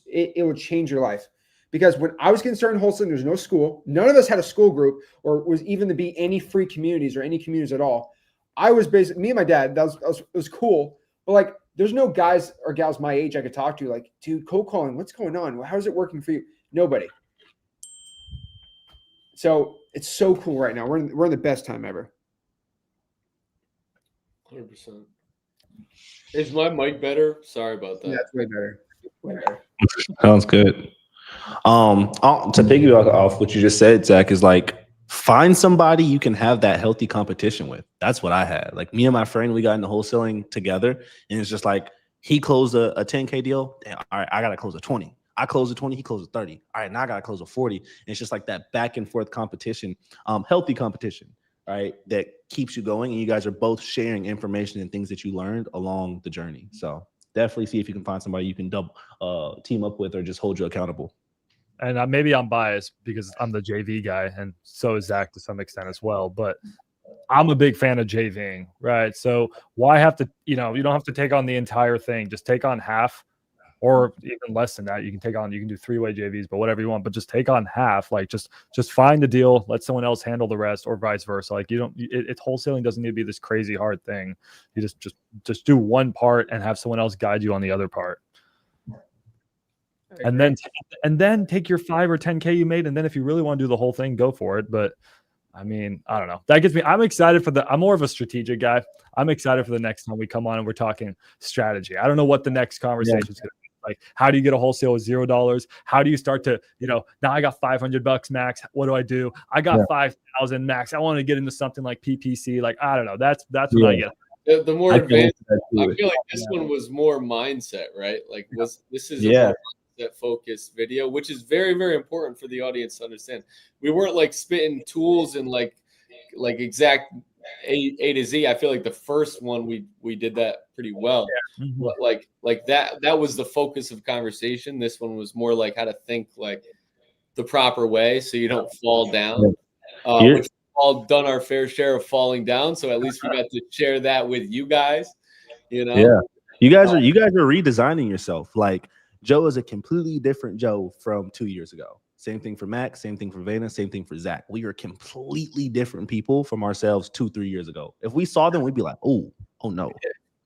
It will change your life. Because when I was getting started in wholesaling, there's no school. None of us had a school group or was even to be any free communities or any communities at all. I was basically, me and my dad, it was cool. But like, there's no guys or gals my age I could talk to. Like, dude, cold calling, what's going on? How is it working for you? Nobody. So it's so cool right now. We're in the best time ever. 100%. Is my mic better? Sorry about that. Yeah, it's way better. Way better. Sounds good. To piggyback off what you just said, Zach, is like find somebody you can have that healthy competition with. That's what I had. Like me and my friend, we got into wholesaling together, and it's just like he closed a 10K deal. Damn, all right, I gotta close a 20. I closed a 20, he closed a 30. All right, now I gotta close a 40. And it's just like that back and forth competition, healthy competition, right? That keeps you going, and you guys are both sharing information and things that you learned along the journey. So definitely see if you can find somebody you can team up with or just hold you accountable. And maybe I'm biased because I'm the JV guy, and so is Zach to some extent as well. But I'm a big fan of JVing, right? So why have to, you don't have to take on the entire thing. Just take on half, or even less than that. You can do 3-way JVs, but whatever you want. But just take on half. Like just find the deal, let someone else handle the rest, or vice versa. Like it's wholesaling doesn't need to be this crazy hard thing. You just do one part and have someone else guide you on the other part. And then take your 5 or 10K you made, and then if you really want to do the whole thing, go for it. But I mean, I don't know. That gets me. I'm excited I'm more of a strategic guy. I'm excited for the next time we come on and we're talking strategy. I don't know what the next conversation is going to be. Like, how do you get a wholesale with $0? How do you start to, now I got $500 max. What do I do? I got 5,000 max. I want to get into something like PPC. Like, I don't know. That's what I get. The more advanced, I feel like this one was more mindset, right? Like this is a more mindset focused video, which is very, very important for the audience to understand. We weren't like spitting tools and like exact A to Z. I feel like the first one we did that pretty well. Yeah. But like that was the focus of conversation. This one was more like how to think like the proper way so you don't fall down. Which we've all done our fair share of falling down. So at least we got to share that with you guys. Yeah. You guys are redesigning yourself. Like Joe is a completely different Joe from 2 years ago. Same thing for Max, same thing for Vana, same thing for Zach. We are completely different people from ourselves 2-3 years ago. If we saw them, we'd be like, oh no.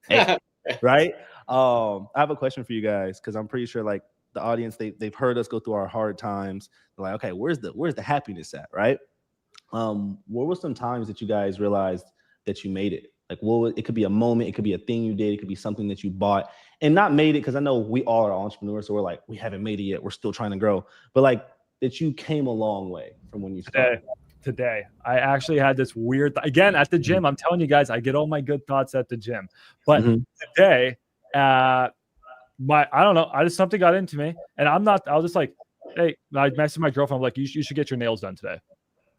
Hey, right? I have a question for you guys, because I'm pretty sure like the audience, they've heard us go through our hard times. They're like, okay, where's the happiness at, right? What were some times that you guys realized that you made it? Like, it could be a moment, it could be a thing you did, it could be something that you bought and not made it, because I know we all are entrepreneurs, so we're like, we haven't made it yet, we're still trying to grow. But like that you came a long way from when you started. Today, I actually had this weird again at the gym. I'm telling you guys, I get all my good thoughts at the gym. But today, I don't know, something got into me, and I was just like, hey, I messaged my girlfriend. I'm like, you should get your nails done today.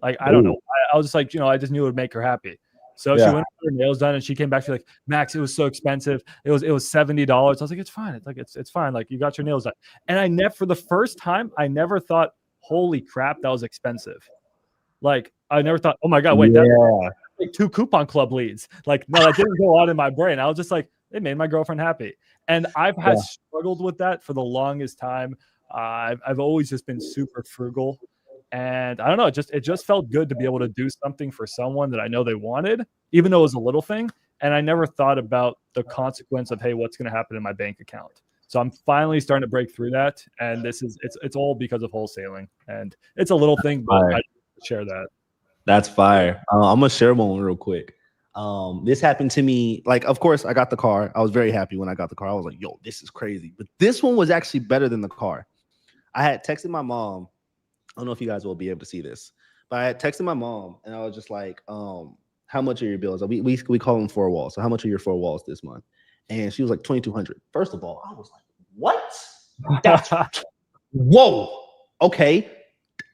Like, I don't know. I was just like, I just knew it would make her happy. So she Yeah. went for her nails done, and she came back. She's like, Max, it was so expensive. It was $70. I was like, it's fine. It's like it's fine. Like, you got your nails done. And I never, for the first time, I never thought, holy crap, that was expensive. Like, I never thought, oh my God, wait, that's like 2 coupon club leads. Like, no, that didn't go on in my brain. I was just like, it made my girlfriend happy. And I've had struggled with that for the longest time. I've always just been super frugal. And I don't know, it just felt good to be able to do something for someone that I know they wanted, even though it was a little thing. And I never thought about the consequence of, hey, what's going to happen in my bank account. So I'm finally starting to break through that. And it's all because of wholesaling. And it's a little thing, but I share that. That's fire. I'm gonna share one real quick. This happened to me. Like, of course, I got the car. I was very happy when I got the car. I was like, yo, this is crazy. But this one was actually better than the car. I had texted my mom. I don't know if you guys will be able to see this, but I had texted my mom and I was just like, how much are your bills? We call them 4 walls. So how much are your 4 walls this month? And she was like, 2,200. First of all, I was like, what? That's whoa. Okay.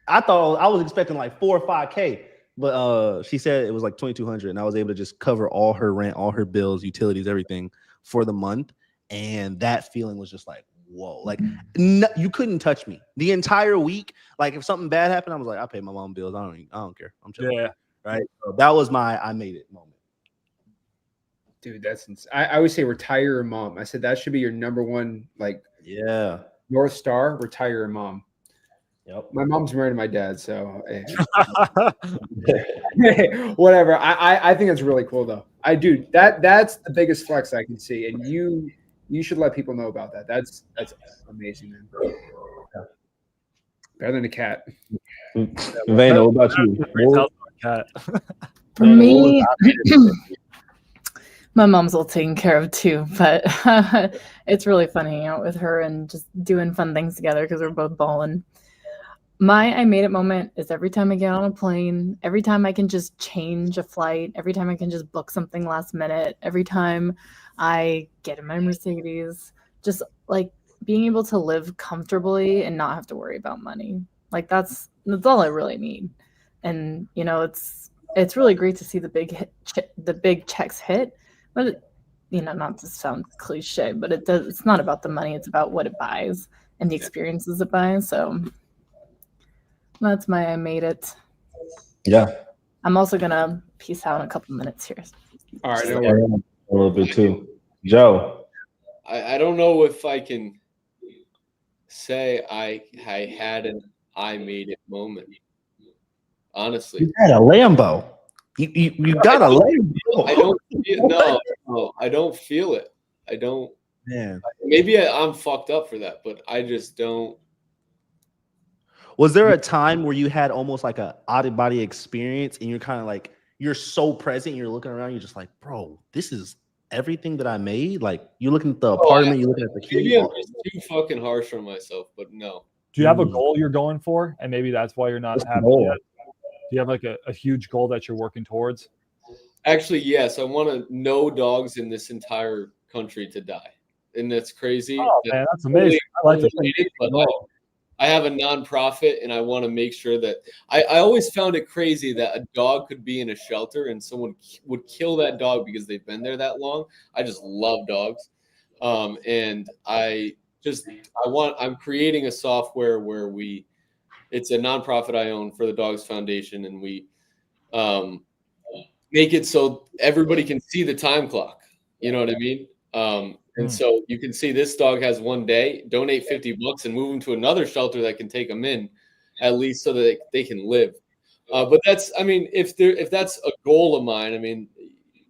I thought I was expecting like 4 or 5K, but she said it was like 2,200, and I was able to just cover all her rent, all her bills, utilities, everything for the month. And that feeling was just like, whoa, like you couldn't touch me the entire week. Like, if something bad happened, I was like, I pay my mom bills. I don't care. I'm chilling. Yeah. Right. So that was my I made it moment. Dude, that's insane. I always say retire your mom. I said that should be your number one, like, North Star, retire your mom. Yep. My mom's married to my dad, so whatever. I think it's really cool though. I do. That's the biggest flex I can see, and you should let people know about that. That's amazing, man. Better than a cat. Vayner, what about you? For me, my mom's all taken care of too, but it's really fun hanging out with her and just doing fun things together because we're both balling. My I made it moment is every time I get on a plane, every time I can just change a flight, every time I can just book something last minute, every time I get in my Mercedes, just like being able to live comfortably and not have to worry about money. Like that's all I really need. And you know, it's really great to see the big checks hit, but you know, not to sound cliche, but it's not about the money, it's about what it buys and the experiences it buys. So that's my I made it. Yeah. I'm also gonna peace out in a couple minutes here. All right, no A worries. little bit too. Joe. I don't know if I can say I had an I made it moment. Honestly, You had a Lambo. You got a Lambo. I don't feel, no, I don't feel it. I don't. Man. Maybe I'm fucked up for that, but I just don't. Was there a time where you had almost like a out of body experience and you're kind of like, you're so present, you're looking around, you're just like, bro, this is everything that I made? Like, you're looking at the apartment, you're looking at the Maybe key. I'm just too fucking harsh on myself, but no. Do you have a goal you're going for? And maybe that's why you're not What's the happy goal? yet? Do you have like a huge goal that you're working towards? Actually, yes. I want no dogs in this entire country to die. And that's crazy. Oh, man, that's amazing. I like to think. But I have a nonprofit, and I want to make sure that I always found it crazy that a dog could be in a shelter and someone would kill that dog because they've been there that long. I just love dogs. And I'm creating a software where it's a nonprofit I own for the Dogs Foundation, and we make it so everybody can see the time clock. You know what I mean? And so you can see this dog has 1 day, donate $50 and move them to another shelter that can take them in, at least so that they can live. But that's, I mean, if that's a goal of mine, I mean,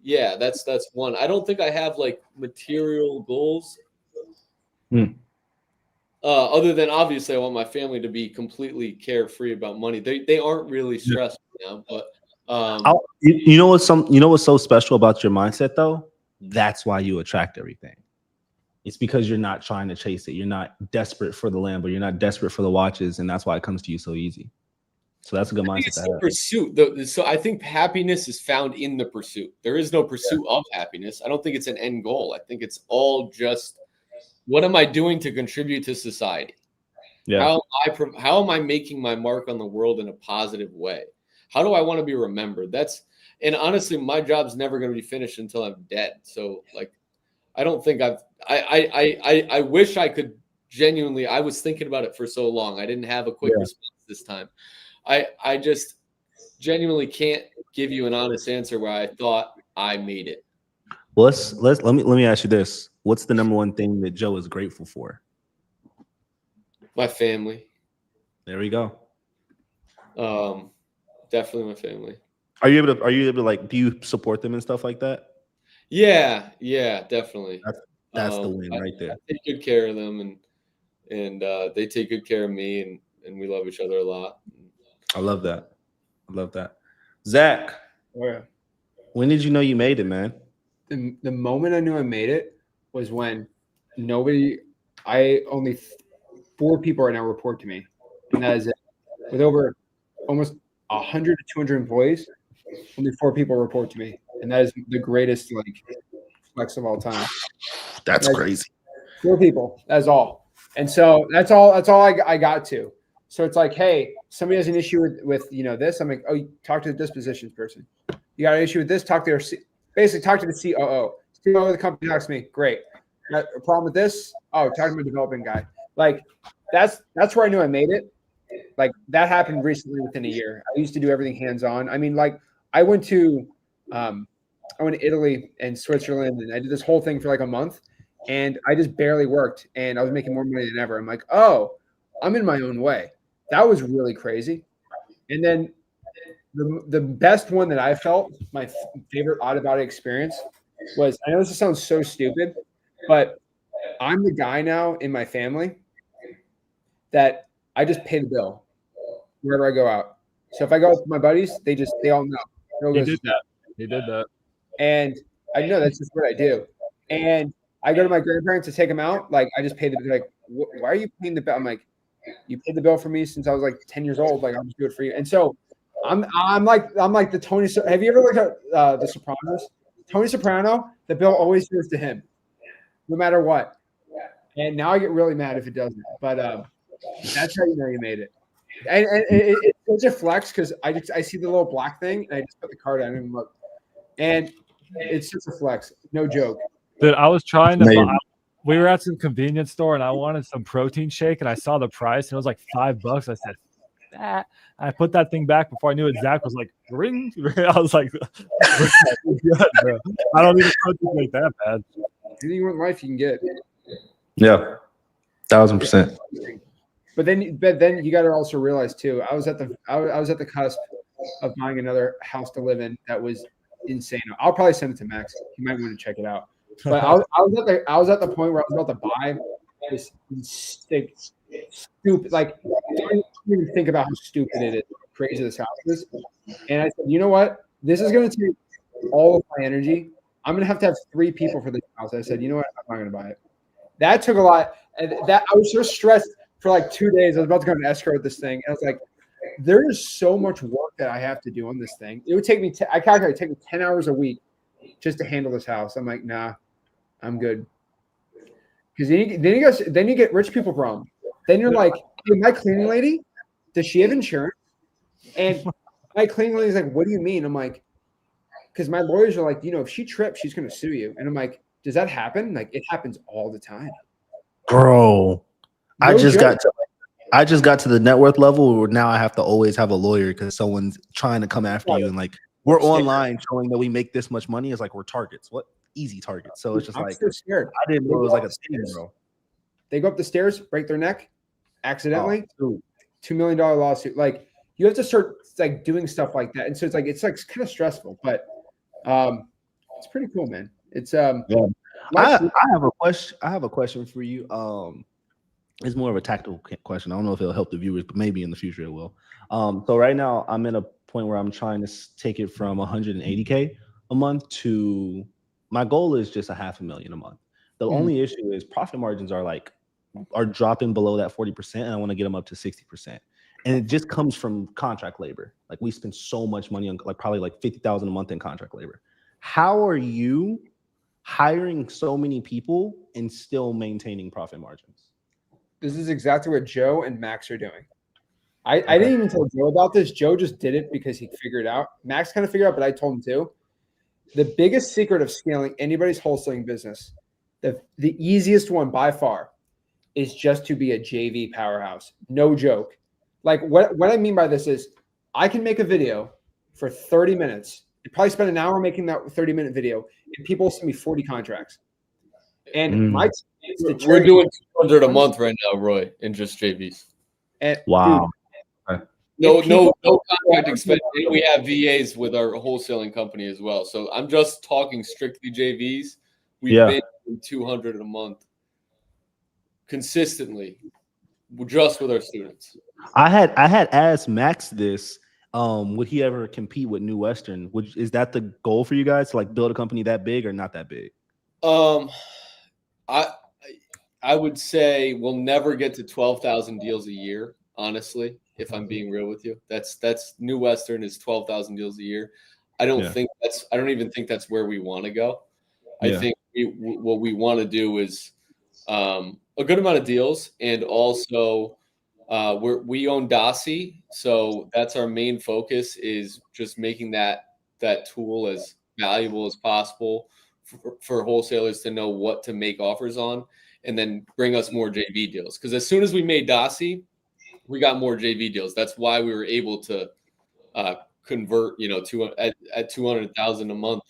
yeah, that's one. I don't think I have like material goals. Other than obviously I want my family to be completely carefree about money. They aren't really stressed now, but you know what's so special about your mindset though? That's why you attract everything. It's because you're not trying to chase it. You're not desperate for the Lambo. You're not desperate for the watches, and that's why it comes to you so easy. So that's a good mindset. It's the pursuit. So I think happiness is found in the pursuit. There is no pursuit of happiness. I don't think it's an end goal. I think it's all just, what am I doing to contribute to society? Yeah. How am I making my mark on the world in a positive way? How do I want to be remembered? And honestly, my job's never going to be finished until I'm dead. So like, I don't think I wish I could genuinely, I was thinking about it for so long. I didn't have a quick response this time. I just genuinely can't give you an honest answer where I thought I made it. Well, let me ask you this. What's the number one thing that Joe is grateful for? My family. There we go. Definitely my family. Are you able to like, do you support them and stuff like that? Yeah, definitely. That's the win right there. I take good care of them, and they take good care of me, and we love each other a lot. I love that. Zach, when did you know you made it, man? The moment I knew I made it was when only 4 people right now report to me, and that is it. With over almost 100 to 200 employees, only 4 people report to me, and that is the greatest flex of all time. That's crazy. 4 people, that's all. And so that's all I got to. So it's like, hey, somebody has an issue with this. I'm like, oh, you talk to the dispositions person. You got an issue with this? Talk to the COO. COO of the company talks to me. Great. Got a problem with this? Oh, talk to my development guy. Like that's where I knew I made it. Like that happened recently within a year. I used to do everything hands-on. I mean, like I went to Italy and Switzerland, and I did this whole thing for like a month, and I just barely worked, and I was making more money than ever. I'm like, oh, I'm in my own way. That was really crazy. And then the best one that I felt, my favorite out-of-body experience was, I know this sounds so stupid, but I'm the guy now in my family that I just pay the bill wherever I go out. So if I go with my buddies, they all know. He did that. And I know that's just what I do. And I go to my grandparents to take them out. Like I just pay the like, why are you paying the bill? I'm like, you paid the bill for me since I was like 10 years old. Like I'll just do it for you. And so I'm like the Tony. Have you ever looked at The Sopranos? Tony Soprano, the bill always goes to him, no matter what. And now I get really mad if it doesn't. But that's how you know you made it. And it's a flex because I see the little black thing and I just put the card on and look. And it's just a flex, no joke. Dude, I was trying to buy. We were at some convenience store and I wanted some protein shake and I saw the price and it was like $5. I said, that. I put that thing back before I knew it. Zach was like, ring. I was like, bro. I don't need a protein shake that bad. Anything you want in life, you can get. Yeah, 1000%. But then you got to also realize too. I was at the cusp of buying another house to live in. That was insane. I'll probably send it to Max. He might want to check it out. But I was at the point where I was about to buy this stupid. Like, don't even think about how stupid it is, how crazy this house is. And I said, you know what? This is going to take all of my energy. I'm going to have 3 people for this house. I said, you know what? I'm not going to buy it. That took a lot. And that I was so stressed for like 2 days. I was about to go to escrow with this thing. And I was like, there is so much work that I have to do on this thing. It would take me, I calculated, it'd take me 10 hours a week just to handle this house. I'm like, nah, I'm good. Because then you get rich people problem. Then you're like, hey, my cleaning lady, does she have insurance? And my cleaning lady's like, what do you mean? I'm like, because my lawyers are like, if she trips, she's going to sue you. And I'm like, does that happen? Like, it happens all the time. Bro, No I just joke. got to the net worth level where now I have to always have a lawyer because someone's trying to come after you and like we're online showing that we make this much money. It's like we're targets. What easy targets? So it's just I'm like so scared. I didn't know it was like a thing, bro. They go up the stairs, break their neck, accidentally. Oh, $2 million lawsuit. Like you have to start like doing stuff like that, and so it's kind of stressful, but it's pretty cool, man. It's I have a question. I have a question for you. It's more of a tactical question. I don't know if it'll help the viewers, but maybe in the future it will. So right now I'm in a point where I'm trying to take it from 180K a month to my goal is just $500,000 a month. The only issue is profit margins are dropping below that 40%, and I want to get them up to 60%. And it just comes from contract labor. Like we spend so much money on probably like $50,000 a month in contract labor. How are you hiring so many people and still maintaining profit margins? This is exactly what Joe and Max are doing. I didn't even tell Joe about this. Joe just did it because he figured it out. Max kind of figured it out, but I told him too. The biggest secret of scaling anybody's wholesaling business, the easiest one by far, is just to be a JV powerhouse. No joke. Like what I mean by this is I can make a video for 30 minutes. You probably spend an hour making that 30-minute video, and people send me 40 contracts. And we're doing 200 a month right now, Roy, in just JVs. And Wow. No contract expense. And we have VAs with our wholesaling company as well. So I'm just talking strictly JVs. We've been doing 200 a month consistently, just with our students. I had asked Max this. Would he ever compete with New Western? Is that the goal for you guys to like build a company that big or not that big? I would say we'll never get to 12,000 deals a year, honestly, if I'm being real with you. That's New Western is 12,000 deals a year. I don't even think that's where we want to go. I think what we want to do is a good amount of deals, and also we own Dossie, so that's our main focus, is just making that tool as valuable as possible for wholesalers to know what to make offers on, and then bring us more JV deals. Because as soon as we made Dossie, we got more JV deals. That's why we were able to convert, at 200,000 a month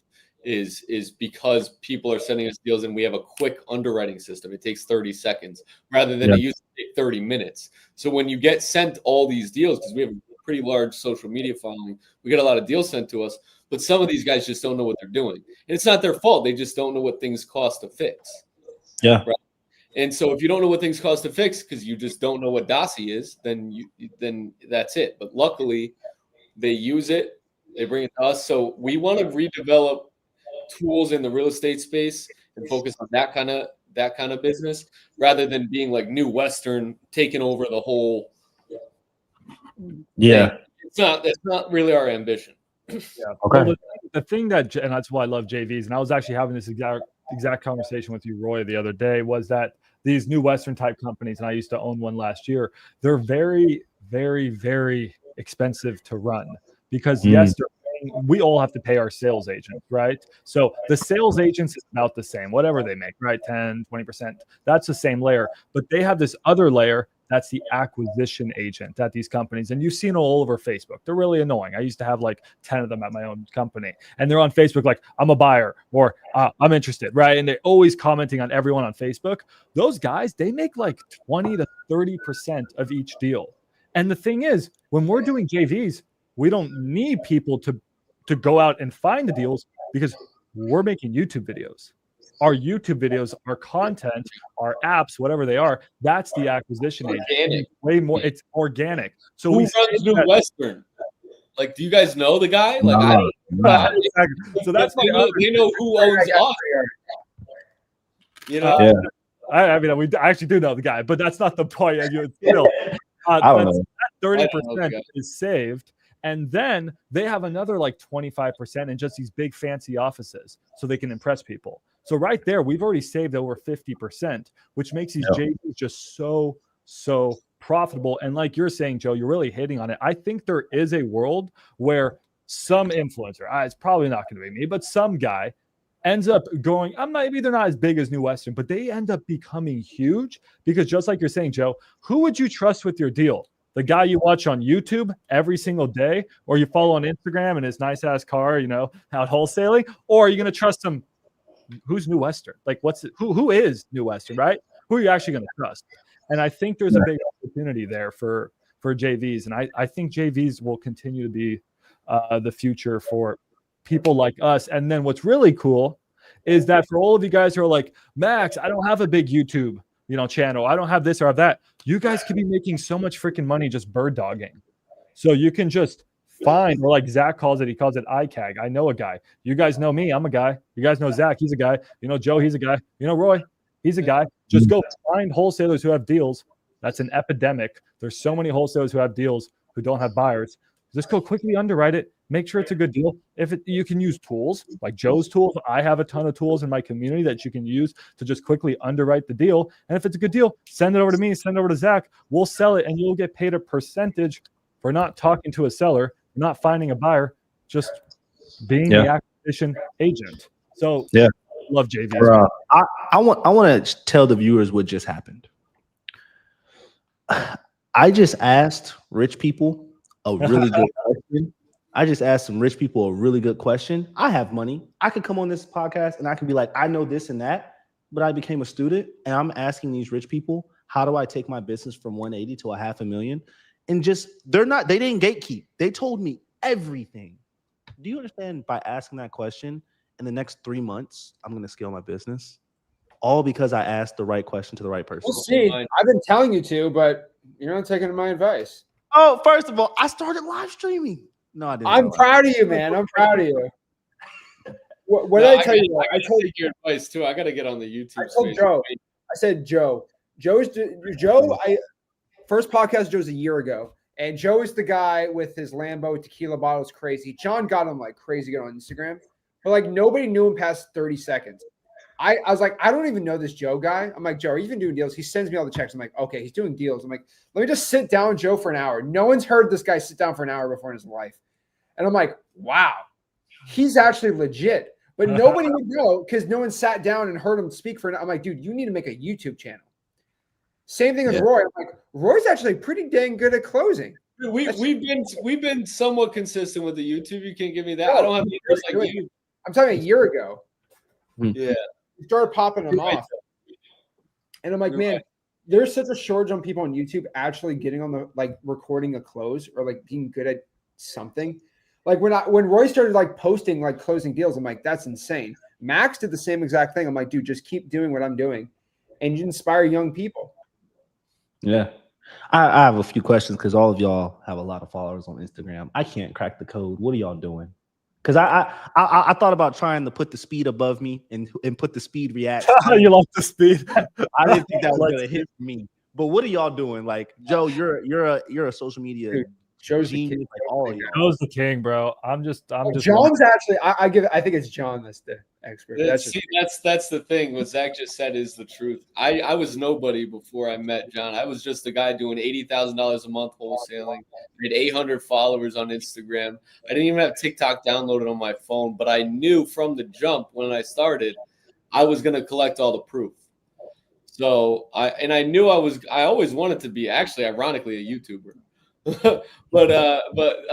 is because people are sending us deals, and we have a quick underwriting system. It takes 30 seconds rather than it used to take 30 minutes. So when you get sent all these deals, because we have a pretty large social media following, we get a lot of deals sent to us, but some of these guys just don't know what they're doing. And it's not their fault. They just don't know what things cost to fix. Yeah. Right? And so if you don't know what things cost to fix because you just don't know what Dossie is, then that's it. But luckily, they use it. They bring it to us. So we want to redevelop tools in the real estate space and focus on that kind of business, rather than being like New Western taking over the whole thing. It's not really our ambition. Okay. Well, the thing and that's why I love JVs, and I was actually having this exact conversation with you, Roy, the other day, was that these New Western type companies, and I used to own one last year, they're very, very, very expensive to run, because we all have to pay our sales agent, right? So the sales agents is about the same, whatever they make, right? 10, 20%, that's the same layer. But they have this other layer that's the acquisition agent at these companies. And you've seen it all over Facebook. They're really annoying. I used to have like 10 of them at my own company. And they're on Facebook like, I'm a buyer, or I'm interested, right? And they're always commenting on everyone on Facebook. Those guys, they make like 20 to 30% of each deal. And the thing is, when we're doing JVs, we don't need people to go out and find the deals, because we're making YouTube videos. Our YouTube videos, our content, our apps, whatever they are, that's the acquisition agent. Way more, it's organic. So who runs New Western? Like, do you guys know the guy? Like, I don't know. So that's they know who owns us. You know? Yeah. I mean, we actually do know the guy, but that's not the point. Still, I don't know. 30% is saved. And then they have another like 25% in just these big fancy offices, so they can impress people. So right there, we've already saved over 50%, which makes these JVs just so profitable. And like you're saying, Joe, you're really hitting on it. I think there is a world where some influencer, it's probably not going to be me, but some guy ends up going, maybe they're not as big as New Western, but they end up becoming huge, because just like you're saying, Joe, who would you trust with your deal? The guy you watch on YouTube every single day, or you follow on Instagram in his nice ass car, out wholesaling, or are you going to trust him? Who's New Western? Like, who is New Western, right? Who are you actually going to trust? And I think there's a big opportunity there for JVs. And I think JVs will continue to be the future for people like us. And then what's really cool is that for all of you guys who are like, Max, I don't have a big YouTube channel, I don't have this or have that, you guys could be making so much freaking money just bird dogging. So you can just find, or like Zach calls it, he calls it ICAG. I know a guy. You guys know me, I'm a guy. You guys know Zach, he's a guy. Joe, he's a guy. Roy, he's a guy. Just go find wholesalers who have deals. That's an epidemic. There's so many wholesalers who have deals who don't have buyers. Just go quickly underwrite it, make sure it's a good deal. You can use tools like Joe's tools. I have a ton of tools in my community that you can use to just quickly underwrite the deal. And if it's a good deal, send it over to me, send it over to Zach. We'll sell it, and you'll get paid a percentage for not talking to a seller, not finding a buyer, just being the acquisition agent. So yeah, I love JV. Bro, I want to tell the viewers what just happened. I just asked rich people a really good question. I just asked some rich people a really good question. I have money. I could come on this podcast and I could be like, I know this and that, but I became a student and I'm asking these rich people, how do I take my business from 180 to $500,000? And just, they didn't gatekeep. They told me everything. Do you understand, by asking that question, in the next 3 months, I'm going to scale my business? All because I asked the right question to the right person. We'll see. I've been telling you to, but you're not taking my advice. Oh, first of all, I started live streaming. No, I didn't. I'm proud of you, man. I'm proud of you. What did I tell you? I told you your advice too. I got to get on the YouTube. I told Joe. I said, Joe. First podcast Joe's a year ago, and Joe is the guy with his Lambo tequila bottles crazy. John got him like crazy good on Instagram, but like nobody knew him past 30 seconds. I was like, I don't even know this Joe guy. I'm like, Joe, are you even doing deals? He sends me all the checks. I'm like, okay, he's doing deals. I'm like, let me just sit down with Joe for an hour. No one's heard this guy sit down for an hour before in his life. And I'm like, wow, he's actually legit. But nobody would know because no one sat down and heard him speak for an hour. I'm like, dude, you need to make a YouTube channel. Same thing with Roy. I'm like, Roy's actually pretty dang good at closing. We've been somewhat consistent with the YouTube. You can't give me that. I don't have years like you. I'm talking a year ago. Yeah. We started popping them off. And I'm like, man, there's such a shortage on people on YouTube actually getting on the like recording a close or like being good at something. Like when Roy started like posting like closing deals, I'm like, that's insane. Max did the same exact thing. I'm like, dude, just keep doing what I'm doing and you inspire young people. Yeah. I have a few questions because all of y'all have a lot of followers on Instagram. I can't crack the code. What are y'all doing? Because I thought about trying to put the speed above me and put the speed react. You like the speed? I didn't think that was gonna hit me. But what are y'all doing? Like, Joe, you're a social media Joe's genius, like all of y'all. Joe's the king, bro. I'm just John's actually I think it's John that's the expert. That's the thing. What Zach just said is the truth. I was nobody before I met John. I was just a guy doing $80,000 a month wholesaling. I had 800 followers on Instagram. I didn't even have TikTok downloaded on my phone, but I knew from the jump when I started, I was going to collect all the proof. So I knew I always wanted to be actually, ironically, a YouTuber. but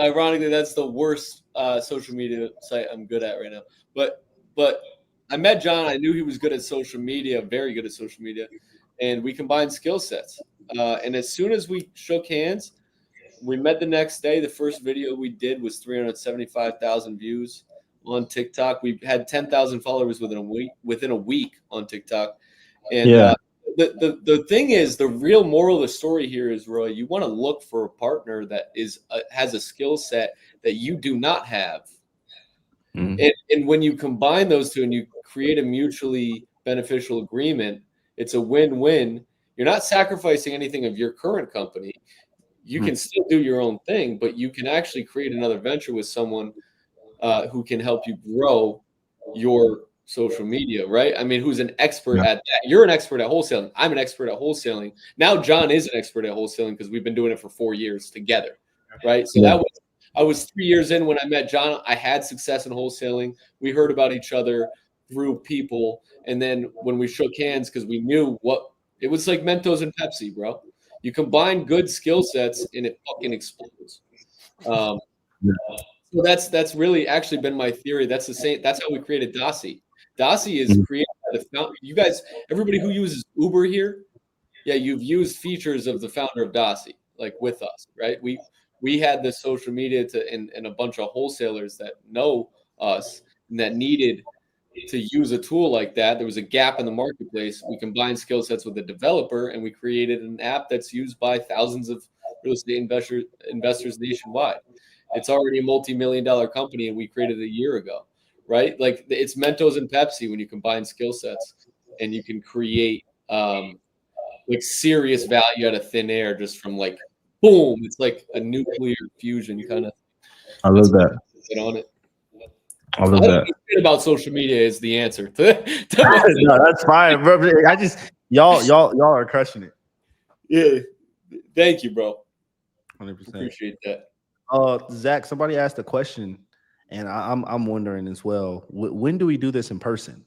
ironically, that's the worst social media site I'm good at right now. But I met John. I knew he was good at social media, very good at social media, and we combined skill sets. And as soon as we shook hands, we met the next day. The first video we did was 375,000 views on TikTok. We had 10,000 followers within a week on TikTok. And the thing is, the real moral of the story here is, Roy, you want to look for a partner that has a skill set that you do not have. Mm-hmm. And when you combine those two and you create a mutually beneficial agreement, it's a win-win. You're not sacrificing anything of your current company. You can still do your own thing, but you can actually create another venture with someone who can help you grow your social media, right? I mean, who's an expert at that? You're an expert at wholesaling. I'm an expert at wholesaling. Now John is an expert at wholesaling because we've been doing it for 4 years together, right? So I was 3 years in when I met John. I had success in wholesaling. We heard about each other through people. And then when we shook hands, because we knew it was like Mentos and Pepsi, bro. You combine good skill sets and it fucking explodes. So that's really actually been my theory. That's the same. That's how we created Dossie. Dossie is created by the founder. You guys, everybody who uses Uber here, you've used features of the founder of Dossie, like with us, right? We had the social media and a bunch of wholesalers that know us and that needed to use a tool like that. There was a gap in the marketplace. We combined skill sets with a developer and we created an app that's used by thousands of real estate investors nationwide. It's already a multi-million-dollar company and we created it a year ago, right? Like it's Mentos and Pepsi when you combine skill sets and you can create like serious value out of thin air just from like, boom, it's like a nuclear fusion kind of. I love that. get on it. I love I don't that. think shit about social media is the answer to my- No, that's fine, bro. I just y'all are crushing it. Yeah. Thank you, bro. 100%. Appreciate that. Zach, somebody asked a question, and I'm wondering as well. When do we do this in person?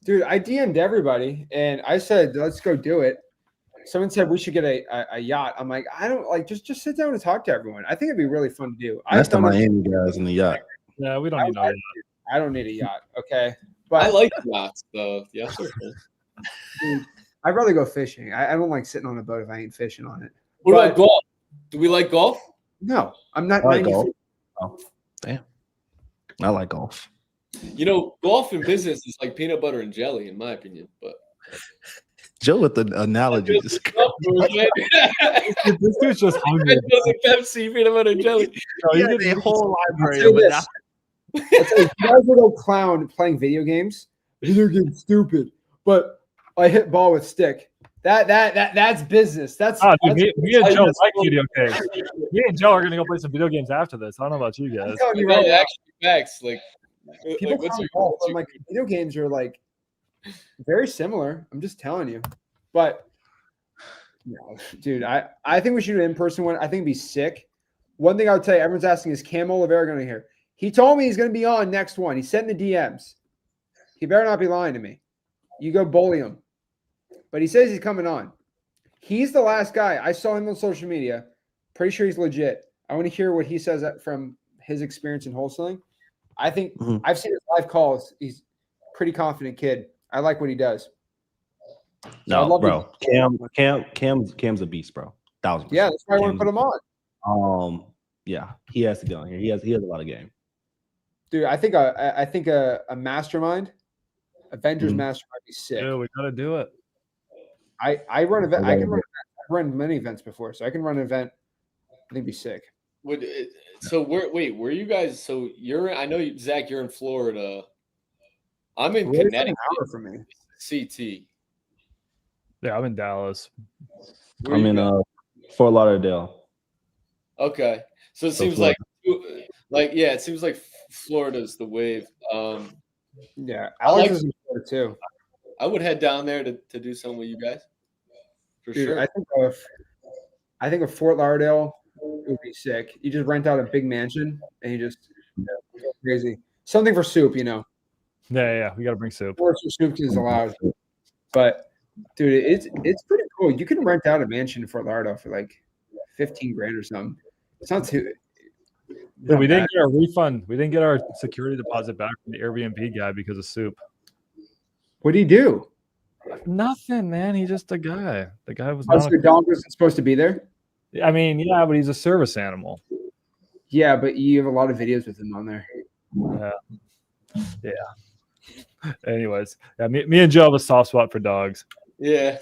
Dude, I DM'd everybody and I said, let's go do it. Someone said we should get a yacht. I'm like, I don't like just sit down and talk to everyone. I think it'd be really fun to do. That's the done it- Miami guys in the yacht. Yeah, we don't need no yacht. I don't need a yacht. Okay. I But like yachts, though. Yes, sir. dude, I'd rather go fishing. I don't like sitting on a boat if I ain't fishing on it. What But- about golf? Do we like golf? No, I'm not I like 90 golf. feet. Oh, damn. I like golf. You know, golf in business is like peanut butter and jelly, in my opinion. But Joe with the analogies. This dude's just hungry. It was a Pepsi peanut butter and jelly. He had a whole library I'll of say it. this. I'll say, you guys little clown playing video games. Video games stupid. But I hit ball with stick. That's business. That's, Oh, dude, that's me and Joe that's- like video games. Me and Joe are gonna go play some video games after this. I don't know about you guys. I'm telling you No, right now. actually, facts. Like, People what's call your- golf. what's I'm your- like, video games are like very similar. I'm just telling you. But no, dude, I think we should do an in-person one. I think it'd be sick. One thing I would tell you, everyone's asking, is Cam Oliveira going to hear? He told me he's going to be on next one. He sent in the DMs. He better not be lying to me. You go bully him. But he says he's coming on. He's the last guy. I saw him on social media. Pretty sure he's legit. I want to hear what he says from his experience in wholesaling. I think I've seen his live calls. He's a pretty confident kid. I like what he does. So I'd No, love bro. Cam's a beast, bro. 1,000%. Yeah, that's why I want to Cam's- put him on. Yeah, he has to get on here. He has a lot of game. Dude, I think a mastermind, Avengers Mhm. mastermind would be sick. Dude, we gotta do it. I run event. I can run. I've run many events before, so I can run an event. I think it'd be sick. So where you guys? So I know Zach, you're in Florida. I'm in Roy's an Connecticut. hour from me. CT. Yeah, I'm in Dallas. Where I'm you in guys? Fort Lauderdale. Okay, so it So seems like yeah, it seems like Florida's the wave. Yeah, I Alex like- is in Florida too. I would head down there to do something with you guys. For Dude, sure. I think of Fort Lauderdale would be sick. You just rent out a big mansion and you just go crazy. Something for soup, you know. Yeah, we gotta bring soup. Or soup is allowed. But dude, it's pretty cool. You can rent out a mansion in Fort Lauderdale for like 15 grand or something. It's not too. Dude, we didn't get our refund. We didn't get our security deposit back from the Airbnb guy because of soup. What do you do? Nothing, man. He's just a guy. The guy was Oh, not. so your dog wasn't supposed to be there? I mean, yeah, but he's a service animal. Yeah, but you have a lot of videos with him on there. Yeah. Anyways, yeah, me and Joe have a soft spot for dogs. Yeah.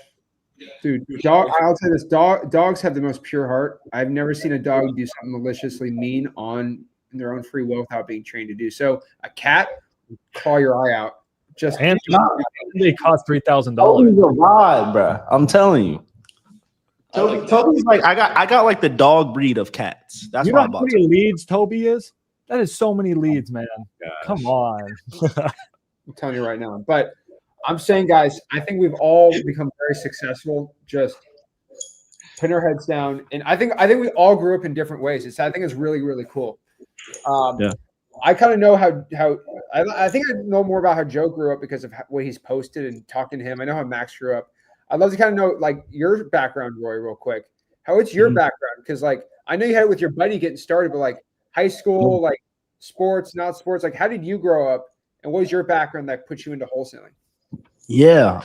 Dude, I'll say this: dogs have the most pure heart. I've never seen a dog do something maliciously mean on their own free will without being trained to do so. A cat, claw your eye out. Just And they cost $3,000. Toby's a ride, bro. I'm telling you. I like that. Toby's like I got like the dog breed of cats. That's You why know I how bought many leads Toby is? That is so many leads, man. Come on. I'm telling you right now. But I'm saying, guys, I think we've all become very successful just putting our heads down. And I think we all grew up in different ways. I think it's really, really cool. Yeah. I kind of know how I think I know more about how Joe grew up because of what he's posted and talking to him. I know how Max grew up. I'd love to kind of know like your background, Roy, real quick. How it's your background? Because like I know you had it with your buddy getting started, but like high school, like sports, not sports. Like how did you grow up, and what was your background that put you into wholesaling? Yeah.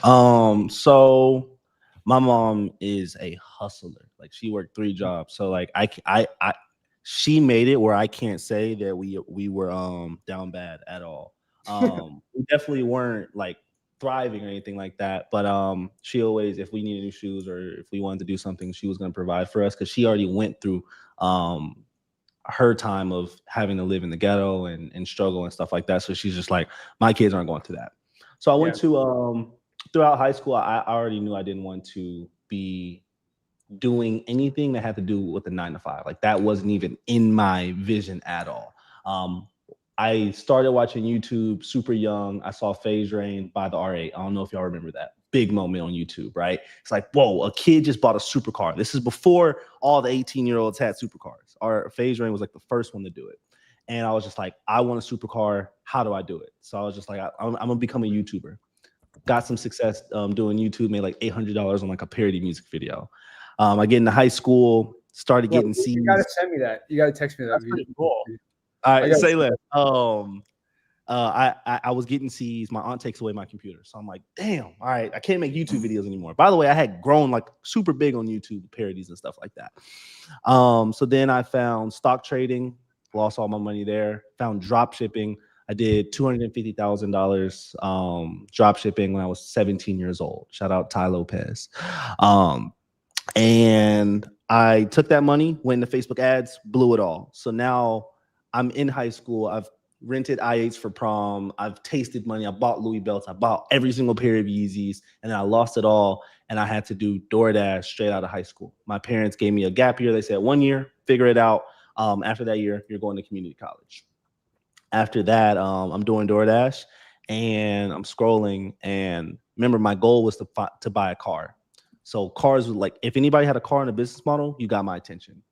So my mom is a hustler. Like she worked 3 jobs. So like she made it where I can't say that we were down bad at all. We definitely weren't like thriving or anything like that. But she always, if we needed new shoes or if we wanted to do something, she was going to provide for us because she already went through her time of having to live in the ghetto and struggle and stuff like that. So she's just like, my kids aren't going through that. So I went to throughout high school, I already knew I didn't want to be doing anything that had to do with the 9 to 5. Like that wasn't even in my vision at all. I started watching YouTube super young. I saw Phase Rain by the R8. I don't know if y'all remember that. Big moment on YouTube, right? It's like, whoa, a kid just bought a supercar. This is before all the 18-year-olds had supercars. Our Phase Rain was like the first one to do it. And I was just like, I want a supercar. How do I do it? So I was just like, I'm going to become a YouTuber. Got some success doing YouTube, made like $800 on like a parody music video. I get into high school, started getting C's. You got to send me that. You got to text me that. That's pretty cool. All right, say less. I was getting C's. My aunt takes away my computer. So I'm like, damn, all right, I can't make YouTube videos anymore. By the way, I had grown like super big on YouTube, parodies and stuff like that. So then I found stock trading, lost all my money there, found drop shipping. I did $250,000 drop shipping when I was 17 years old. Shout out Ty Lopez. And I took that money, went into Facebook ads, blew it all. So now I'm in high school. I've rented I-8s for prom. I've tasted money. I bought Louis belts. I bought every single pair of Yeezys, and then I lost it all. And I had to do DoorDash straight out of high school. My parents gave me a gap year. They said 1 year, figure it out. After that year, you're going to community college. After that, I'm doing DoorDash, and I'm scrolling. And remember, my goal was to buy a car. So cars were like, if anybody had a car in a business model, you got my attention.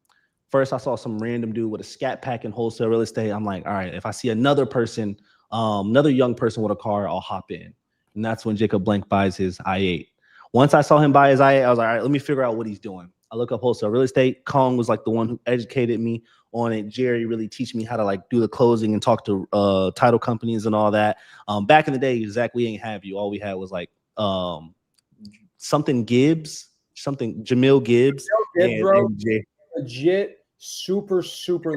First, I saw some random dude with a scat pack in wholesale real estate. I'm like, all right, if I see another person, another young person with a car, I'll hop in. And that's when Jacob Blank buys his I-8. Once I saw him buy his I-8, I was like, all right, let me figure out what he's doing. I look up wholesale real estate. Kong was like the one who educated me on it. Jerry really teach me how to like do the closing and talk to title companies and all that. Back in the day, Zach, we ain't have you. All we had was like something Gibbs, something Jamil Gibbs. Bro, legit, super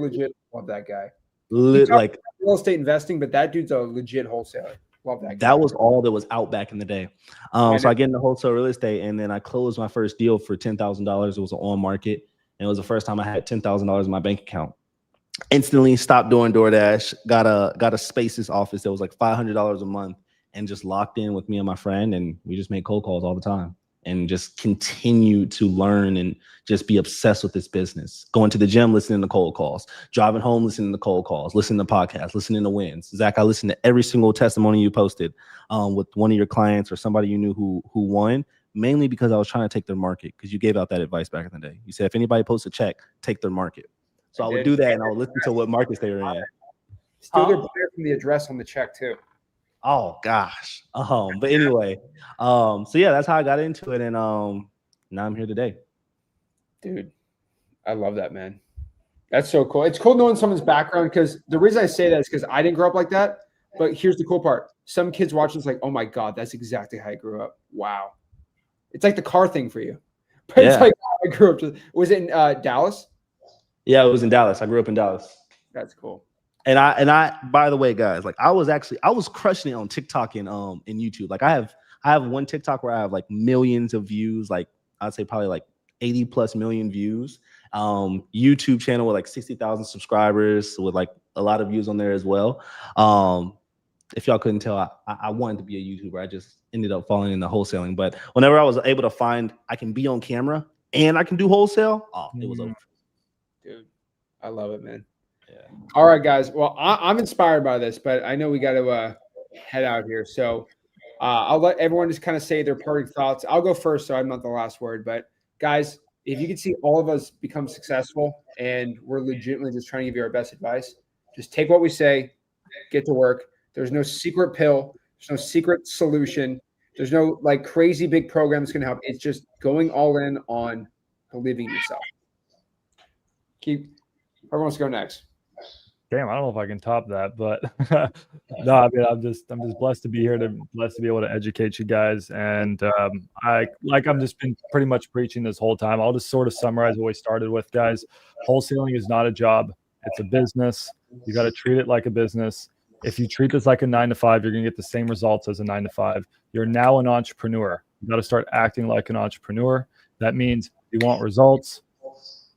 legit. Love that guy. Like real estate investing, but that dude's a legit wholesaler. Love that guy. That was all that was out back in the day. So I get into wholesale real estate, and then I closed my first deal for $10,000. It was an on market, and it was the first time I had $10,000 in my bank account. Instantly stopped doing DoorDash. Got a Spaces office that was like $500 a month, and just locked in with me and my friend, and we just made cold calls all the time. And just continue to learn and just be obsessed with this business. Going to the gym, listening to cold calls. Driving home, listening to cold calls. Listening to podcasts, listening to wins. Zach, I listened to every single testimony you posted with one of your clients or somebody you knew who won, mainly because I was trying to take their market, because you gave out that advice back in the day. You said, if anybody posts a check, take their market. So I would do that, and I would listen to what markets they were in. Still, they're clear from the address on the check, too. Oh gosh. But anyway, so yeah, that's how I got into it, and now I'm here today. Dude, I love that, man. That's so cool. It's cool knowing someone's background, because the reason I say that is because I didn't grow up like that. But here's the cool part: some kids watching this like, oh my god, that's exactly how I grew up. Wow, it's like the car thing for you. But yeah. It's like how I grew up. Was it in Dallas? Yeah, it was in Dallas. I grew up in Dallas. That's cool. And I, by the way, guys, like I was crushing it on TikTok and YouTube. Like I have one TikTok where I have like millions of views, like I'd say probably like 80+ million views. YouTube channel with like 60,000 subscribers with like a lot of views on there as well. If y'all couldn't tell, I wanted to be a YouTuber. I just ended up falling into wholesaling. But whenever I was able to find I can be on camera and I can do wholesale, it was over. Dude, I love it, man. Yeah. All right, guys. Well, I'm inspired by this, but I know we got to head out here. So I'll let everyone just kind of say their parting thoughts. I'll go first, so I'm not the last word. But guys, if you can see all of us become successful, and we're legitimately just trying to give you our best advice, just take what we say, get to work. There's no secret pill. There's no secret solution. There's no like crazy big program that's going to help. It's just going all in on believing in yourself. Whoever wants to go next. Damn, I don't know if I can top that, but no, I mean, I'm just blessed to be here, blessed to be able to educate you guys. And I'm just been pretty much preaching this whole time. I'll just sort of summarize what we started with, guys. Wholesaling is not a job. It's a business. You got to treat it like a business. If you treat this like a 9-to-5, you're going to get the same results as a 9-to-5. You're now an entrepreneur. You got to start acting like an entrepreneur. That means you want results.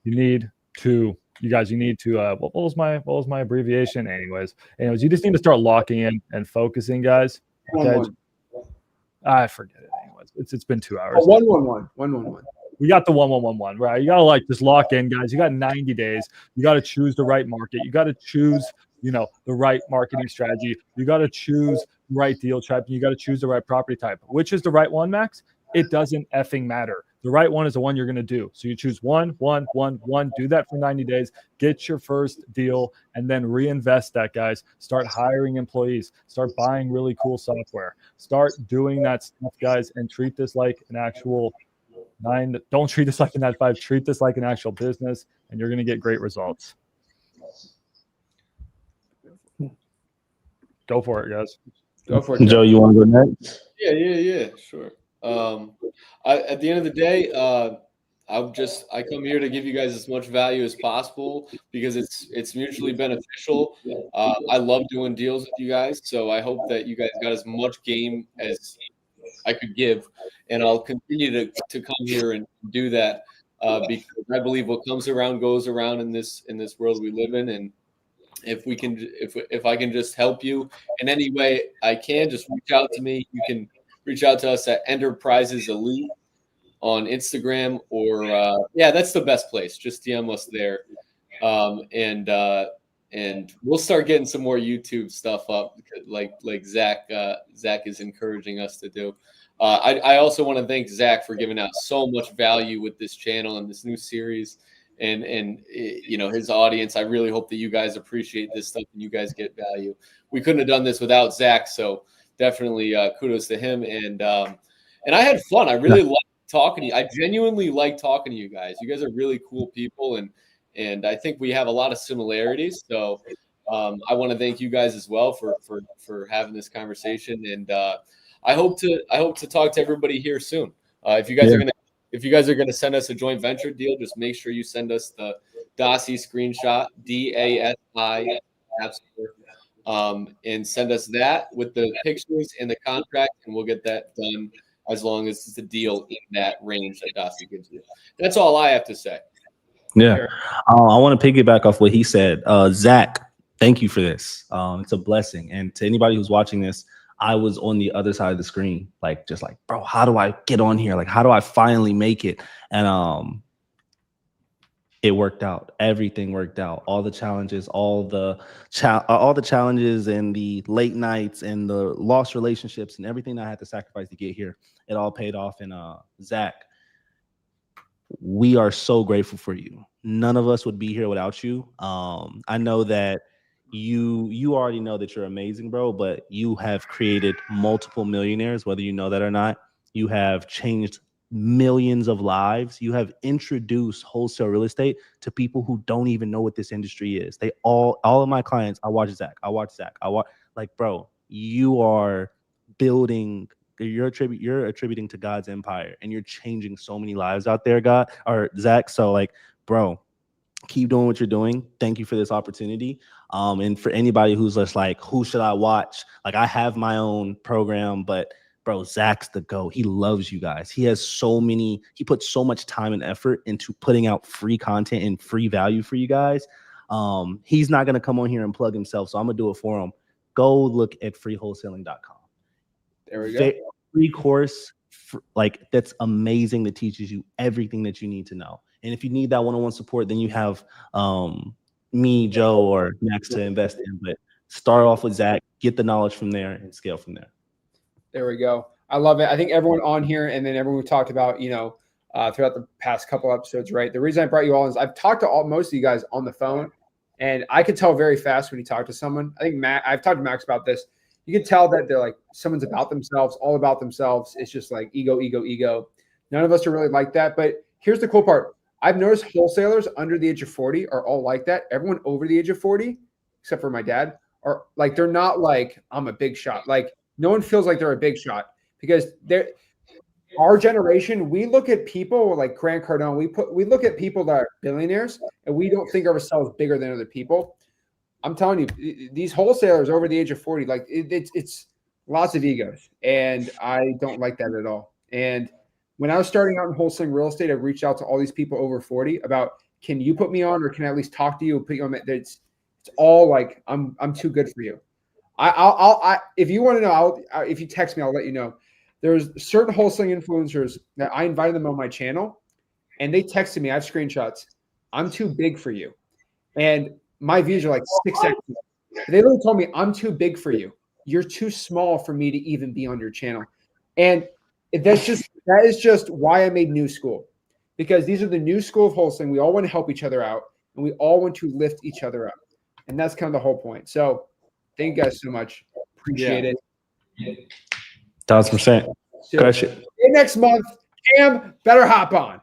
You need to what was my abbreviation? Anyways, you just need to start locking in and focusing, guys. Okay? I forget it. Anyways, it's been 2 hours. 111. We got the 1111, right? You gotta just lock in, guys. You got 90 days. You got to choose the right market. You got to choose the right marketing strategy. You got to choose the right deal type. And you got to choose the right property type. Which is the right one, Max? It doesn't effing matter. The right one is the one you're going to do. So you choose one, do that for 90 days, get your first deal, and then reinvest that, guys. Start hiring employees, start buying really cool software, start doing that stuff, guys, and treat this like an actual don't treat this like a 9-to-5, treat this like an actual business, and you're going to get great results. Go for it, guys. Go for it, Joe, you want to go next? Yeah, sure. At the end of the day, I come here to give you guys as much value as possible because it's mutually beneficial. I love doing deals with you guys, so I hope that you guys got as much game as I could give, and I'll continue to come here and do that because I believe what comes around goes around in this world we live in, and if I can just help you in any way I can, just reach out to me. You can reach out to us at Enterprises Elite on Instagram, or that's the best place. Just DM us there, and we'll start getting some more YouTube stuff up, like Zach is encouraging us to do. I also want to thank Zach for giving out so much value with this channel and this new series, and his audience. I really hope that you guys appreciate this stuff and you guys get value. We couldn't have done this without Zach, so definitely kudos to him. And I had fun. I really liked talking to you. I genuinely like talking to you guys. You guys are really cool people, and I think we have a lot of similarities. So I want to thank you guys as well for having this conversation. And I hope to talk to everybody here soon. If you guys are gonna send us a joint venture deal, just make sure you send us the DASI screenshot, DASI, and send us that with the pictures and the contract, and we'll get that done as long as it's a deal in that range that DASI gives you. That's all I have to say. Yeah. I want to piggyback off what he said. Zach, thank you for this. It's a blessing. And to anybody who's watching this, I was on the other side of the screen, bro, how do I get on here? How do I finally make it? And it worked out. Everything worked out. All the challenges, all the challenges and the late nights and the lost relationships and everything I had to sacrifice to get here, it all paid off. And Zach, we are so grateful for you. None of us would be here without you. I know that you already know that you're amazing, bro, but you have created multiple millionaires, whether you know that or not. You have changed millions of lives. You have introduced wholesale real estate to people who don't even know what this industry is. They all of my clients, I watch Zach. Bro, you are building, you're attributing to God's empire, and you're changing so many lives out there, Zach. So bro, keep doing what you're doing. Thank you for this opportunity. And for anybody who's just who should I watch? I have my own program, but bro, Zach's the GOAT. He loves you guys. He puts so much time and effort into putting out free content and free value for you guys. He's not going to come on here and plug himself, so I'm going to do it for him. Go look at freewholesaling.com. There we go. Free course, that's amazing, that teaches you everything that you need to know. And if you need that one-on-one support, then you have me, Joe, or Max to invest in. But start off with Zach, get the knowledge from there, and scale from there. There we go. I love it. I think everyone on here, and then everyone we talked about, throughout the past couple episodes, right? The reason I brought you all is I've talked to most of you guys on the phone, and I could tell very fast when you talk to someone. I think I've talked to Max about this. You can tell that they're someone's about themselves, all about themselves. It's just ego, ego, ego. None of us are really like that. But here's the cool part. I've noticed wholesalers under the age of 40 are all like that. Everyone over the age of 40, except for my dad, are they're not I'm a big shot. No one feels like they're a big shot because our generation, we look at people like Grant Cardone. We look at people that are billionaires, and we don't think of ourselves bigger than other people. I'm telling you, these wholesalers over the age of 40, it's lots of egos, and I don't like that at all. And when I was starting out in wholesaling real estate, I reached out to all these people over 40 about, can you put me on, or can I at least talk to you and put you on? It's all I'm too good for you. I if you want to know, if you text me, I'll let you know. There's certain wholesaling influencers that I invited them on my channel, and they texted me. I have screenshots. I'm too big for you, and my views are 6x. They literally told me, I'm too big for you. You're too small for me to even be on your channel. And that is just why I made New School, because these are the new school of wholesaling. We all want to help each other out, and we all want to lift each other up. And that's kind of the whole point. So thank you guys so much. Appreciate it. 1,000%. So, Crush it. next month, Cam better hop on.